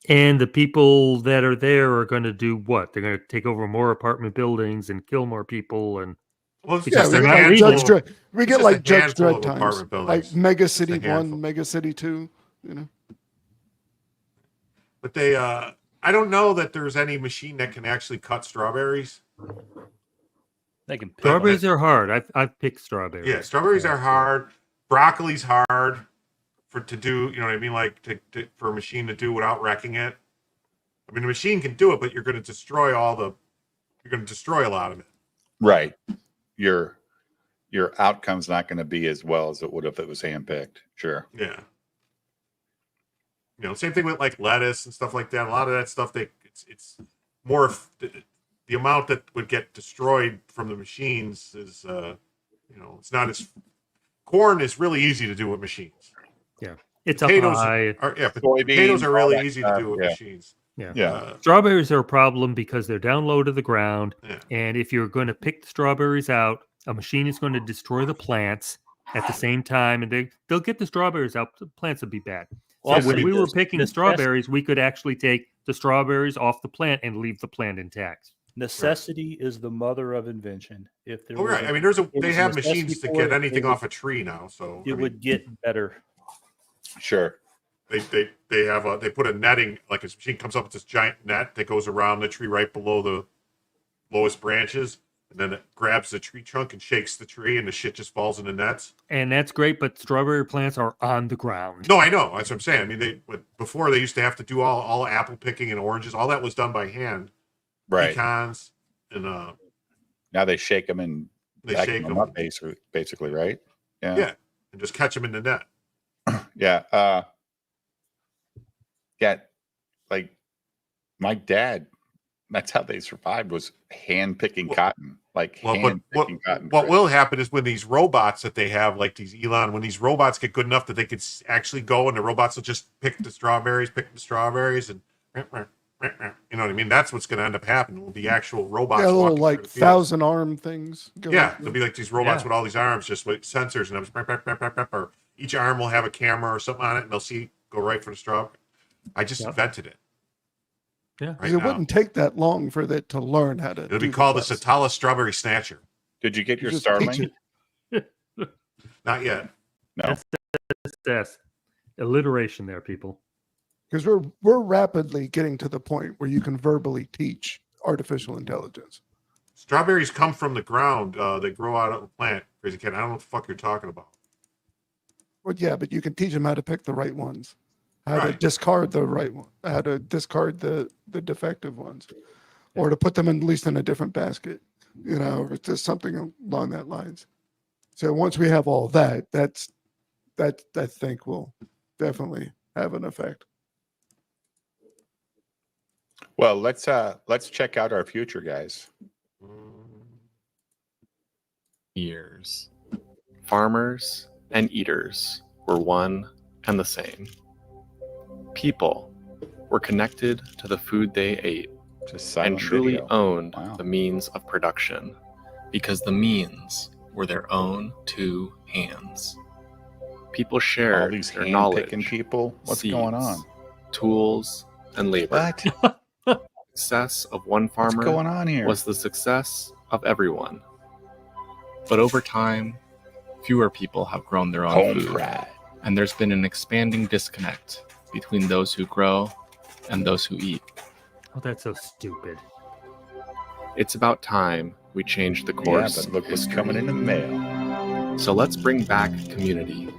And the people that are there are going to do what? They're going to take over more apartment buildings and kill more people. And Well, it's because just they're a not handful leaving. of- Judge Dredd. We it's get just like a Judge handful Dredd of times, apartment buildings. like Mega Just a City handful. 1, Mega City 2. You know, But they, I don't know that there's any machine that can actually cut strawberries. They can pick Strawberries are hard. I've picked strawberries. Yeah, strawberries are hard. Broccoli's hard to do. You know what I mean? Like for a machine to do without wrecking it. I mean, the machine can do it, but you're going to destroy You're going to destroy a lot of it. Right. Your outcome's not going to be as well as it would if it was handpicked. Sure. Yeah. Same thing with like lettuce and stuff like that. A lot of that stuff, it's more of the amount that would get destroyed from the machines is, it's not as. Corn is really easy to do with machines. Yeah. It's Potatoes a high. potatoes are really easy to stuff, do with yeah. machines. Yeah. Strawberries are a problem because they're down low to the ground. Yeah. And if you're going to pick the strawberries out, a machine is going to destroy the plants at the same time. And they'll get the strawberries out. The plants will be bad. Well, So when we were picking this strawberries, we could actually take the strawberries off the plant and leave the plant intact. necessity is the mother of invention. If there Oh, was right. a- I mean, if they there was have a necessity machines to for get it, anything it would- off a tree now. So It would get better. Sure. They put a netting, like a machine comes up with this giant net that goes around the tree right below the lowest branches, and then it grabs the tree trunk and shakes the tree, and the shit just falls in the nets. And that's great, but strawberry plants are on the ground. No, I know. That's what I'm saying. I mean, before they used to have to do all apple picking and oranges. All that was done by hand. Right. Pecans and Now they shake them and They vacuum shake them 'em. up, basically, right? yeah, and just catch them in the net. Yeah. Like my dad, that's how they survived, was hand picking cotton. Like Well, hand but picking cotton. what will happen is when these robots that they have, like these Elon, when these robots get good enough that they could actually go and the robots will just pick the strawberries, and you know what I mean? That's what's going to end up happening. Will be actual robots. Yeah, little walking like through the fields. 1,000 arm things. going Yeah, through. there'll be like these robots Yeah. with all these arms, just with sensors, and or each arm will have a camera or something on it, and they'll go right for the strawberry. I just invented it. Yeah, right 'Cause it now. wouldn't take that long for that to learn how to. It'll do be called the quest. Satala Strawberry Snatcher. Did you get your You just teach Starlink? Not yet. No. That's alliteration there, people. Because we're rapidly getting to the point where you can verbally teach artificial intelligence. Strawberries come from the ground. They grow out of a plant. Crazy kid. I don't know what the fuck you're talking about. Well, yeah, but you can teach them how to pick the right ones. how to discard the right one, how to discard the defective ones, or to put them at least in a different basket, or just something along that lines. So once we have all that, that I think will definitely have an effect. Well, let's check out our future, guys. Years. Farmers and eaters were one and the same. People were connected to the food they ate and truly video. owned the means of production because the means were their own two hands. People shared All these their knowledge, hand-picking people. What's seeds, going on? tools, and labor. What? The success of one farmer What's going on here? was the success of everyone. But over time, fewer people have grown their own Home food, pride. and there's been an expanding disconnect between those who grow and those who eat. Oh, that's so stupid. It's about time we changed the course. Yeah, but look of what's history. coming in the mail. So let's bring back community,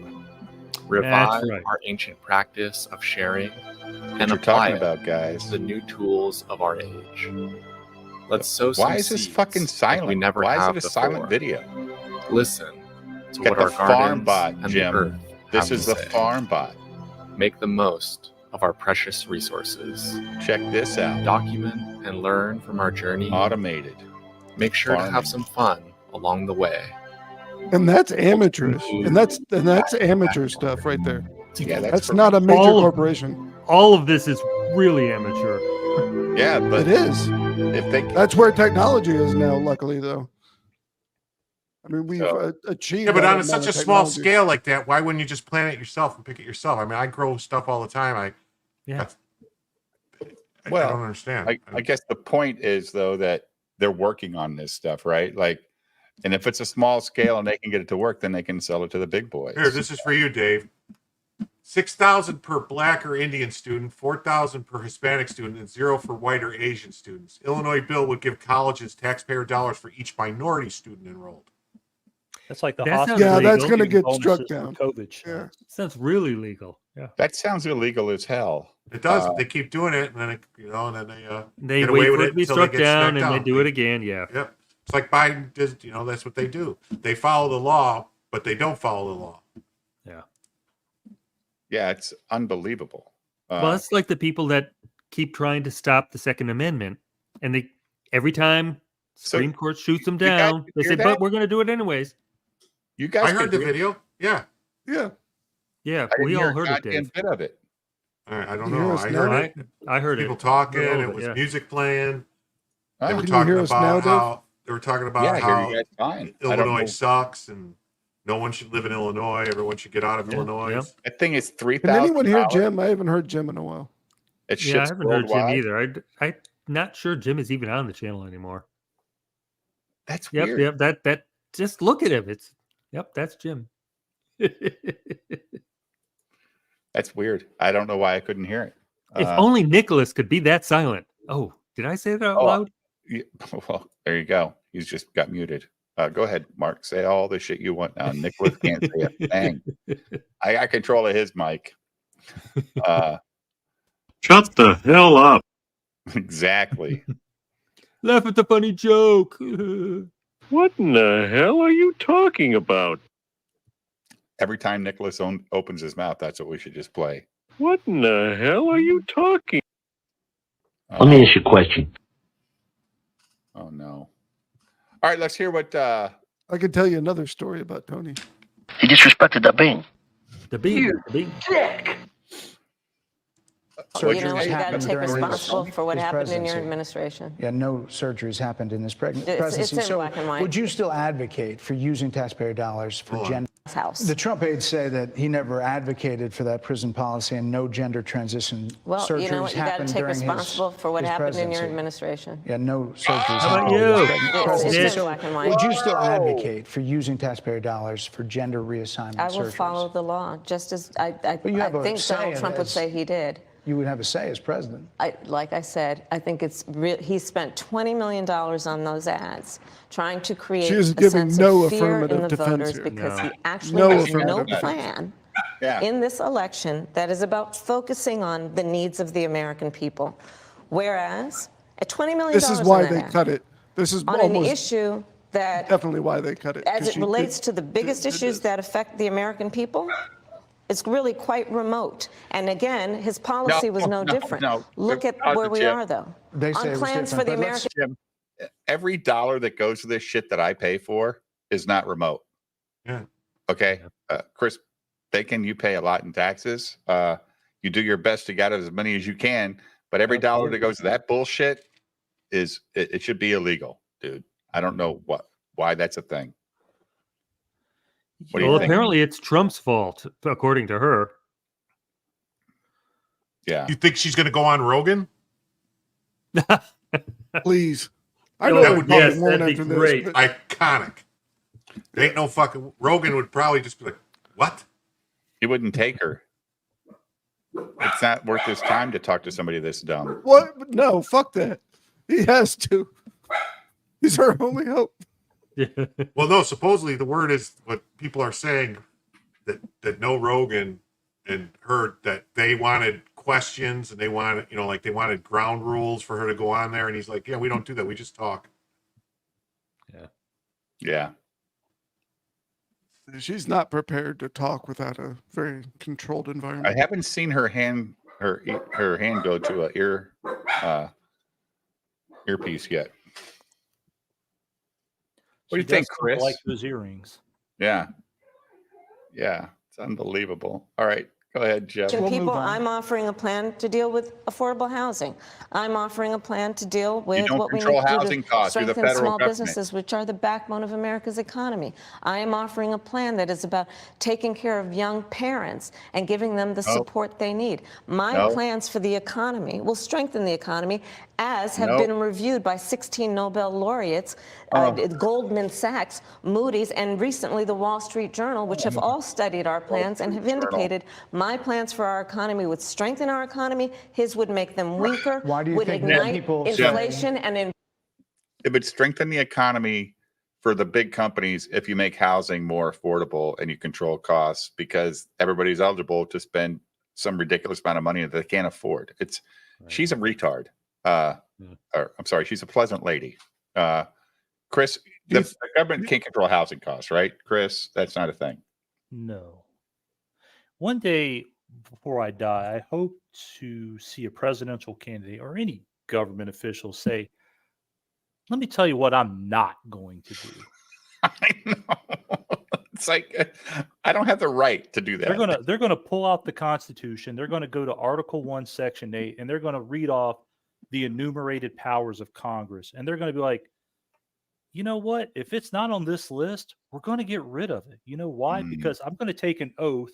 revive That's right. our ancient practice of sharing, and You're apply talking it about, guys. to the new tools of our age. Let's sow some Why is this seeds fucking like silent? we never Why have is it a before. silent video? Listen to Got what the our farm gardens bot, and the Jim. earth This have is to the say. farm bot. Make the most of our precious resources. Check this out. Document and learn from our journey. Automated. Make sure to farming. have some fun along the way. And that's amateurish, and that's amateur stuff right there. Yeah, That's not a major corporation. All of this is really amateur. Yeah, but It is. if they That's where technology is now. Luckily, though. I mean, we've achieved. Yeah, but that on amount such a of small technology. scale like that, why wouldn't you just plant it yourself and pick it yourself? I mean, I grow stuff all the time. I Well, don't understand. I guess the point is though that they're working on this stuff, right? Like, and if it's a small scale and they can get it to work, then they can sell it to the big boys. Here, this is for you, Dave. 6,000 per Black or Indian student, 4,000 per Hispanic student, and 0 for white or Asian students. Illinois bill would give colleges taxpayer dollars for each minority student enrolled. That's like the That sounds hospital. Yeah, that's legal. going to get bonuses struck for down. COVID. Yeah. Sounds really legal. Yeah. That sounds illegal as hell. It does. They keep doing it, and then and then They get wait away for with it to be until they struck get down, smacked and they do it again. Yeah. Yep. It's like Biden does. That's what they do. They follow the law, but they don't follow the law. Yeah. Yeah, it's unbelievable. Well, it's like the people that keep trying to stop the Second Amendment, and they every time Supreme Court shoots them guys down, they hear say, that? "But we're going to do it anyways." You guys I heard the could hear- video. Yeah. Yeah. Yeah, I didn't we hear all a heard it, goddamn Dave. bit of it. I don't You hear know. us I now, heard Dave? it. I heard People it. talking. All of It it, was yeah. music playing. Huh? They were Can you talking hear us about now, Dave? how they were talking about Yeah, I hear how you guys fine. I don't Illinois know. sucks and no one should live in Illinois. Everyone should get out of Illinois. yeah. That thing is Can $3,000. anyone hear Jim? I haven't heard Jim in a while. It Yeah, I ships haven't heard Jim worldwide. either. I'm not sure Jim is even on the channel anymore. That's Yep, weird. yep. That. Just look at him. That's Jim. That's weird. I don't know why I couldn't hear it. If only Nicholas could be that silent. Oh, did I say that out loud? Yeah, well, there you go. He's just got muted. Go ahead, Mark. Say all the shit you want now. Nicholas can't say a thing. I got control of his mic. Shut the hell up. Exactly. Laugh at the funny joke. What in the hell are you talking about? Every time Nicholas opens his mouth, that's what we should just play. What in the hell are you talking? Let me ask you a question. Oh no. All right, let's hear what I could tell you another story about Tony. He disrespected the bean. The bean. The bean. Dick. You know, you got to take during his- responsible for what his happened in your presidency. administration. Yeah, no surgeries happened in this It's presidency. in So black and white. would you still advocate for using taxpayer dollars for gender? House. The Trump aides say that he never advocated for that prison policy and no gender transition Well, surgeries you know what? You got to happened take during responsible for what his happened in your presidency. administration. Yeah, no surgeries. How about happened in his you? presidency. It's in So black and white. would you still advocate for using taxpayer dollars for gender reassignment I will surgeries? follow the law, just as I But you have a think say Donald in Trump would this. say he did. You would have a say as president. Like I said, I think it's real. He spent $20 million on those ads, trying to create She is a giving sense no of fear in affirmative the defense voters here. because No. he actually No has no affirmative defense. plan in this election that is about focusing on the needs of the American people. Whereas at $20 million This is in why that they act, cut it. This is on an almost issue that, definitely why they cut it. as 'cause it she relates did- to the biggest did issues this. that affect the American people, it's really quite remote. And again, his policy was no different. Look at where we are, though. They On say it was plans for different, the but let's- American. Jim, every dollar that goes to this shit that I pay for is not remote. Yeah. Okay. Chris Bacon, you pay a lot in taxes. You do your best to get as many as you can, but every dollar that goes to that bullshit it should be illegal, dude. I don't know why that's a thing. What do you Well, think? apparently it's Trump's fault, according to her. Yeah. You think she's going to go on Rogan? Please. I know that would be great. Iconic. There ain't no fucking Rogan would probably just be like, what? He wouldn't take her. It's not worth his time to talk to somebody this dumb. What? No, fuck that. He has to. He's our only hope. Well, no, supposedly the word is what people are saying that no Rogan and her that they wanted questions and they wanted, like they wanted ground rules for her to go on there. And he's like, yeah, we don't do that. We just talk. Yeah. She's not prepared to talk without a very controlled environment. I haven't seen her hand go to a earpiece yet. What do you think, Chris? Like those earrings. Yeah. Yeah. It's unbelievable. All right. Go ahead, Jeff. People, I'm offering a plan to deal with affordable housing. I'm offering a plan to deal with don't what we need control to do housing to costs. You're the strengthen federal small government. businesses, which are the backbone of America's economy. I am offering a plan that is about taking care of young parents and giving them the support they need. My plans for the economy will strengthen the economy, as have been reviewed by 16 Nobel laureates, Goldman Sachs, Moody's, and recently the Wall Street Journal, which have all studied our plans and have indicated my plans for our economy would strengthen our economy. His would make them weaker, Why do you would think ignite people inflation and It would strengthen the economy for the big companies if you make housing more affordable and you control costs, because everybody's eligible to spend some ridiculous amount of money that they can't afford. She's a retard. Or I'm sorry, she's a pleasant lady. Chris, the government can't control housing costs, right? Chris, that's not a thing. No. One day before I die, I hope to see a presidential candidate or any government official say, let me tell you what I'm not going to do. I know. It's like, I don't have the right to do that. They're gonna pull out the Constitution. They're going to go to Article 1, Section 8, and they're going to read off the enumerated powers of Congress. And they're going to be like, you know what? If it's not on this list, we're going to get rid of it. You know why? Because I'm going to take an oath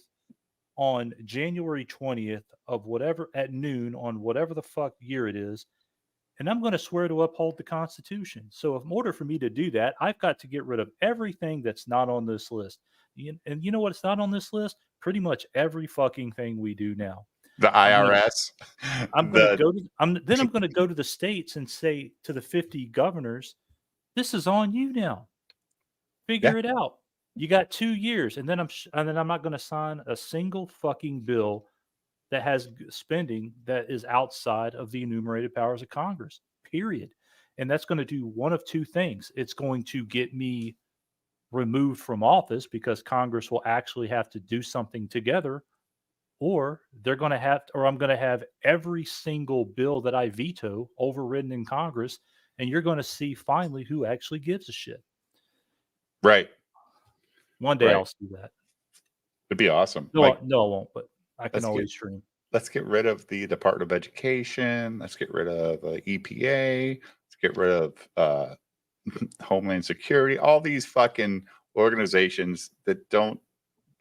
on January 20th of whatever at noon on whatever the fuck year it is. And I'm going to swear to uphold the Constitution. So in order for me to do that, I've got to get rid of everything that's not on this list. And you know what's not on this list? Pretty much every fucking thing we do now. The IRS. I'm going to go to the states and say to the 50 governors, this is on you now. Figure it out. You got 2 years, and then I'm not going to sign a single fucking bill that has spending that is outside of the enumerated powers of Congress. Period. And that's going to do one of two things. It's going to get me removed from office because Congress will actually have to do something together, or I'm going to have every single bill that I veto overridden in Congress, and you're going to see finally who actually gives a shit. Right. One day I'll see that. It'd be awesome. No, I won't, but I can always stream. Let's get rid of the Department of Education. Let's get rid of EPA. Let's get rid of Homeland Security. All these fucking organizations that don't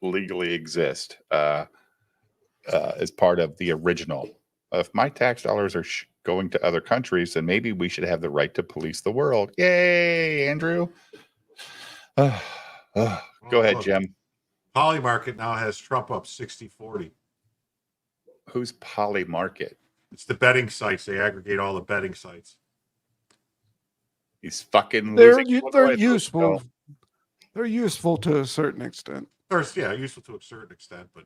legally exist as part of the original. If my tax dollars are going to other countries, then maybe we should have the right to police the world. Yay, Andrew. Go ahead, Jim. Polymarket now has Trump up 60-40. Who's Polymarket? It's the betting sites. They aggregate all the betting sites. He's fucking They're losing. useful. They're useful to a certain extent. Yeah, useful to a certain extent, but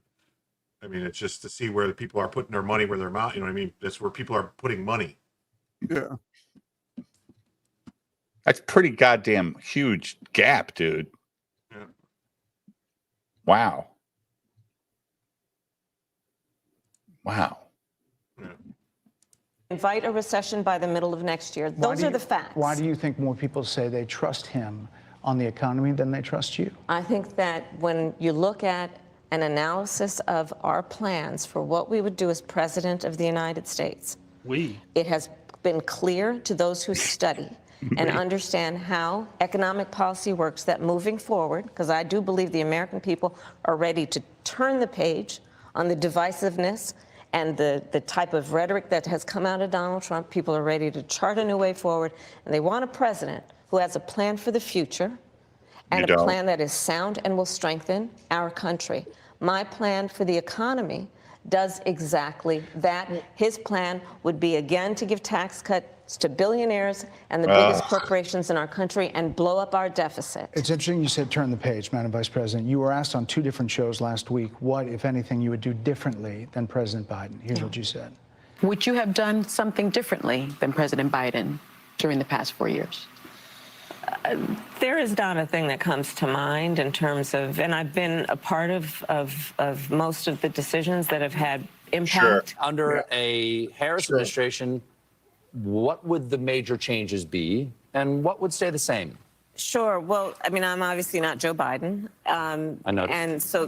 I mean, it's just to see where the people are putting their money where their mouth. You know what I mean? That's where people are putting money. Yeah. That's pretty goddamn huge gap, dude. Yeah. Wow. Wow. Yeah. Invite a recession by the middle of next year. Those are the facts. Why do you think more people say they trust him on the economy than they trust you? I think that when you look at an analysis of our plans for what we would do as president of the United States, it has been clear to those who study and understand how economic policy works that moving forward, because I do believe the American people are ready to turn the page on the divisiveness and the type of rhetoric that has come out of Donald Trump. People are ready to chart a new way forward, and they want a president who has a plan for the future and a plan that is sound and will strengthen our country. My plan for the economy does exactly that. His plan would be, again, to give tax cuts to billionaires and the biggest corporations in our country and blow up our deficit. It's interesting you said turn the page, Madam Vice President. You were asked on 2 different shows last week what, if anything, you would do differently than President Biden. Here's what you said. Would you have done something differently than President Biden during the past 4 years? There is not a thing that comes to mind in terms of, and I've been a part of most of the decisions that have had impact. Under a Harris administration, what would the major changes be and what would stay the same? Sure. Well, I mean, I'm obviously not Joe Biden. I noticed. And so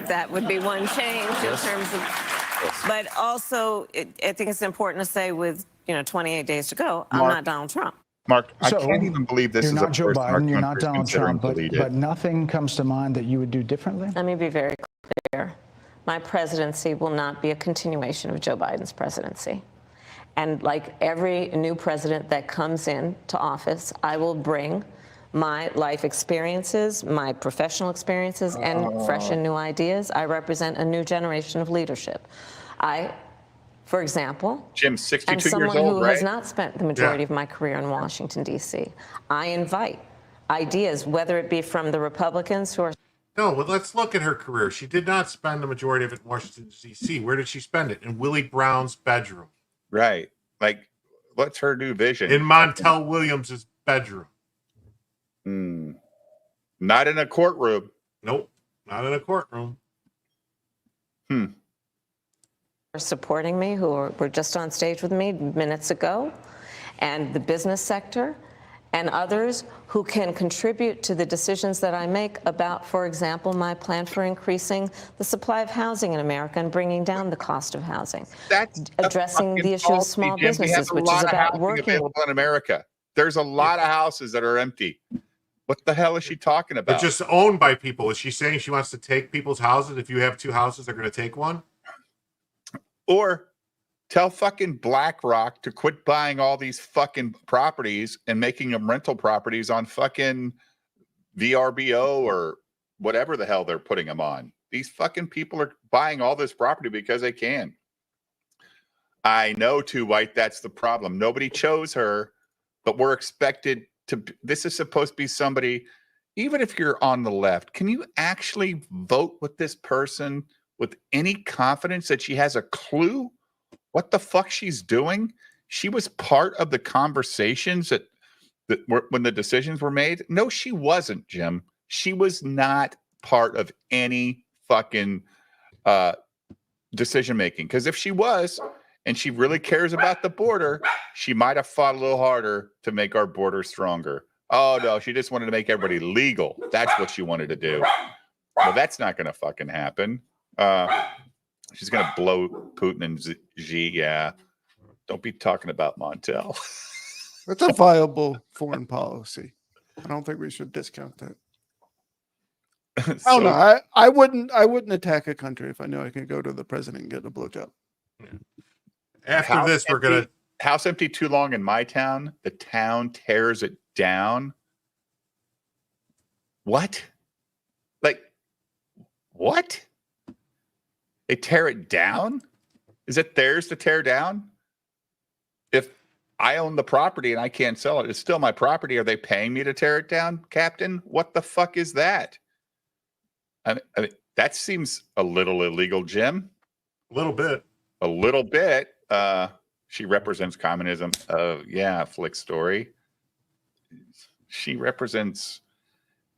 that would be one change in terms of, but also I think it's important to say with, 28 days to go, I'm not Donald Trump. Mark, So, I can't even believe this you're is not a Joe person our Biden, you're not country's Donald considering Trump, to but, lead but it. nothing comes to mind that you would do differently? Let me be very clear. My presidency will not be a continuation of Joe Biden's presidency. And like every new president that comes in to office, I will bring my life experiences, my professional experiences, and fresh and new ideas. I represent a new generation of leadership. For example, Jim's 62 I'm years someone old, who right? has not spent the majority of my career in Washington, D.C. I invite ideas, whether it be from the Republicans who are. No, well, let's look at her career. She did not spend the majority of it in Washington, D.C. Where did she spend it? In Willie Brown's bedroom. Right. Like, what's her new vision? In Montel Williams' bedroom. Not in a courtroom. Nope, not in a courtroom. Supporting me, who were just on stage with me minutes ago, and the business sector, and others who can contribute to the decisions that I make about, for example, my plan for increasing the supply of housing in America and bringing down the cost of housing. That's addressing the issue of small businesses, which is about working. Available in America. There's a lot of houses that are empty. What the hell is she talking about? They're just owned by people. Is she saying she wants to take people's houses? If you have 2 houses, they're going to take one? Or tell fucking BlackRock to quit buying all these fucking properties and making them rental properties on fucking VRBO or whatever the hell they're putting them on. These fucking people are buying all this property because they can. I know, too, White, that's the problem. Nobody chose her, but we're expected to. This is supposed to be somebody, even if you're on the left, can you actually vote with this person with any confidence that she has a clue what the fuck she's doing? She was part of the conversations that were when the decisions were made. No, she wasn't, Jim. She was not part of any fucking decision making. Because if she was, and she really cares about the border, she might have fought a little harder to make our border stronger. Oh no, she just wanted to make everybody legal. That's what she wanted to do. Well, that's not going to fucking happen. She's going to blow Putin and Xi. Yeah. Don't be talking about Montel. That's a viable foreign policy. I don't think we should discount that. I don't know. I wouldn't attack a country if I knew I could go to the president and get a blowjob. After this, we're going to. House empty too long in my town. The town tears it down. What? Like, what? They tear it down? Is it theirs to tear down? If I own the property and I can't sell it, it's still my property. Are they paying me to tear it down, Captain? What the fuck is that? I mean, That seems a little illegal, Jim. A little bit. A little bit. She represents communism. Yeah, Flick Story. She represents,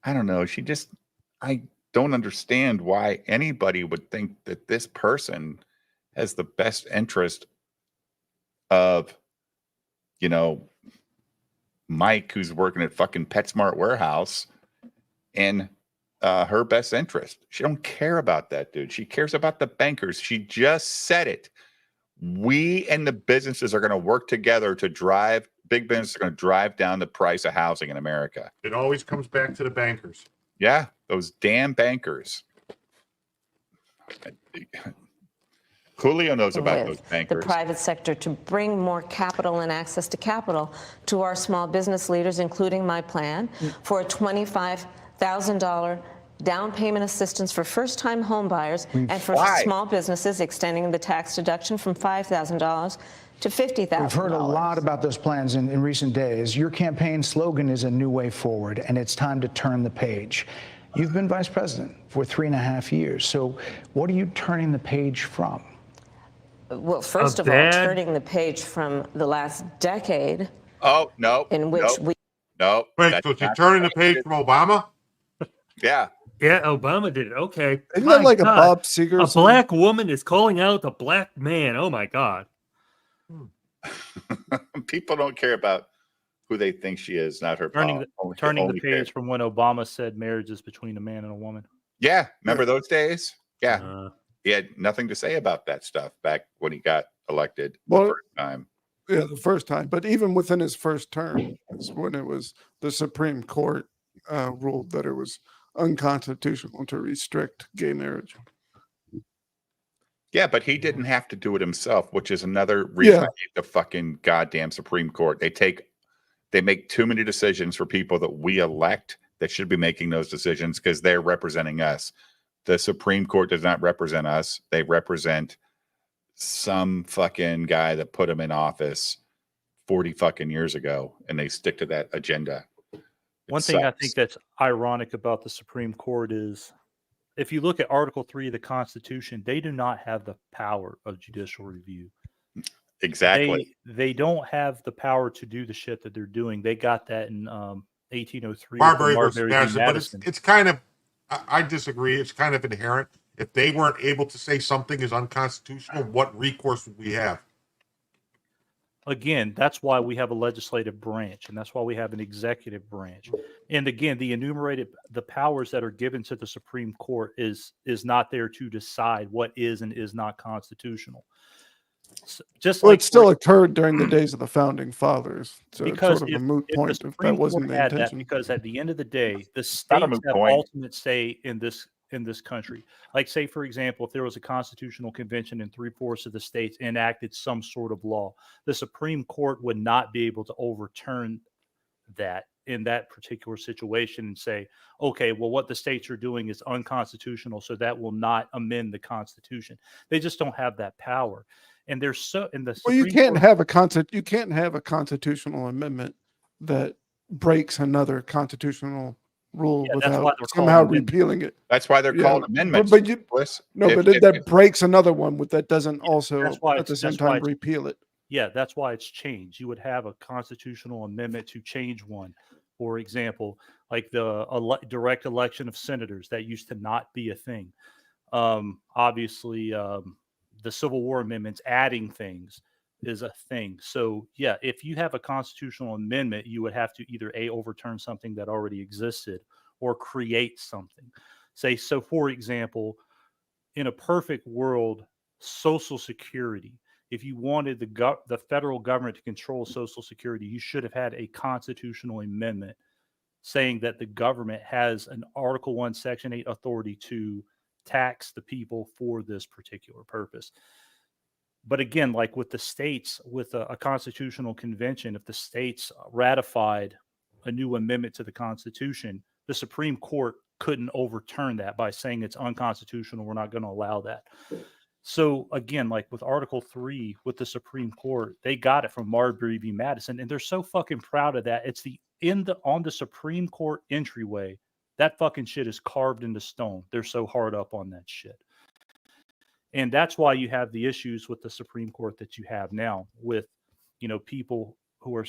I don't know. I don't understand why anybody would think that this person has the best interest of, Mike, who's working at fucking PetSmart warehouse, and her best interest. She don't care about that, dude. She cares about the bankers. She just said it. We and the businesses are going to work together to drive, big businesses are going to drive down the price of housing in America. It always comes back to the bankers. Yeah, those damn bankers. Julio knows about those bankers. The private sector to bring more capital and access to capital to our small business leaders, including my plan for a $25,000 down payment assistance for first-time home buyers and for small businesses, extending the tax deduction from $5,000 to $50,000. We've heard a lot about those plans in recent days. Your campaign slogan is a new way forward, and it's time to turn the page. You've been vice president for 3.5 years. So what are you turning the page from? Well, first of all, turning the page from the last decade. Oh, no. In which we. No. Wait, so you're turning the page from Obama? Yeah. Yeah, Obama did it. Okay. Isn't that like a Bob Seger? A black woman is calling out a black man. Oh, my God. People don't care about who they think she is, not her. Turning the page from when Obama said marriage is between a man and a woman. Yeah. Remember those days? Yeah. He had nothing to say about that stuff back when he got elected the first time. Yeah, the first time. But even within his first term, is when it was the Supreme Court ruled that it was unconstitutional to restrict gay marriage. Yeah, but he didn't have to do it himself, which is another reason I hate the fucking goddamn Supreme Court. They make too many decisions for people that we elect that should be making those decisions because they're representing us. The Supreme Court does not represent us. They represent some fucking guy that put them in office 40 fucking years ago, and they stick to that agenda. One thing I think that's ironic about the Supreme Court is if you look at Article 3 of the Constitution, they do not have the power of judicial review. Exactly. They don't have the power to do the shit that they're doing. They got that in 1803. Marbury versus Madison. But it's kind of, I disagree. It's kind of inherent. If they weren't able to say something is unconstitutional, what recourse would we have? Again, that's why we have a legislative branch, and that's why we have an executive branch. And again, the powers that are given to the Supreme Court is not there to decide what is and is not constitutional. So it still occurred during the days of the founding fathers. So because it's sort of a moot point if that wasn't the intention. Because at the end of the day, the states have ultimate say in this country. Like, say, for example, if there was a constitutional convention and 3/4 of the states enacted some sort of law, the Supreme Court would not be able to overturn that in that particular situation and say, okay, well, what the states are doing is unconstitutional, so that will not amend the Constitution. They just don't have that power. And there's so in the Supreme you can't Court, have a constitutional amendment that breaks another constitutional rule without somehow repealing it. That's why they're called amendments. But that breaks another one that doesn't also at the same time repeal it. Yeah, that's why it's changed. You would have a constitutional amendment to change one. For example, like the direct election of senators, that used to not be a thing. Obviously, the Civil War amendments adding things is a thing. So yeah, if you have a constitutional amendment, you would have to either overturn something that already existed or create something. So for example, in a perfect world, Social Security, if you wanted the federal government to control Social Security, you should have had a constitutional amendment saying that the government has an Article 1, Section 8 authority to tax the people for this particular purpose. But again, like with the states, with a constitutional convention, if the states ratified a new amendment to the Constitution, the Supreme Court couldn't overturn that by saying it's unconstitutional. We're not going to allow that. So again, like with Article 3 with the Supreme Court, they got it from Marbury v. Madison, and they're so fucking proud of that. It's on the Supreme Court entryway That fucking shit is carved into stone. They're so hard up on that shit. And that's why you have the issues with the Supreme Court that you have now with, people who are,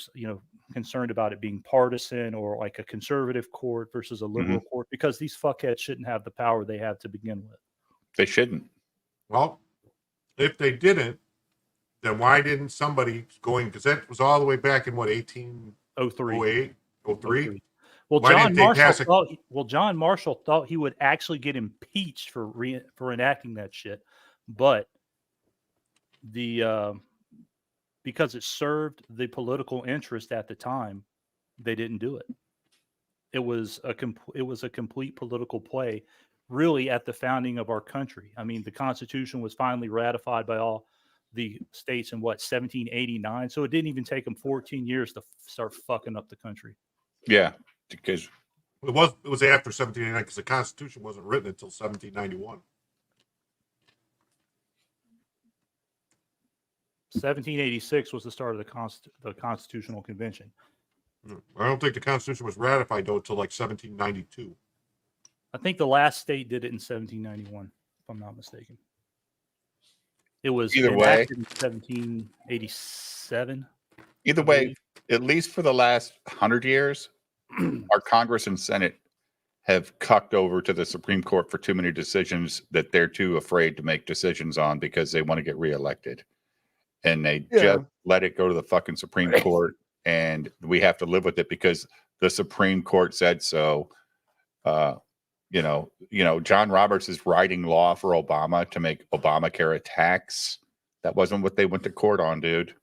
concerned about it being partisan or like a conservative court versus a liberal court, because these fuckheads shouldn't have the power they have to begin with. They shouldn't. Well, if they didn't, then why didn't somebody because that was all the way back in what, 1803? 03? Well, Why John didn't they Marshall pass John Marshall thought he would actually get impeached for enacting that shit, but because it served the political interest at the time, they didn't do it. It was a complete political play, really, at the founding of our country. I mean, the Constitution was finally ratified by all the states in 1789. So it didn't even take them 14 years to start fucking up the country. Yeah, because it was after 1789 because the Constitution wasn't written until 1791. 1786 was the start of the Constitutional Convention. I don't think the Constitution was ratified though until like 1792. I think the last state did it in 1791, if I'm not mistaken. It was either way in 1787. Either way, at least for the last 100 years, our Congress and Senate have cucked over to the Supreme Court for too many decisions that they're too afraid to make decisions on because they want to get reelected. And they just let it go to the fucking Supreme Court, and we have to live with it because the Supreme Court said so. John Roberts is writing law for Obama to make Obamacare a tax. That wasn't what they went to court on, dude.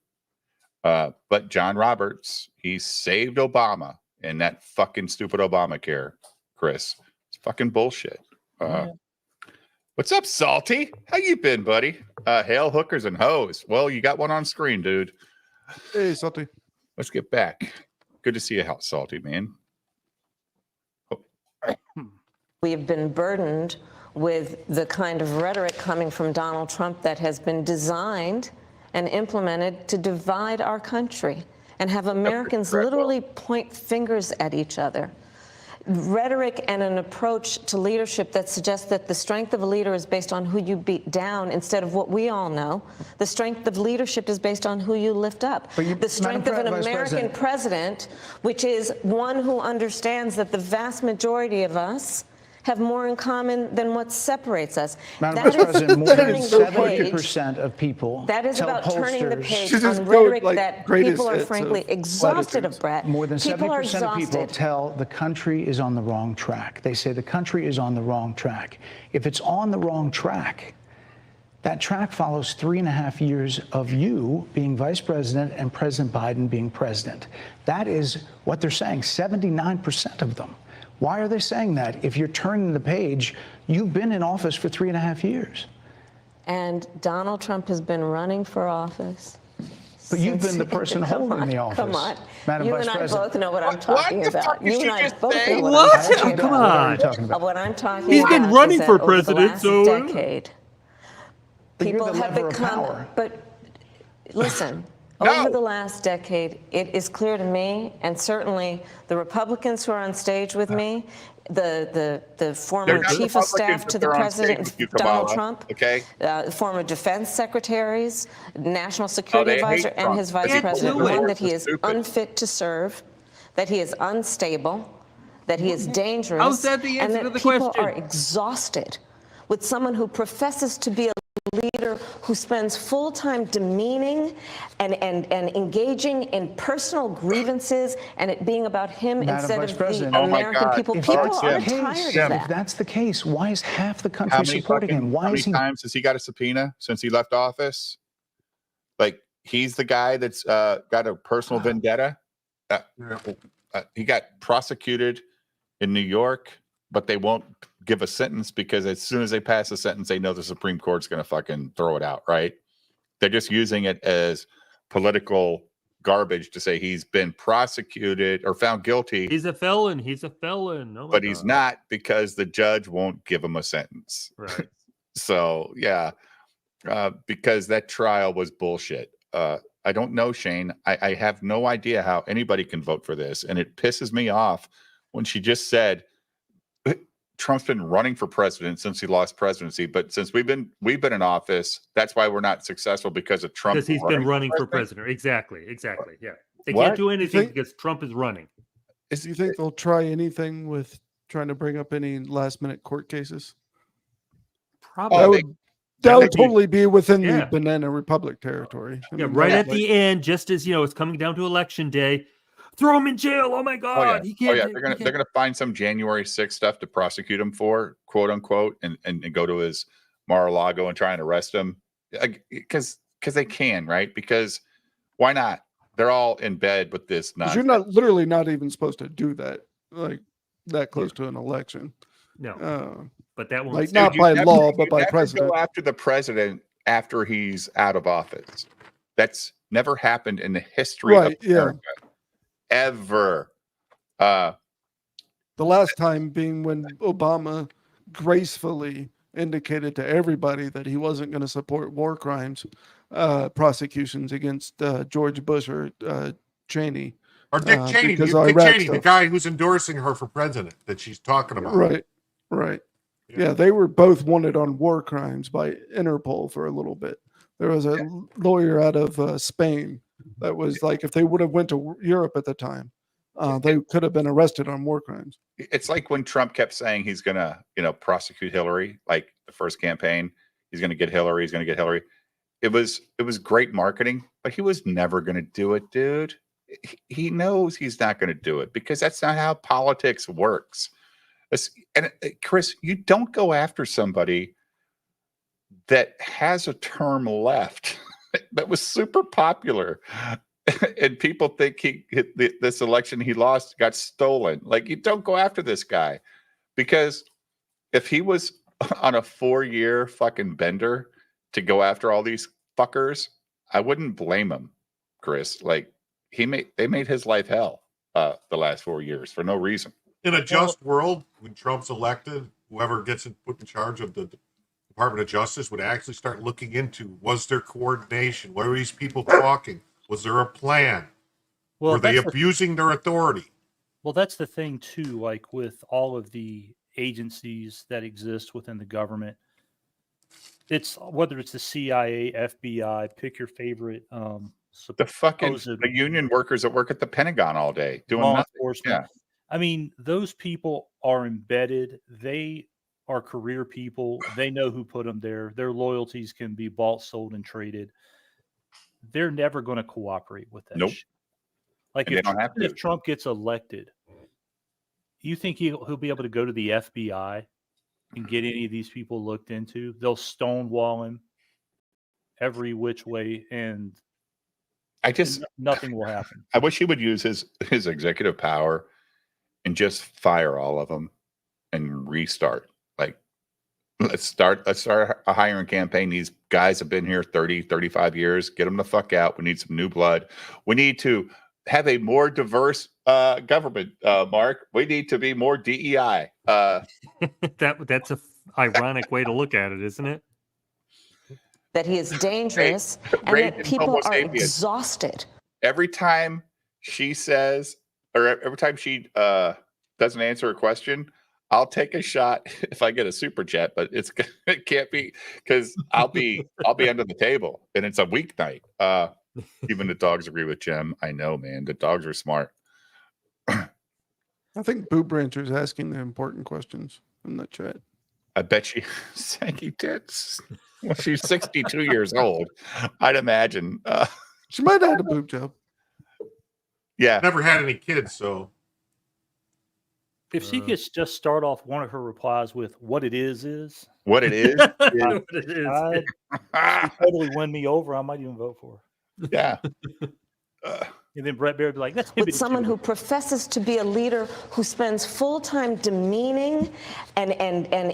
But John Roberts, he saved Obama and that fucking stupid Obamacare, Chris. It's fucking bullshit. What's up, Salty? How you been, buddy? Hail hookers and hoes. Well, you got one on screen, dude. Hey, Salty. Let's get back. Good to see you out, Salty, man. We have been burdened with the kind of rhetoric coming from Donald Trump that has been designed and implemented to divide our country and have Americans literally point fingers at each other. Rhetoric and an approach to leadership that suggests that the strength of a leader is based on who you beat down instead of what we all know. The strength of leadership is based on who you lift up. The strength of an American president, which is one who understands that the vast majority of us have more in common than what separates us. Madam Vice President, more than 70% of people that is tell about turning the pollsters- page on rhetoric that people are frankly exhausted of, Brett. More than People are 70% of people exhausted. tell the country is on the wrong track. They say the country is on the wrong track. If it's on the wrong track, that track follows 3.5 years of you being vice president and President Biden being president. That is what they're saying, 79% of them. Why are they saying that? If you're turning the page, you've been in office for 3.5 years. And Donald Trump has been running for office. But you've been the person holding the office. Come on. Madam You Vice and I President. both know what I'm talking about. You and I both know What? what I'm talking Oh, about. come on. What I'm talking He's about been running is for that over the president, last so- decade, But you're people the have lever of become, power. but listen, over the last decade, it is clear to me, and certainly the Republicans who are on stage with me, the former They're not chief of Republicans staff if to the they're on stage president, with you, Donald Kamala, Trump, okay? former defense secretaries, national security they hate advisor, and Trump. his vice They president, do it. one, that he is Stupid. unfit to serve, that he is unstable, that he is dangerous, How's that the and answer that to the people question? are exhausted with someone who professes to be a leader who spends full time demeaning and engaging in personal grievances and it being about him Madam instead Vice of President. the Oh my American God. people. If People that's are the tired case, of if that. that's the case, why is half the How country many supporting him? Why how is many he? times has he got a subpoena since he left office? Like, he's the guy that's got a personal vendetta. He got prosecuted in New York, but they won't give a sentence because as soon as they pass a sentence, they know the Supreme Court's going to fucking throw it out, right? They're just using it as political garbage to say he's been prosecuted or found guilty. He's a felon. He's a felon. Oh my But he's God. not because the judge won't give him a sentence. Right. So, yeah, because that trial was bullshit. I don't know, Shane. I have no idea how anybody can vote for this. And it pisses me off when she just said Trump's been running for president since he lost presidency, but since we've been in office, that's why we're not successful because of Trump. Because he's been running for president. Exactly. Yeah. They What? can't do anything because Trump is running. Do you think they'll try anything with trying to bring up any last-minute court cases? Probably. That would totally be within Yeah. the Banana Republic territory. I Yeah, mean, right that's at the end, just as it's coming down to election day, throw him in jail. Oh my God, he can't. They're gonna find some January 6th stuff to prosecute him for, quote unquote, and go to his Mar-a-Lago and try and arrest him because they can, right? Because why not? They're all in bed with this 'cause nonsense. you're literally not even supposed to do that, like that close to an election. No, but that won't. Like not by law, but by precedent. Go after the president after he's out of office. That's never happened in the history of America. Ever. The last time being when Obama gracefully indicated to everybody that he wasn't going to support war crimes prosecutions against George Bush or Cheney. Or Dick Cheney, because Dick Iraq Cheney, the stuff. guy who's endorsing her for president that she's talking about. Right. Yeah, they were both wanted on war crimes by Interpol for a little bit. There was a lawyer out of Spain that was like, if they would have went to Europe at the time, they could have been arrested on war crimes. It's like when Trump kept saying he's gonna, prosecute Hillary, like the first campaign, he's gonna get Hillary, he's gonna get Hillary. It was great marketing, but he was never gonna do it, dude. He knows he's not gonna do it because that's not how politics works. And Chris, you don't go after somebody that has a term left that was super popular. And people think this election he lost got stolen. Like, you don't go after this guy, because if he was on a 4-year fucking bender to go after all these fuckers, I wouldn't blame him, Chris. Like, they made his life hell the last 4 years for no reason. In a just world, when Trump's elected, whoever gets put in charge of the Department of Justice would actually start looking into, was there coordination? Where were these people talking? Was there a plan? Well, were they abusing their authority? Well, that's the thing too, like with all of the agencies that exist within the government, it's whether it's the CIA, FBI, pick your favorite. The union workers that work at the Pentagon all day doing law nothing. enforcement. Yeah. I mean, those people are embedded. They are career people. They know who put them there. Their loyalties can be bought, sold, and traded. They're never going to cooperate with that. Nope. Shit. Like if Trump gets elected, you think he'll be able to go to the FBI and get any of these people looked into? They'll stonewall him every which way, and nothing will happen. I wish he would use his executive power and just fire all of them and restart. Like, let's start a hiring campaign. These guys have been here 30, 35 years. Get them the fuck out. We need some new blood. We need to have a more diverse government, Mark. We need to be more DEI. That's a ironic way to look at it, isn't it? That he is dangerous and that people are exhausted. Every time she says, or every time she doesn't answer a question, I'll take a shot if I get a super chat, but it can't be, because I'll be under the table, and it's a weeknight. Even the dogs agree with Jim. I know, man. The dogs are smart. I think Boo Brancher is asking the important questions in the chat. I bet she saggy tits. Well, she's 62 years old. I'd imagine. She might have had a boob job. Yeah. Never had any kids, so. If she could just start off one of her replies with "what it is," what it is, what it is, she'd totally win me over. I might even vote for her. Yeah. And then Brett Baird would be like, "That's with someone who professes to be a leader who spends full time demeaning and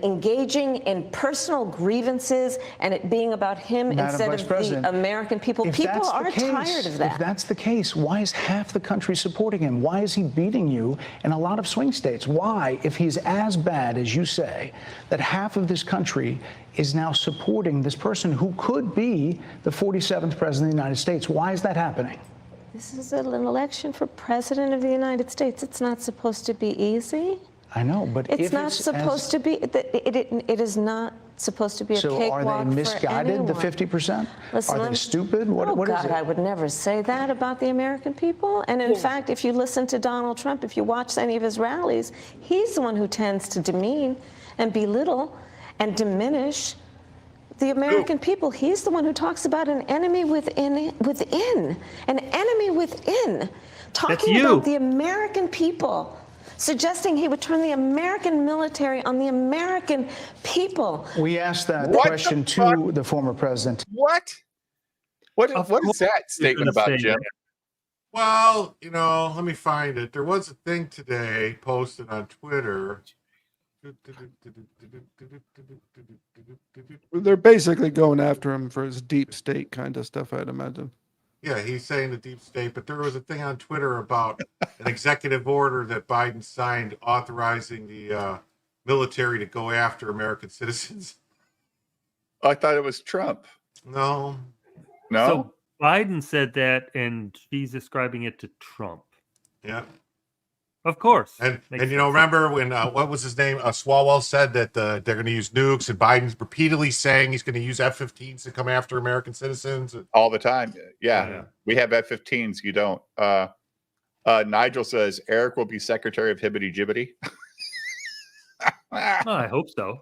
engaging in personal grievances and it being about him Madam instead Vice of President, the American people. if People that's the are case, tired of that. If that's the case, why is half the country supporting him? Why is he beating you in a lot of swing states? Why, if he's as bad as you say, that half of this country is now supporting this person who could be the 47th president of the United States? Why is that happening? This is an election for president of the United States. It's not supposed to be easy. I know, but It's if not supposed to be. It is not supposed to be a so cakewalk are they misguided, the for anyone. 50%? Listen, Are they stupid? What oh is God, it? I would never say that about the American people. And in fact, if you listen to Donald Trump, if you watch any of his rallies, he's the one who tends to demean and belittle and diminish the American people. He's the one who talks about an enemy within, an enemy within, talking about the American people, suggesting he would turn the American military on the American people. We asked that question to the former president. What is that statement about, Jim? Well, let me find it. There was a thing today posted on Twitter. They're basically going after him for his deep state kind of stuff, I'd imagine. Yeah, he's saying the deep state, but there was a thing on Twitter about an executive order that Biden signed authorizing the military to go after American citizens. I thought it was Trump. No. So Biden said that, and she's ascribing it to Trump. Yeah. Of course. And remember when, what was his name? Swalwell said that they're going to use nukes, and Biden's repeatedly saying he's going to use F-15s to come after American citizens. All the time. Yeah. We have F-15s. You don't. Nigel says Eric will be Secretary of Hibbity Jibbity. I hope so.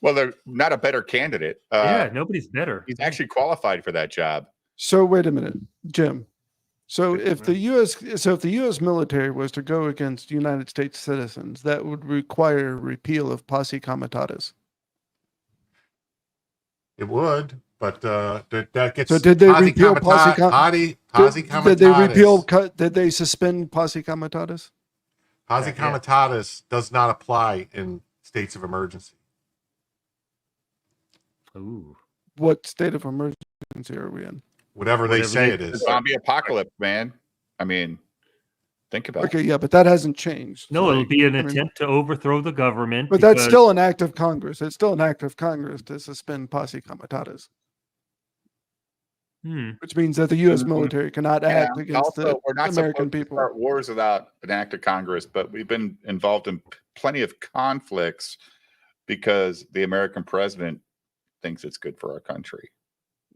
Well, they're not a better candidate. Nobody's better. He's actually qualified for that job. So wait a minute, Jim. So if the U.S. military was to go against United States citizens, that would require repeal of posse comitatus. It would, but that gets. So did they repeal posse comitatus? Did they repeal? Did they suspend posse comitatus? Posse comitatus does not apply in states of emergency. Ooh. What state of emergency are we in? Whatever they say it is. Zombie apocalypse, man. I mean, think about it. Okay, yeah, but that hasn't changed. No, it'll be an attempt to overthrow the government. But that's still an act of Congress. It's still an act of Congress to suspend posse comitatus. Which means that the U.S. military cannot act against the American people. Start wars without an act of Congress, but we've been involved in plenty of conflicts because the American president thinks it's good for our country.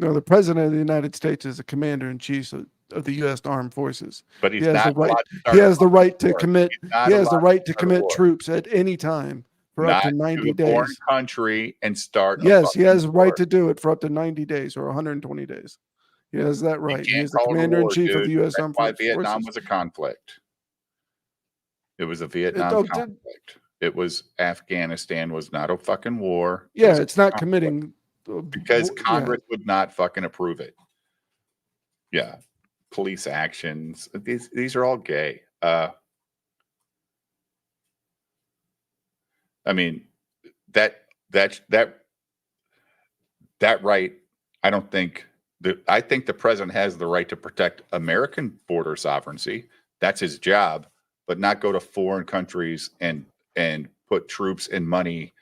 No, the president of the United States is the commander-in-chief of the U.S. Armed Forces. But he's he has not the right. allowed to start He has the a right to war. commit. He's not He has the allowed right to to start a commit war. troops at any time for up to 90 to a foreign days. country and start. Yes, he has the right to do it for up to 90 days or 120 days. He has that right. He is the commander-in-chief of the U.S. Armed Forces. Vietnam was a conflict. It was a Vietnam conflict. It was Afghanistan was not a fucking war. Yeah, it's not committing. Because Congress would not fucking approve it. Yeah. Police actions. These are all gay. I mean, that right, I don't think I think the president has the right to protect American border sovereignty. That's his job, but not go to foreign countries and put troops and money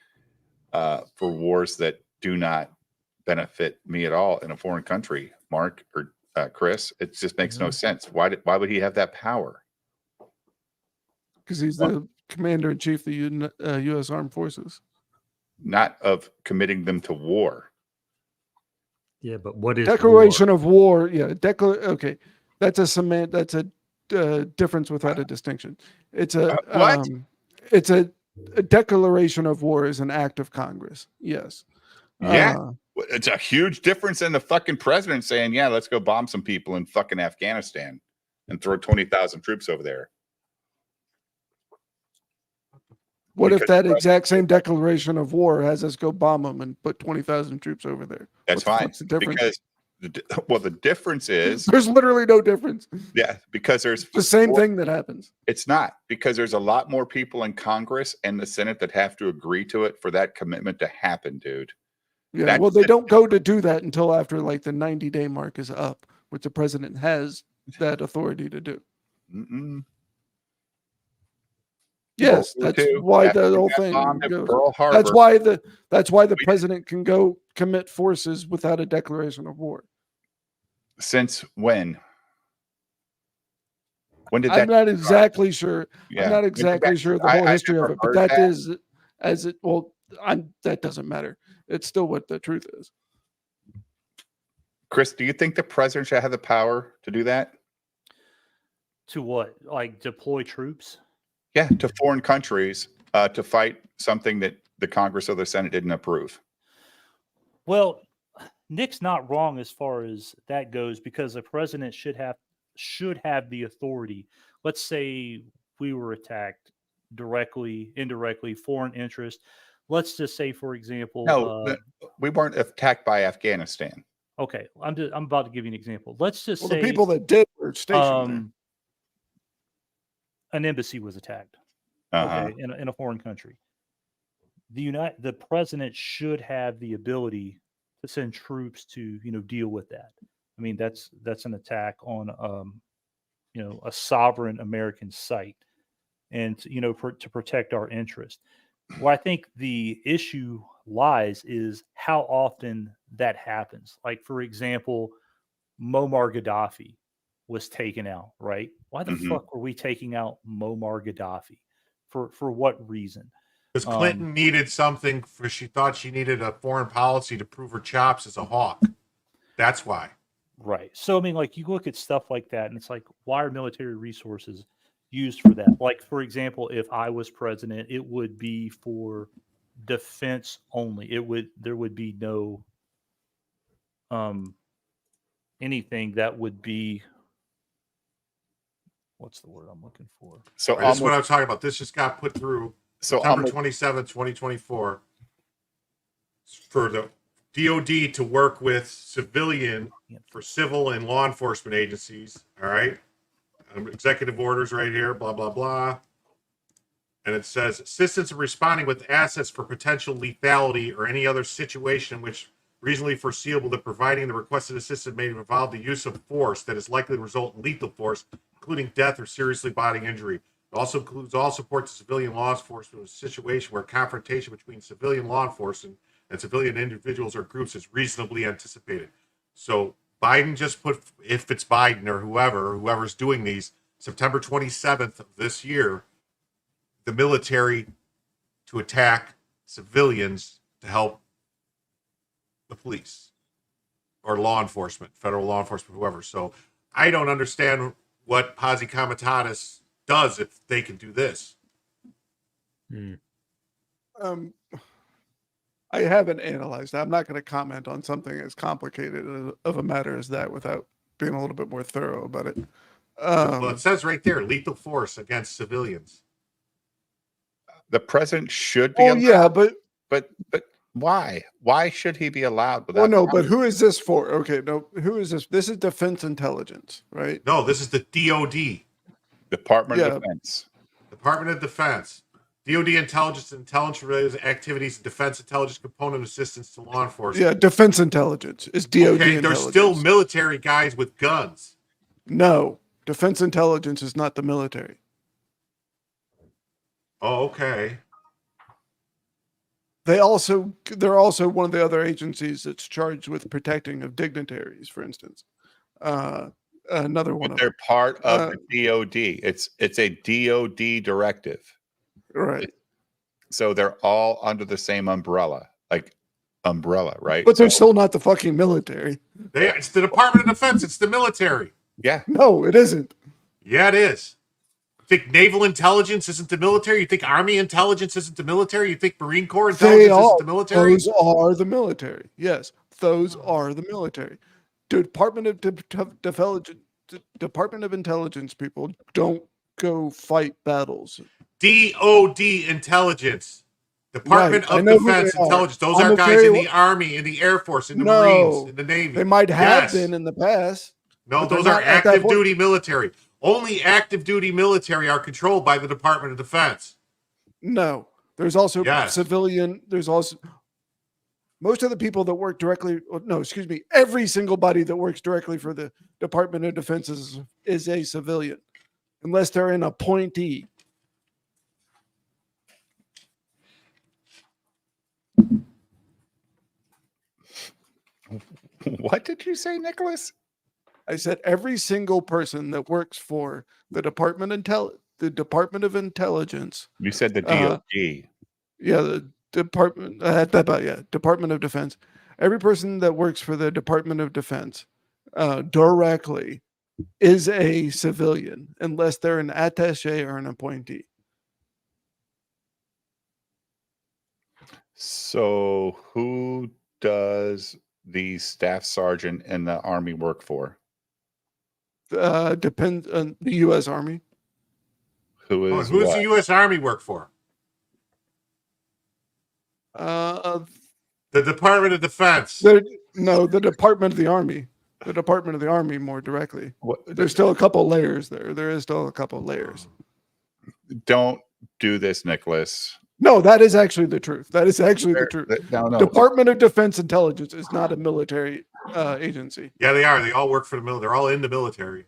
for wars that do not benefit me at all in a foreign country. Mark or Chris, it just makes no sense. Why would he have that power? Because he's the commander-in-chief of the U.S. Armed Forces. Not of committing them to war. Yeah, but what is declaration of war? Yeah, okay, that's a difference without a distinction. It's a what? It's a declaration of war is an act of Congress. Yes. Yeah. It's a huge difference in the fucking president saying, yeah, let's go bomb some people in fucking Afghanistan and throw 20,000 troops over there. What if that exact same declaration of war has us go bomb them and put 20,000 troops over there? That's fine. Because the difference is there's literally no difference. Yeah, because there's the same thing that happens. It's not, because there's a lot more people in Congress and the Senate that have to agree to it for that commitment to happen, dude. Yeah, well, they don't go to do that until after like the 90-day mark is up, which the president has that authority to do. Yes, that's why the whole thing goes. That's why the president can go commit forces without a declaration of war. Since when? When did I'm that not start? exactly sure. Yeah. I'm not When did exactly that- sure the whole I history of never it, but heard that that. is as it. Well, that doesn't matter. It's still what the truth is. Chris, do you think the president should have the power to do that? To what? Like deploy troops? Yeah, to foreign countries to fight something that the Congress or the Senate didn't approve. Well, Nick's not wrong as far as that goes, because the president should have the authority. Let's say we were attacked directly, indirectly, foreign interest. Let's just say, for example, No, we weren't attacked by Afghanistan. okay, I'm about to give you an example. Let's just Well, say the people that did were stationed there. an embassy was attacked, Uh-huh. okay, in a foreign country. The president should have the ability to send troops to deal with that. I mean, that's an attack on a sovereign American site, and to protect our interest. Where I think the issue lies is how often that happens. Like, for example, Muammar Gaddafi was taken out, right? Why the fuck were we taking out Muammar Gaddafi? For what reason? Because Clinton needed something, for she thought she needed a foreign policy to prove her chops as a hawk. That's why. Right. So, I mean, like, you look at stuff like that, and it's like, why are military resources used for that? Like, for example, if I was president, it would be for defense only. There would be no anything that would be, what's the word I'm looking for? So this is what I'm talking about. This just got put through September 27, 2024, for the DOD to work with for civil and law enforcement agencies. All right. Executive orders right here, blah, blah, blah. And it says assistance in responding with assets for potential lethality or any other situation in which reasonably foreseeable that providing the requested assistance may involve the use of force that is likely to result in lethal force, including death or seriously bodily injury. It also includes all support to civilian law enforcement in a situation where confrontation between civilian law enforcement and civilian individuals or groups is reasonably anticipated. So Biden just put, if it's Biden or whoever's doing these, September 27th of this year, the military to attack civilians to help the police or law enforcement, federal law enforcement, whoever. So I don't understand what Posse Comitatus does if they can do this. I haven't analyzed that. I'm not going to comment on something as complicated of a matter as that without being a little bit more thorough about it. Well, it says right there, lethal force against civilians. The president should be. Oh yeah, but why? Why should he be allowed without? Well, no, but who is this for? Okay, no, who is this? This is Defense Intelligence, right? No, this is the DOD. Department of Defense. Department of Defense. DOD intelligence related activities, and defense intelligence component assistance to law enforcement. Yeah, Defense Intelligence is DOD. Okay, there's still military guys with guns. No, Defense Intelligence is not the military. Oh, okay. They're also one of the other agencies that's charged with protecting of dignitaries, for instance. Another one. But they're part of the DOD. It's a DOD directive. Right. So they're all under the same umbrella, right? But they're still not the fucking military. It's the Department of Defense. It's the military. Yeah. No, it isn't. Yeah, it is. You think naval intelligence isn't the military? You think Army intelligence isn't the military? You think Marine Corps intelligence isn't the military? Those are the military. Yes, those are the military. Department of Intelligence people don't go fight battles. DOD intelligence. Department of Defense intelligence. Those are guys in the Army, in the Air Force, in the Marines, in the Navy. They might have been in the past. No, those are active duty military. Only active duty military are controlled by the Department of Defense. No, there's also civilian. There's also most of the people that work directly. No, excuse me. Every single body that works directly for the Department of Defense is a civilian, unless they're an appointee. What did you say, Nicholas? I said every single person that works for the Department of Intelligence. You said the DOD. Yeah, the Department. Department of Defense. Every person that works for the Department of Defense directly is a civilian, unless they're an attaché or an appointee. So who does the staff sergeant in the Army work for? Depends on the U.S. Army. Who's the U.S. Army work for? The Department of Defense. The Department of the Army. The Department of the Army more directly. There's still a couple layers there. There is still a couple layers. Don't do this, Nicholas. No, that is actually the truth. That is actually the truth. No. Department of Defense Intelligence is not a military agency. Yeah, they are. They all work for the military. They're all in the military.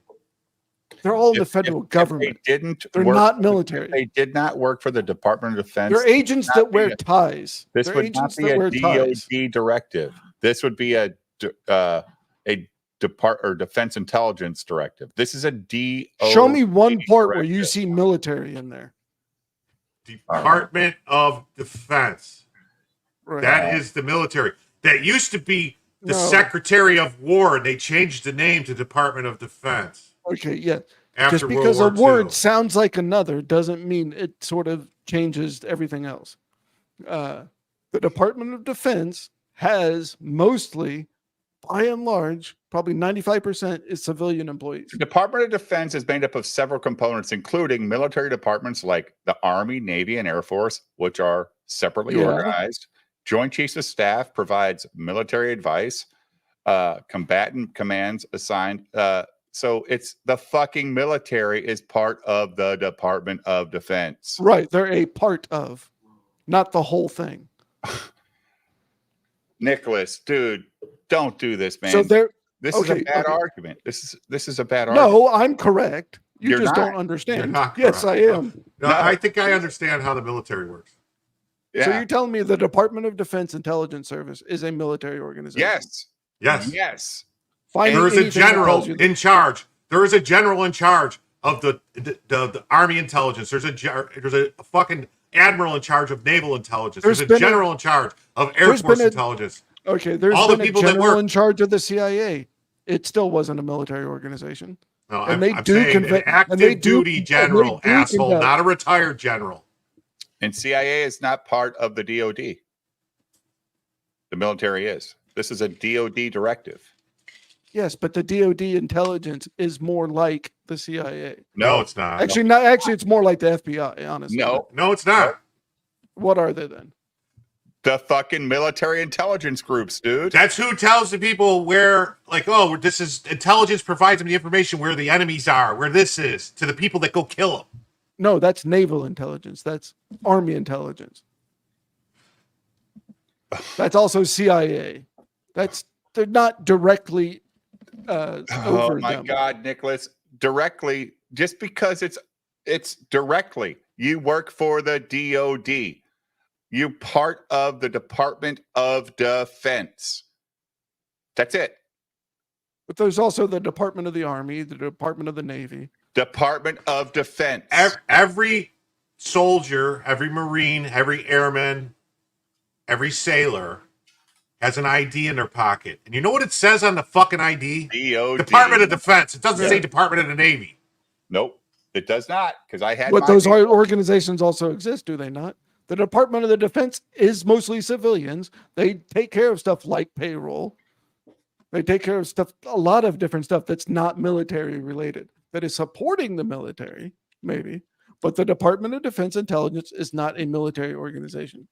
They're all in the federal government. They're not military. If they did not work for the Department of Defense. They're agents that wear ties. This would not be a DOD directive. This would be a Defense Intelligence directive. This is a DOD. Show me one part where you see military in there. Department of Defense. Right. That is the military. That used to be the Secretary of War, and they changed the name to Department of Defense. Okay, yeah. After Just because World a War word II. sounds like another doesn't mean it sort of changes everything else. The Department of Defense has mostly, by and large, probably 95% is civilian employees. The Department of Defense is made up of several components, including military departments like the Army, Navy, and Air Force, which are separately organized. Joint Chiefs of Staff provides military advice. Combatant commands assigned. So it's the fucking military is part of the Department of Defense. Right. They're a part of, not the whole thing. Nicholas, dude, don't do this, man. So they're This is a bad argument. This is a bad argument. No, I'm correct. You're just not. don't understand. You're not Yes, I correct. am. No, I think I understand how the military works. So you're telling me the Department of Defense Intelligence Service is a military organization? Yes. Yes. Find There is a anything that general tells you that- in charge. There is a general in charge of the Army intelligence. There's a fucking admiral in charge of naval intelligence. There's a general in charge of Air Force intelligence. Okay, there's all the been people a that general work. in charge of the CIA. It still wasn't a military organization. No, and I'm they saying do an active duty general, asshole, not a retired general. And CIA is not part of the DOD. The military is. This is a DOD directive. Yes, but the DOD intelligence is more like the CIA. No, it's not. Actually, not. Actually, it's more like the FBI. Honestly, No, it's not. What are they then? The fucking military intelligence groups, dude. That's who tells the people where, like, oh, this is intelligence provides them the information where the enemies are, where this is, to the people that go kill them. No, that's naval intelligence. That's Army intelligence. That's also CIA. They're not directly Oh over my them. God, Nicholas! Directly, just because it's directly. You work for the DOD. You part of the Department of Defense. That's it. But there's also the Department of the Army, the Department of the Navy. Department of Defense. Every soldier, every Marine, every airman, every sailor has an ID in their pocket. And you know what it says on the fucking ID? DOD. Department of Defense. It doesn't say Department of the Navy. Nope, it does not, because I had. But those organizations also exist, do they not? The Department of the Defense is mostly civilians. They take care of stuff like payroll. They take care of stuff, a lot of different stuff that's not military related, that is supporting the military, maybe. But the Department of Defense Intelligence is not a military organization.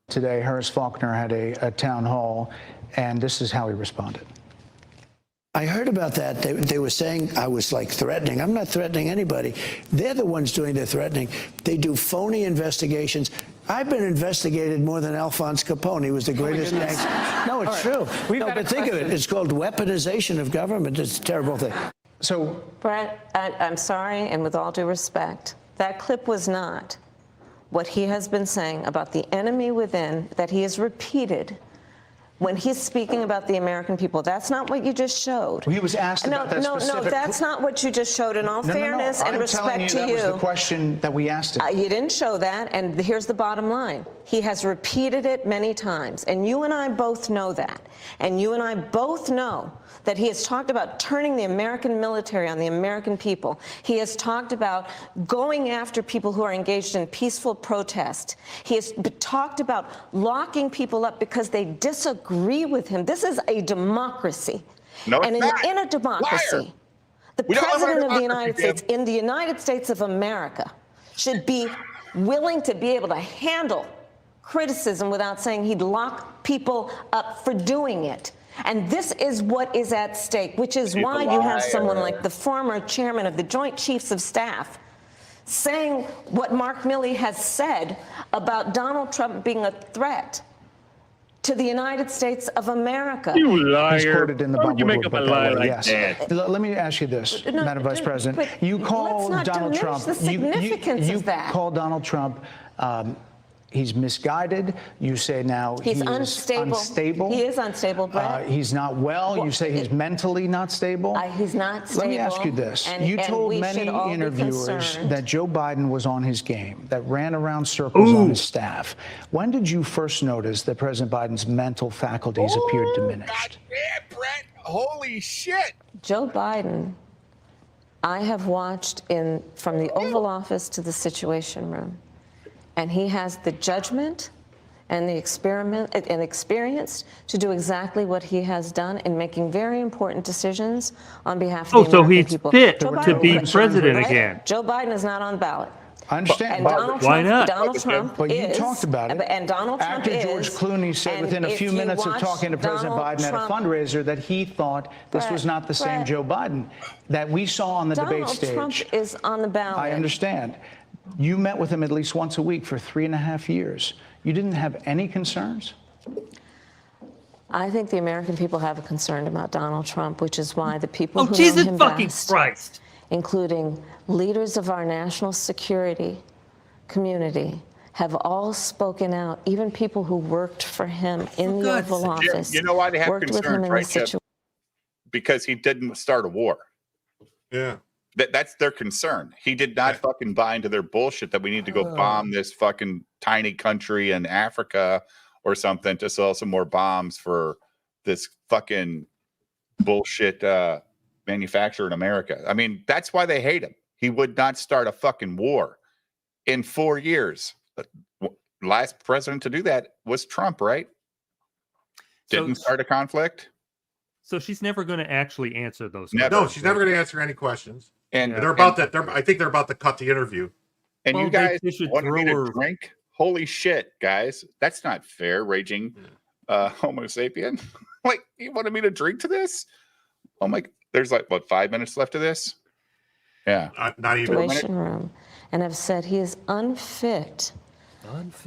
Today, Harris Faulkner had a town hall, and this is how he responded. I heard about that. They were saying I was like threatening. I'm not threatening anybody. They're the ones doing the threatening. They do phony investigations. I've been investigated more than Alphonse Capone. He was the greatest gangster. No, it's true. No, but think of it. It's called weaponization of government. It's a terrible thing. So, Brett, I'm sorry, and with all due respect, that clip was not what he has been saying about the enemy within, that he has repeated when he's speaking about the American people. That's not what you just showed. Well, he was asked about that specific... No, that's not what you just showed. In all fairness and respect to you, that was the question that we asked him. You didn't show that, and here's the bottom line. He has repeated it many times, and you and I both know that. And you and I both know that he has talked about turning the American military on the American people. He has talked about going after people who are engaged in peaceful protest. He has talked about locking people up because they disagree with him. This is a democracy. No, and it's in a democracy, Liar. the president of the United States, in the United States of America, should be willing to be able to handle criticism without saying he'd lock people up for doing it. And this is what is at stake, which is why you have someone like the former chairman of the Joint Chiefs of Staff saying what Mark Milley has said about Donald Trump being a threat to the United States of America. You liar. He's quoted in the Why would you Bible make up a lie like that? Let me ask you this, Madam Vice President. You call Donald Trump. The significance of that. You call Donald Trump. He's misguided. You say now he's unstable. He is unstable, Brett. He's not well. You say he's mentally not stable. He's not stable. Let me ask you this. You told many interviewers that Joe Biden was on his game, that ran around circles on his staff. When did you first notice that President Biden's mental faculties appeared diminished? God, Brett. Holy shit. Joe Biden, I have watched from the Oval Office to the Situation Room. And he has the judgment and the experience to do exactly what he has done in making very important decisions on behalf of the American people. So he's fit to be president again. Joe Biden is not on ballot. I understand. And why not? Donald Trump but you talked about it. And Donald Trump After George Clooney said within a few minutes of talking to President Biden at a fundraiser that he thought this was not the same Joe Biden that we saw on the debate stage. Donald Trump is on the ballot. I understand. You met with him at least once a week for 3.5 years. You didn't have any concerns? I think the American people have a concern about Donald Trump, which is why the people who know him best, including leaders of our national security community, have all spoken out, even people who worked for him in the Oval Office. You know why they have worked with him concerns, in right, the situation. Because he didn't start a war. Yeah. That's their concern. He did not fucking buy into their bullshit that we need to go bomb this fucking tiny country in Africa or something to sell some more bombs for this fucking bullshit manufacturer in America. I mean, that's why they hate him. He would not start a fucking war in 4 years. Last president to do that was Trump, right? Didn't start a conflict. So she's never going to actually answer those questions. No, she's never going to answer any questions. And they're about that. I think they're about to cut the interview. And you guys wanted me to drink? Holy shit, guys. That's not fair, raging Homo sapien. Like, you wanted me to drink to this? Oh my, there's like, what, 5 minutes left of this? Yeah. Not even a minute. Room, and have said he is unfit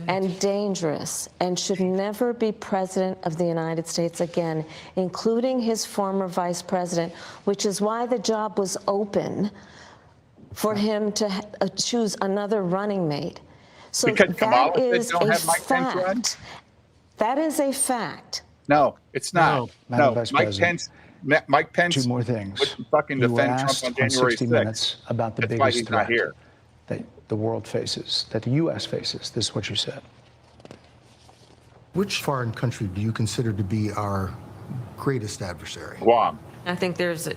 and dangerous and should never be president of the United States again, including his former vice president, which is why the job was open for him to choose another running mate. So because that is don't a have Mike Pence run? That is a fact. No, it's not. No, Mike Pence. Two more things. Wouldn't fucking defend Trump on January 6th. Minutes about the That's why biggest he's threat not here. that the world faces, that the U.S. faces. This is what you said. Which foreign country do you consider to be our greatest adversary? Guam. I think there's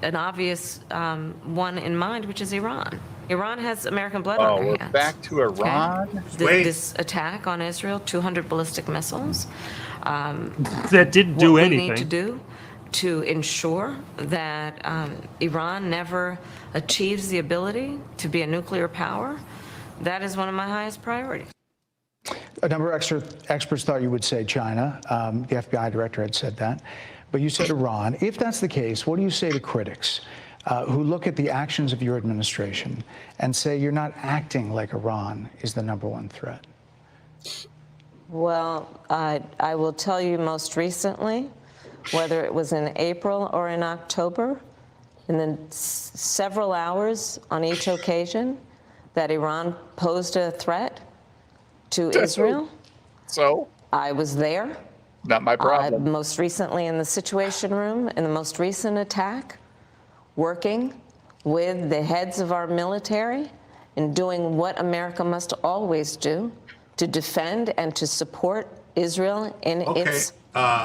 an obvious one in mind, which is Iran. Iran has American blood on their hands. Back to Iran? Okay. This attack on Israel, 200 ballistic missiles. That didn't do anything. What we need to do to ensure that Iran never achieves the ability to be a nuclear power, that is one of my highest priorities. A number of experts thought you would say China. The FBI director had said that. But you said Iran. If that's the case, what do you say to critics who look at the actions of your administration and say you're not acting like Iran is the #1 threat? Well, I will tell you most recently, whether it was in April or in October, in the several hours on each occasion that Iran posed a threat, to Israel. So? I was there. Not my problem. Most recently in the Situation Room, in the most recent attack, working with the heads of our military and doing what America must always do to defend and to support Israel in its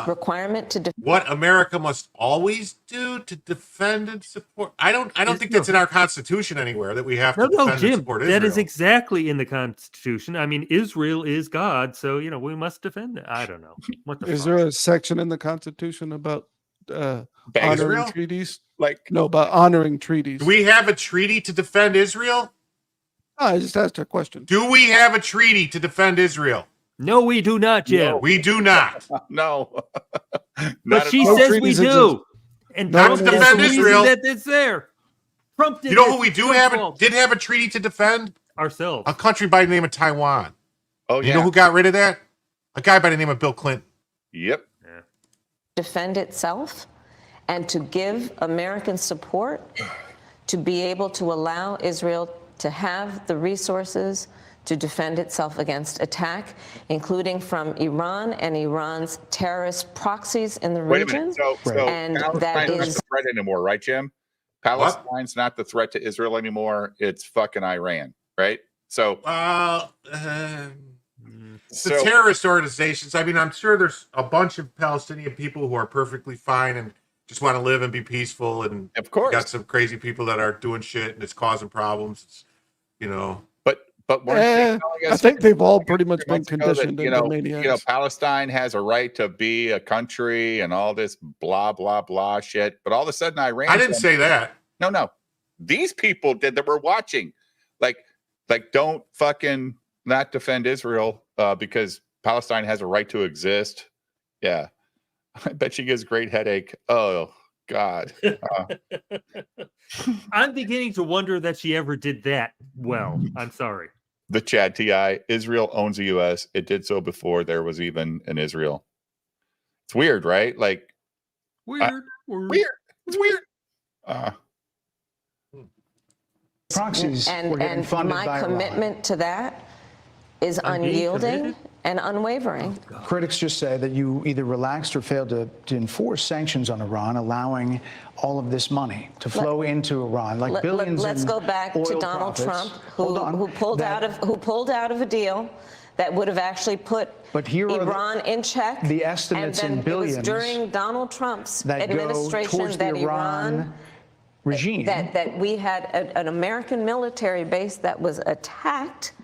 requirement to defend. What America must always do to defend and support. I don't think that's in our Constitution anywhere that we have to defend and Jim, support Israel. that is exactly in the Constitution. I mean, Israel is God, so we must defend it. I don't know. What the Is fuck? there a section in the Constitution about honoring Israel? treaties? Like no, about honoring treaties. Do we have a treaty to defend Israel? I just asked a question. Do we have a treaty to defend Israel? No, we do not, Jim. No, we do not. No. But she says we do. And not Trump to is defend the reason Israel. that it's there. Trump did You know it. who we do Trump's have fault. did have a treaty to defend? Ourselves. A country by the name of Taiwan. Oh, You know who got rid of that? A guy by the name of Bill Clinton. Yep. Defend itself and to give American support to be able to allow Israel to have the resources to defend itself against attack, including from Iran and Iran's terrorist proxies in the Wait a region. minute. So and that Palestine's not is the threat anymore, right, Jim? Palestine's not the threat to Israel anymore. It's fucking Iran, right? So, the terrorist organizations. I mean, I'm sure there's a bunch of Palestinian people who are perfectly fine and just want to live and be peaceful. And of course, got some crazy people that are doing shit and it's causing problems. It's, but I think they've all pretty much been conditioned that, into maniacs. Palestine has a right to be a country and all this blah blah blah shit. But all of a sudden, Iran. I didn't say that. No. These people did that were watching. Like, don't fucking not defend Israel because Palestine has a right to exist. Yeah, I bet she gives great headache. Oh God. I'm beginning to wonder that she ever did that well. I'm sorry. The Chad TI, Israel owns the U.S. It did so before there was even an Israel. It's weird, right? Like weird. It's weird. Proxies were getting and funded my by commitment to that is unyielding and unwavering. Critics just say that you either relaxed or failed to enforce sanctions on Iran, allowing all of this money to flow into Iran, like billions. Let's go back to Donald Trump, who pulled out of a deal that would have actually put Iran in check. The estimates and then in billions it was during Donald Trump's that administration go towards that the Iran regime. That we had an American military base that was attacked,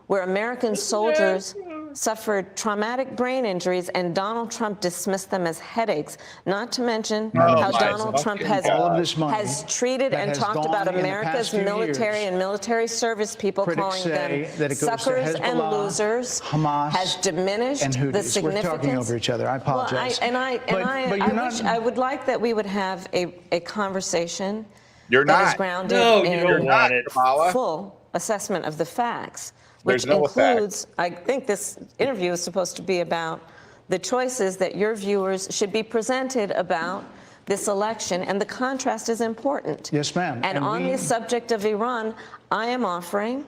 where American soldiers suffered traumatic brain injuries, and Donald Trump dismissed them as headaches, not to mention how Donald Trump has treated and talked about America's military and military service people, calling them suckers and losers, Hamas, has diminished and the Houthis. significance. We're talking over each other. I apologize. I would like that we would have a conversation You're that not. is grounded No, in you don't want it, Kamala. full assessment of the facts, There's which no includes, I think this interview is supposed to be about the choices that your viewers should be presented about this election, and the contrast is important. Yes, ma'am. And on the subject of Iran, I am offering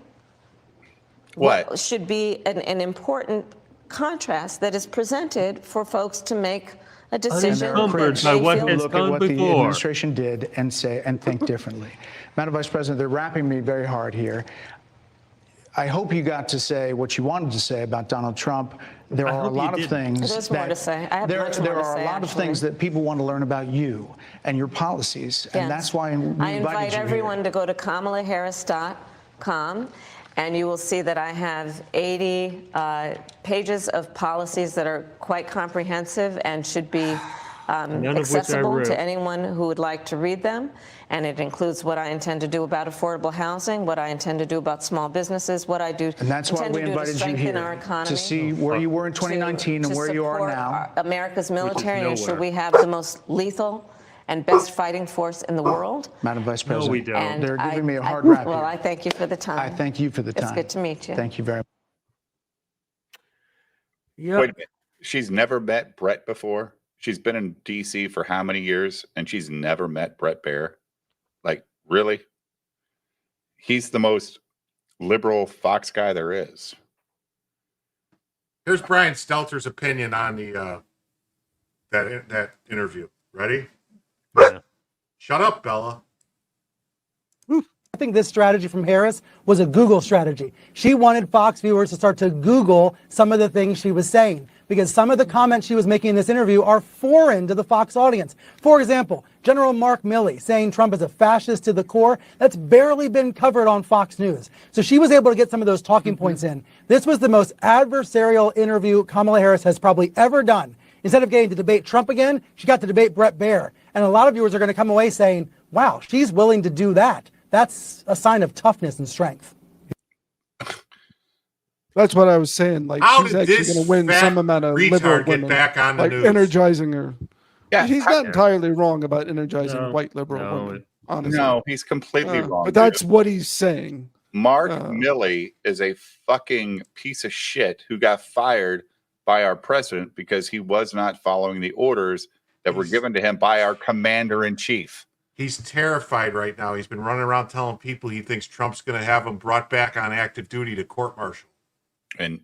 what should be an important contrast that is presented for folks to make a decision. Look at what the administration did and say and think differently. Madam Vice President, they're wrapping me very hard here. I hope you got to say what you wanted to say about Donald Trump. There are a lot of things There's more to say. I have much more there to are say, a lot of actually. things that people want to learn about you and your policies, and Yes. that's why we I invited invite you everyone to go to KamalaHarris.com, and you will see that I have 80 pages of policies that are quite comprehensive and should be None of which I accessible wrote. to anyone who would like to read them. And it includes what I intend to do about affordable housing, what I intend to do about small businesses, what I do And that's why intend we to do to invited you strengthen our here economy. to see where you were in 2019 and where you are support now. America's military and ensure nowhere. we have the most lethal and best fighting force in the world. Madam Vice President, we don't. And they're giving me a hard I, rap Well, here. I thank you for the time. I thank you for the time. It's good to meet you. Thank you very much. Wait a minute. She's never met Brett before. She's been in DC for how many years, and she's never met Brett Baier? Like, really? He's the most liberal Fox guy there is. Here's Brian Stelter's opinion on the that interview. Ready? Yeah. Shut up, Bella. I think this strategy from Harris was a Google strategy. She wanted Fox viewers to start to Google some of the things she was saying, because some of the comments she was making in this interview are foreign to the Fox audience. For example, General Mark Milley saying Trump is a fascist to the core. That's barely been covered on Fox News. So she was able to get some of those talking points in. This was the most adversarial interview Kamala Harris has probably ever done. Instead of getting to debate Trump again, she got to debate Brett Baer. And a lot of viewers are going to come away saying, wow, she's willing to do that. That's a sign of toughness and strength. That's what I was saying. Like, How she's did actually this going to win fat some amount of liberal retard get women, back on the like news? energizing her. Yeah, He's not entirely wrong about energizing No, white liberal no, women. Honestly, No, he's completely wrong. But that's dude. what he's saying. Mark Milley is a fucking piece of shit who got fired by our president because he was not following the orders that were given to him by our commander in chief. He's terrified right now. He's been running around telling people he thinks Trump's going to have him brought back on active duty to court-martial. And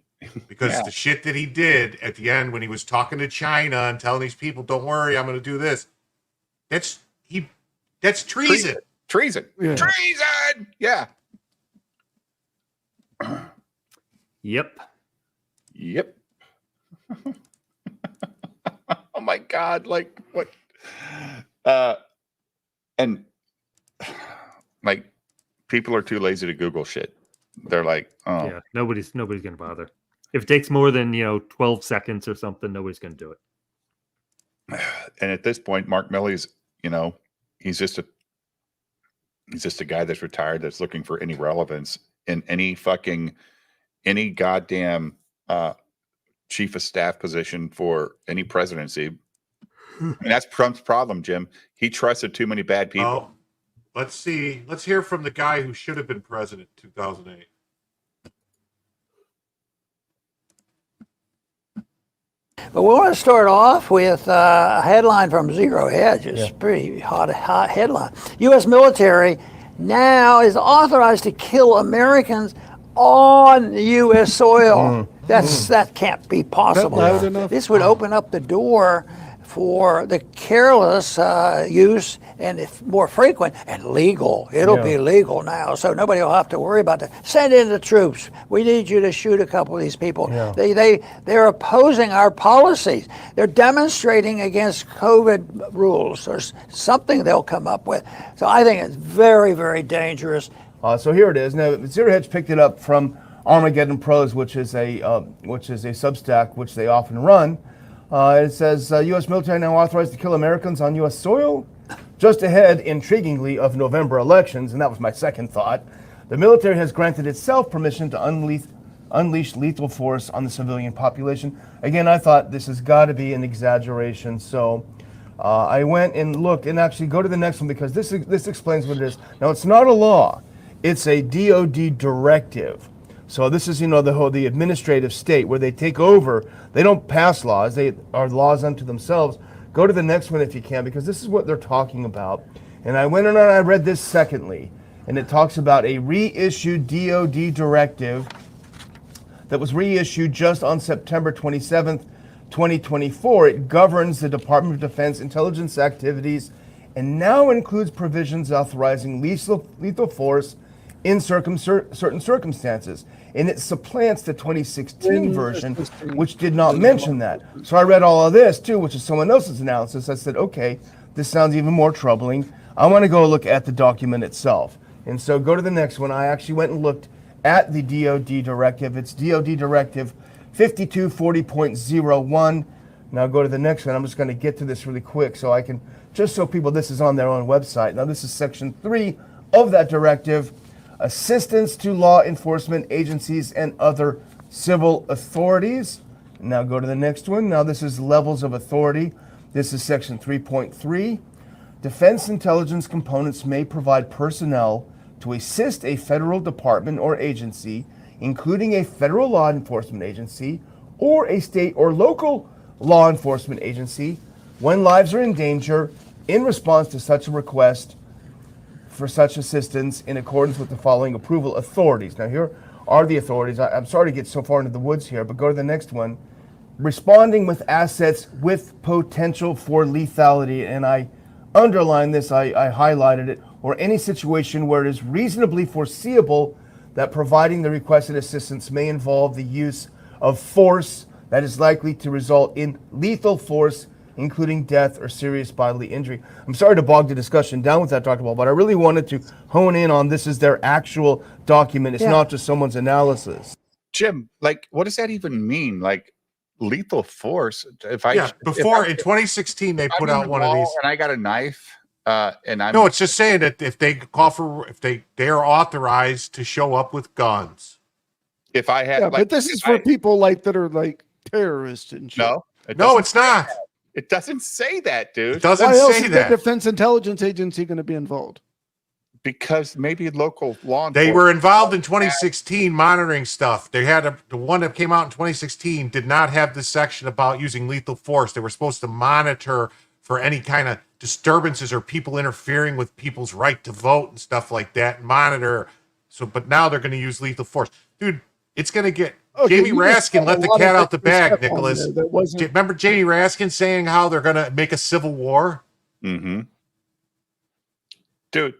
because the shit that he did at the end when he was talking to China and telling these people, "Don't worry, I'm going to do this." That's treason. Treason. Yeah. Treason. Yeah. Yep. Yep. Oh my God! Like what? And like people are too lazy to Google shit. They're like, oh Yeah. Nobody's gonna bother. If it takes more than 12 seconds or something, nobody's gonna do it. And at this point, Mark Milley's, he's just a guy that's retired that's looking for any relevance in any goddamn chief of staff position for any presidency. And that's Trump's problem, Jim. He trusted too many bad people. Oh, let's see. Let's hear from the guy who should have been president in 2008. But we want to start off with a headline from Zero Hedge. It's a pretty hot headline. U.S. military now is authorized to kill Americans on U.S. soil. That can't be possible. That loud enough? This would open up the door for the careless use, and if more frequent and legal. It'll be legal now, so nobody will have to worry about that. Send in the troops. We need you to shoot a couple of these people. They're opposing our policies. They're demonstrating against COVID rules. There's something they'll come up with. So I think it's very, very dangerous. So here it is. Now, Zero Hedge picked it up from Armageddon Pros, which is a Substack which they often run. It says U.S. military now authorized to kill Americans on U.S. soil. Just ahead, intriguingly, of November elections, and that was my second thought. The military has granted itself permission to unleash lethal force on the civilian population. Again, I thought this has got to be an exaggeration. So I went and looked, and actually go to the next one because this explains what it is. Now, it's not a law. It's a DOD directive. So this is, the administrative state where they take over. They don't pass laws. They are laws unto themselves. Go to the next one if you can, because this is what they're talking about. And I went on and I read this secondly, and it talks about a reissued DOD directive that was reissued just on September 27th, 2024. It governs the Department of Defense intelligence activities and now includes provisions authorizing lethal force in certain circumstances. And it supplants the 2016 version, which did not mention that. So I read all of this too, which is someone else's analysis. I said, okay, this sounds even more troubling. I want to go look at the document itself. And so go to the next one. I actually went and looked at the DOD directive. It's DOD Directive 5240.01. Now go to the next one. I'm just going to get to this really quick so I can, just so people, this is on their own website. Now this is section 3 of that directive. Assistance to law enforcement agencies and other civil authorities. Now go to the next one. Now this is levels of authority. This is section 3.3. Defense intelligence components may provide personnel to assist a federal department or agency, including a federal law enforcement agency or a state or local law enforcement agency, when lives are in danger in response to such a request for such assistance in accordance with the following approval authorities. Now, here are the authorities. I'm sorry to get so far into the woods here, but go to the next one. Responding with assets with potential for lethality, and I underline this, I highlighted it, or any situation where it is reasonably foreseeable that providing the requested assistance may involve the use of force that is likely to result in lethal force, including death or serious bodily injury. I'm sorry to bog the discussion down with that, Dr. Ball, but I really wanted to hone in on this is their actual document. It's not just someone's analysis. Jim, like, what does that even mean? Like, lethal force? Before in 2016 they put out one of these, and I got a knife. And I'm no, it's just saying that if they call for, if they are authorized to show up with guns. If I had, but this is for people like that are like terrorists and shit. No, it's not. It doesn't say that, dude. It doesn't Why else say is that. the Defense Intelligence Agency going to be involved? Because maybe local law enforcement. They were involved in 2016 monitoring stuff. They had the one that came out in 2016 did not have this section about using lethal force. They were supposed to monitor for any kind of disturbances or people interfering with people's right to vote and stuff like that, and monitor. So, but now they're going to use lethal force. Dude, it's going to get... Jamie Raskin let the cat out the bag, Nicholas. Remember Jamie Raskin saying how they're going to make a civil war? Mm-hmm. Dude,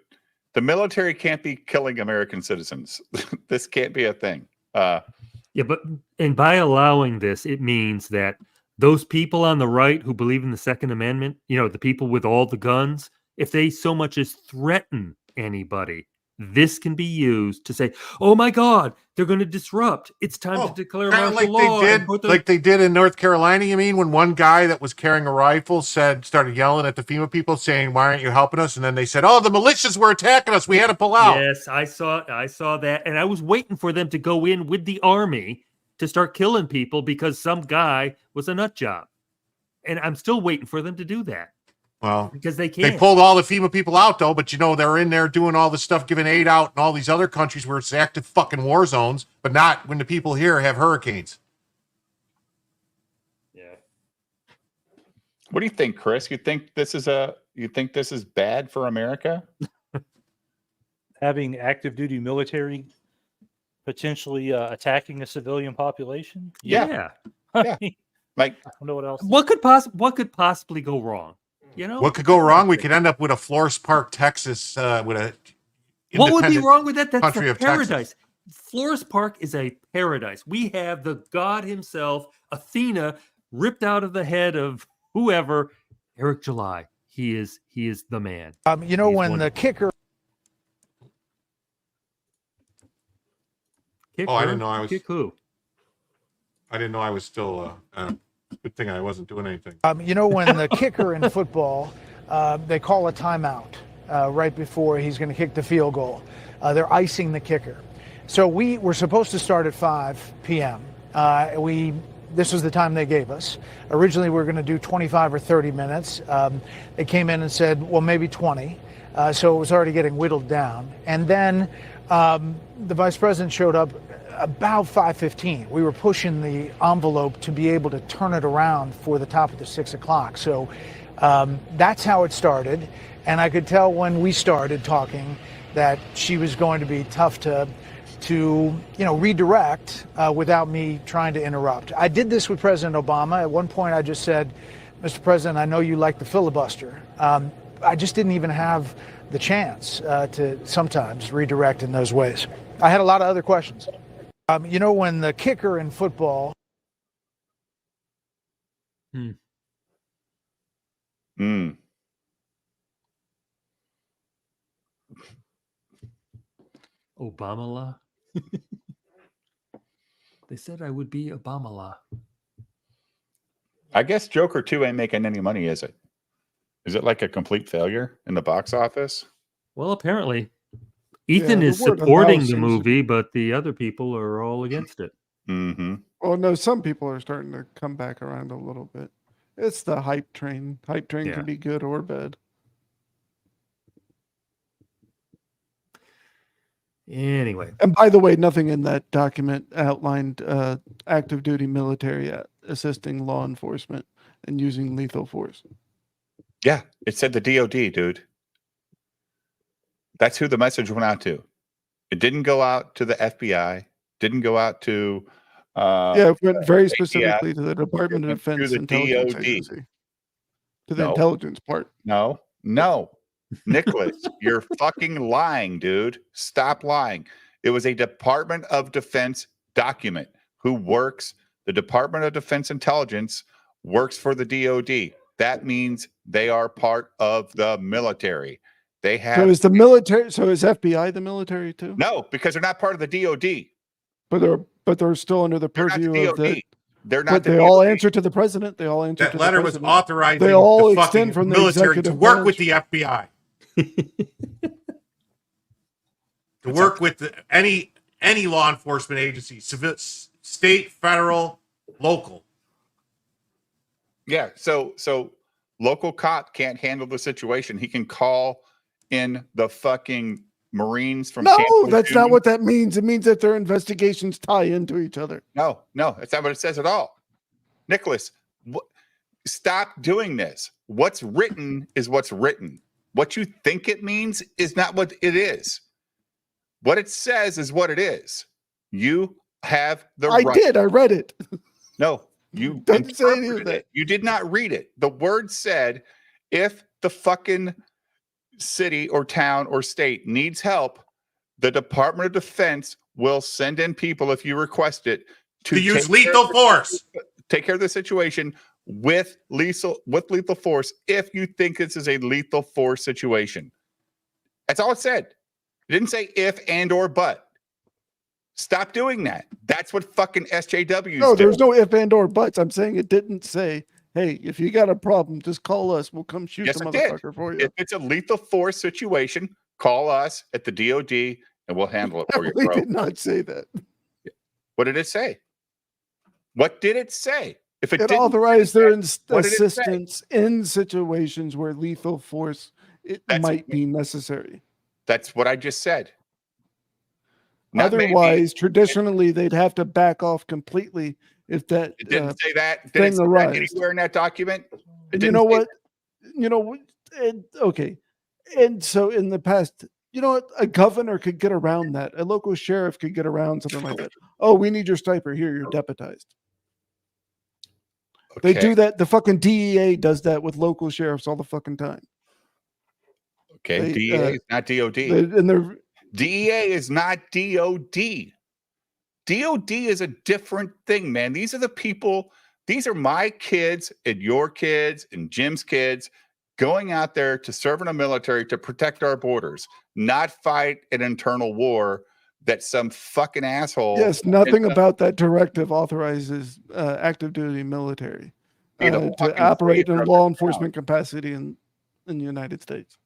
the military can't be killing American citizens. This can't be a thing. And by allowing this, it means that those people on the right who believe in the Second Amendment, you know, the people with all the guns, if they so much as threaten anybody, this can be used to say, "Oh my God, they're going to disrupt. It's time to declare martial law." Like they did in North Carolina. You mean when one guy that was carrying a rifle started yelling at the FEMA people, saying, "Why aren't you helping us?" And then they said, "Oh, the militias were attacking us. We had to pull out." Yes, I saw that, and I was waiting for them to go in with the army to start killing people because some guy was a nut job, and I'm still waiting for them to do that. Well, because they can't. They pulled all the FEMA people out, though, but, you know, they're in there doing all this stuff, giving aid out in all these other countries where it's active fucking war zones, but not when the people here have hurricanes. Yeah. What do you think, Chris? You think this is bad for America? Having active duty military potentially attacking a civilian population? Yeah. Yeah. Like, I don't know what else. What could possibly go wrong? You know, what could go wrong? We could end up with a Flores Park, Texas, with a. What would be wrong with that? That's country a of paradise. Texas. Flores Park is a paradise. We have the god himself, Athena, ripped out of the head of whoever, Eric July. He is the man. You know, when the kicker. Kick Oh, I her, didn't know I was. kick who? I didn't know I was still. Good thing I wasn't doing anything. You know, when the kicker in football, they call a timeout right before he's going to kick the field goal. They're icing the kicker. So we were supposed to start at 5 p.m. This was the time they gave us. Originally, we were going to do 25 or 30 minutes. They came in and said, well, maybe 20. So it was already getting whittled down. And then the vice president showed up about 5:15. We were pushing the envelope to be able to turn it around for the top of the 6 o'clock. So that's how it started. And I could tell when we started talking that she was going to be tough to redirect without me trying to interrupt. I did this with President Obama. At one point, I just said, Mr. President, I know you like the filibuster. I just didn't even have the chance to sometimes redirect in those ways. I had a lot of other questions. You know, when the kicker in football. Obama-la? They said I would be Obama-la. I guess Joker 2 ain't making any money, is it? Is it like a complete failure in the box office? Well, apparently. Ethan is supporting the movie, but the other people are all against it. Mm-hmm. Well, no, some people are starting to come back around a little bit. It's the hype train. Hype train can be good or bad. Anyway. And by the way, nothing in that document outlined active duty military assisting law enforcement and using lethal force. Yeah, it said the DOD, dude. That's who the message went out to. It didn't go out to the FBI. Didn't go out to. It went very ATF, specifically to the Department of to Defense the Intelligence DOD. Agency. To the No. intelligence part. No. Nicholas, you're fucking lying, dude. Stop lying. It was a Department of Defense document. The Department of Defense Intelligence works for the DOD. That means they are part of the military. They have. So is the military? So is FBI the military too? No, because they're not part of the DOD. But they're still under the purview of the. They're not. But they all answer to the president. They all answer to the president. That letter was authorizing they all the extend fucking from the military to work branch. with the FBI. To work with any law enforcement agency, civil, state, federal, local. Yeah. So local cop can't handle the situation. He can call in the fucking Marines from. No, Camp that's Lejeune. not what that means. It means that their investigations tie into each other. No, that's not what it says at all. Nicholas, stop doing this. What's written is what's written. What you think it means is not what it is. What it says is what it is. You have the right. I read it. No, you Doesn't say any of interpreted that. it. You did not read it. The word said, if the fucking city or town or state needs help, the Department of Defense will send in people if you request it To use lethal force. Take care of the situation with lethal force if you think this is a lethal force situation. That's all it said. It didn't say if and or but. Stop doing that. That's what fucking SJWs No, do. there's no if and or buts. I'm saying it didn't say, hey, if you got a problem, just call us. We'll come shoot Yes, the it did. motherfucker for you. If it's a lethal force situation, call us at the DOD and we'll handle it for you, We bro. did not say that. What did it say? What did it say? If it It didn't authorized say their that, what did it say? assistance in situations where lethal force might be necessary. That's what I just said. Not Otherwise, traditionally, they'd have to back off completely if that It didn't say that. Did thing it say that arised. anywhere in that document? It And you didn't know say what? You know what? Okay. And so in the past, you know what? A governor could get around that. A local sheriff could get around something like that. Oh, we need your sniper. Here, you're deputized. They Okay. do that. The fucking DEA does that with local sheriffs all the fucking time. Okay, They, DEA is not DOD. And they're DEA is not DOD. DOD is a different thing, man. These are the people, these are my kids and your kids and Jim's kids going out there to serve in the military to protect our borders, not fight an internal war that some fucking asshole. yes, nothing about that directive authorizes active duty military Be the to fucking operate in savior of law the enforcement capacity in the United States.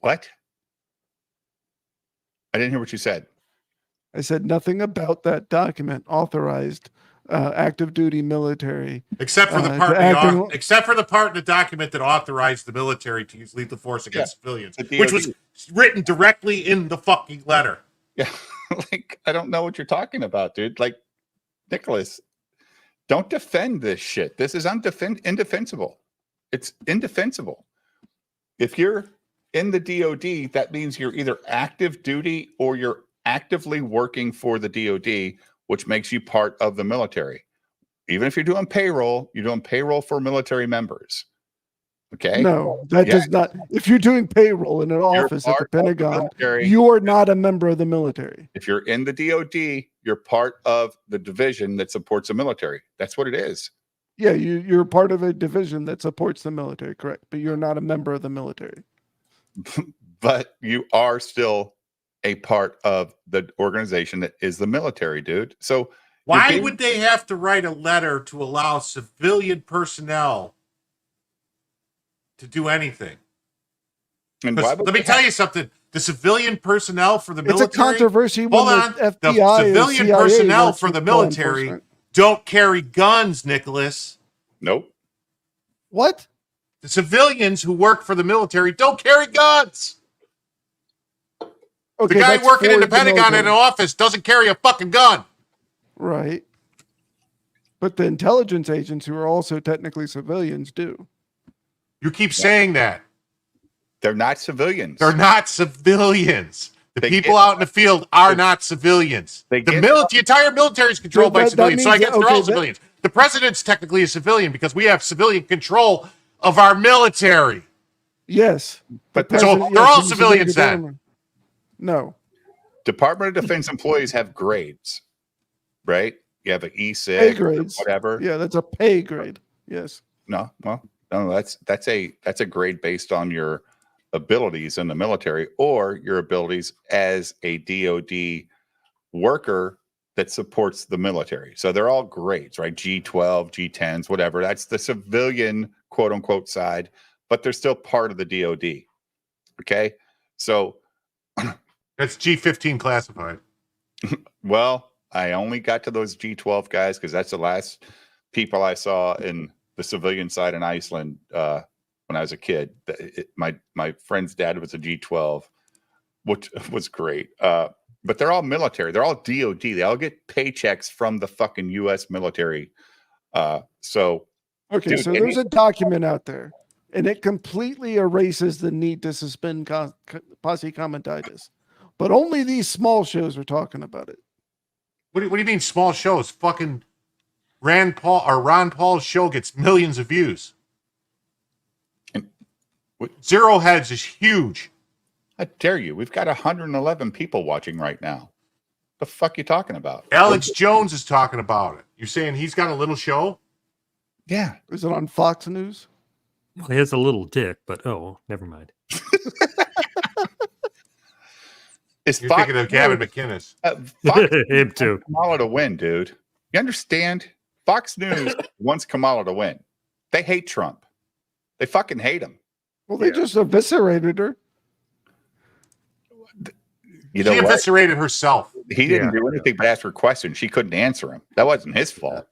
What? I didn't hear what you said. I said nothing about that document authorized active duty military, Except for the to part, act in- except for the part in the document that authorized the military to use lethal force against civilians, the which DoD. was written directly in the fucking letter. Yeah, like I don't know what you're talking about, dude. Like, Nicholas, don't defend this shit. This is indefensible. It's indefensible. If you're in the DOD, that means you're either active duty or you're actively working for the DOD, which makes you part of the military. Even if you're doing payroll for military members. Okay. No, that Yeah. does not. If you're doing payroll in an office at the part of the Pentagon, military. you are not a member of the military. If you're in the DOD, you're part of the division that supports the military. That's what it is. Yeah, you're part of a division that supports the military, correct? But you're not a member of the military. But you are still a part of the organization that is the military, dude. So Why would they have to write a letter to allow civilian personnel to do anything? And 'Cause why would let me they tell have- you something. The civilian personnel for the It's a military. controversy when Hold the on. The FBI and civilian CIA personnel works for with the law military enforcement. don't carry guns, Nicholas. Nope. What? The civilians who work for the military don't carry guns. Okay, the guy that's working in for the Pentagon in military. an office doesn't carry a fucking gun. Right. But the intelligence agents, who are also technically civilians, do. You keep saying that. They're not civilians. They're not civilians. The They people get- out in the field are not civilians. They The get- the entire military is controlled by That civilians, so I means guess that- they're all okay, that- civilians. The president's technically a civilian because we have civilian control of our military. Yes. But The so president- they're yes, all he's a civilians bigger then. donor. No. Department of Defense employees have grades, right? You have an E6, Pay grades. whatever. Yeah, that's a pay grade. Yes. No, well, no, that's a grade based on your abilities in the military or your abilities as a DoD worker that supports the military. So they're all grades, right? G12, G10s, whatever. That's the civilian quote unquote side, but they're still part of the DoD. Okay, so That's G15 classified. well, I only got to those G12 guys because that's the last people I saw in the civilian side in Iceland when I was a kid. My friend's dad was a G12, which was great. But they're all military. They're all DoD. They all get paychecks from the fucking U.S. military. So, Okay, dude, so there's a document out there, and it completely erases the need to suspend posse comitatus. But only these small shows are talking about it. What do you mean small shows? Fucking Ron Paul's show gets millions of views. Zero Heads is huge. I dare you. We've got 111 people watching right now. The fuck you talking about? Alex Jones is talking about it. You're saying he's got a little show? Yeah. Is it on Fox News? Well, he has a little dick, but never mind. Is You're Fox thinking of Gavin McInnes. Fox Him too. Kamala to win, dude. You understand? Fox News wants Kamala to win. They hate Trump. They fucking hate him. Well, they just eviscerated her. You know She what? eviscerated herself. He didn't do anything but ask for questions. She couldn't answer him. That wasn't his fault.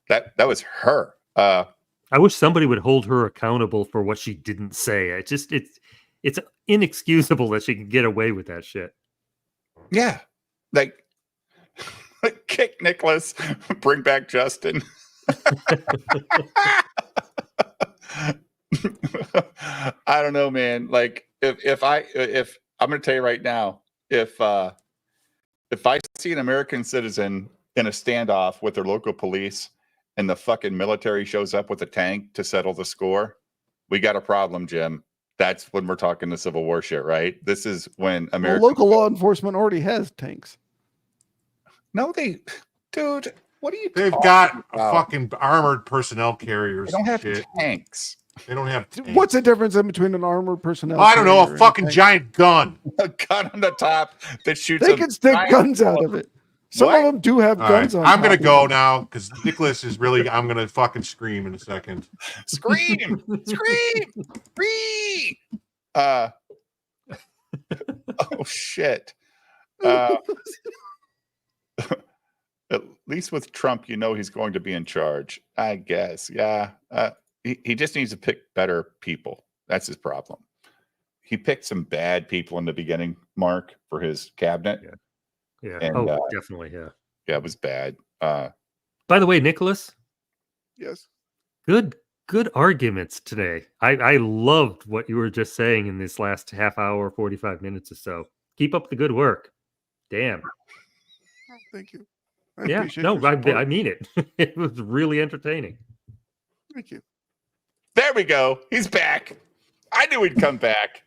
That was her. I wish somebody would hold her accountable for what she didn't say. It's inexcusable that she can get away with that shit. Yeah. Like kick Nicholas, bring back Justin. I don't know, man. Like if I'm gonna tell you right now, if I see an American citizen in a standoff with their local police and the fucking military shows up with a tank to settle the score, we got a problem, Jim. That's when we're talking the Civil War shit, right? This is when America. Well, local law enforcement already has tanks. No, dude, what are you? They've got fucking armored personnel carriers. They don't have shit. tanks. They don't have tanks. What's the difference in between an armored personnel? I don't know, carrier a and fucking tank? giant gun. A gun on the top that shoots. They a can stick giant guns out of it. Some What? of them do have All guns right, on. I'm gonna top of go them. now because Nicholas is really. I'm gonna fucking scream in a second. Scream! Scream! Free! Oh shit. At least with Trump, you know he's going to be in charge. I guess. Yeah. He just needs to pick better people. That's his problem. He picked some bad people in the beginning, Mark, for his cabinet. Yeah. And, Definitely. Yeah. Yeah, it was bad. By the way, Nicholas, Yes. good arguments today. I loved what you were just saying in this last half hour, 45 minutes or so. Keep up the good work. Damn. Thank you. Yeah. appreciate No, your support. I mean it. It was really entertaining. Thank you. There we go. He's back. I knew he'd come back.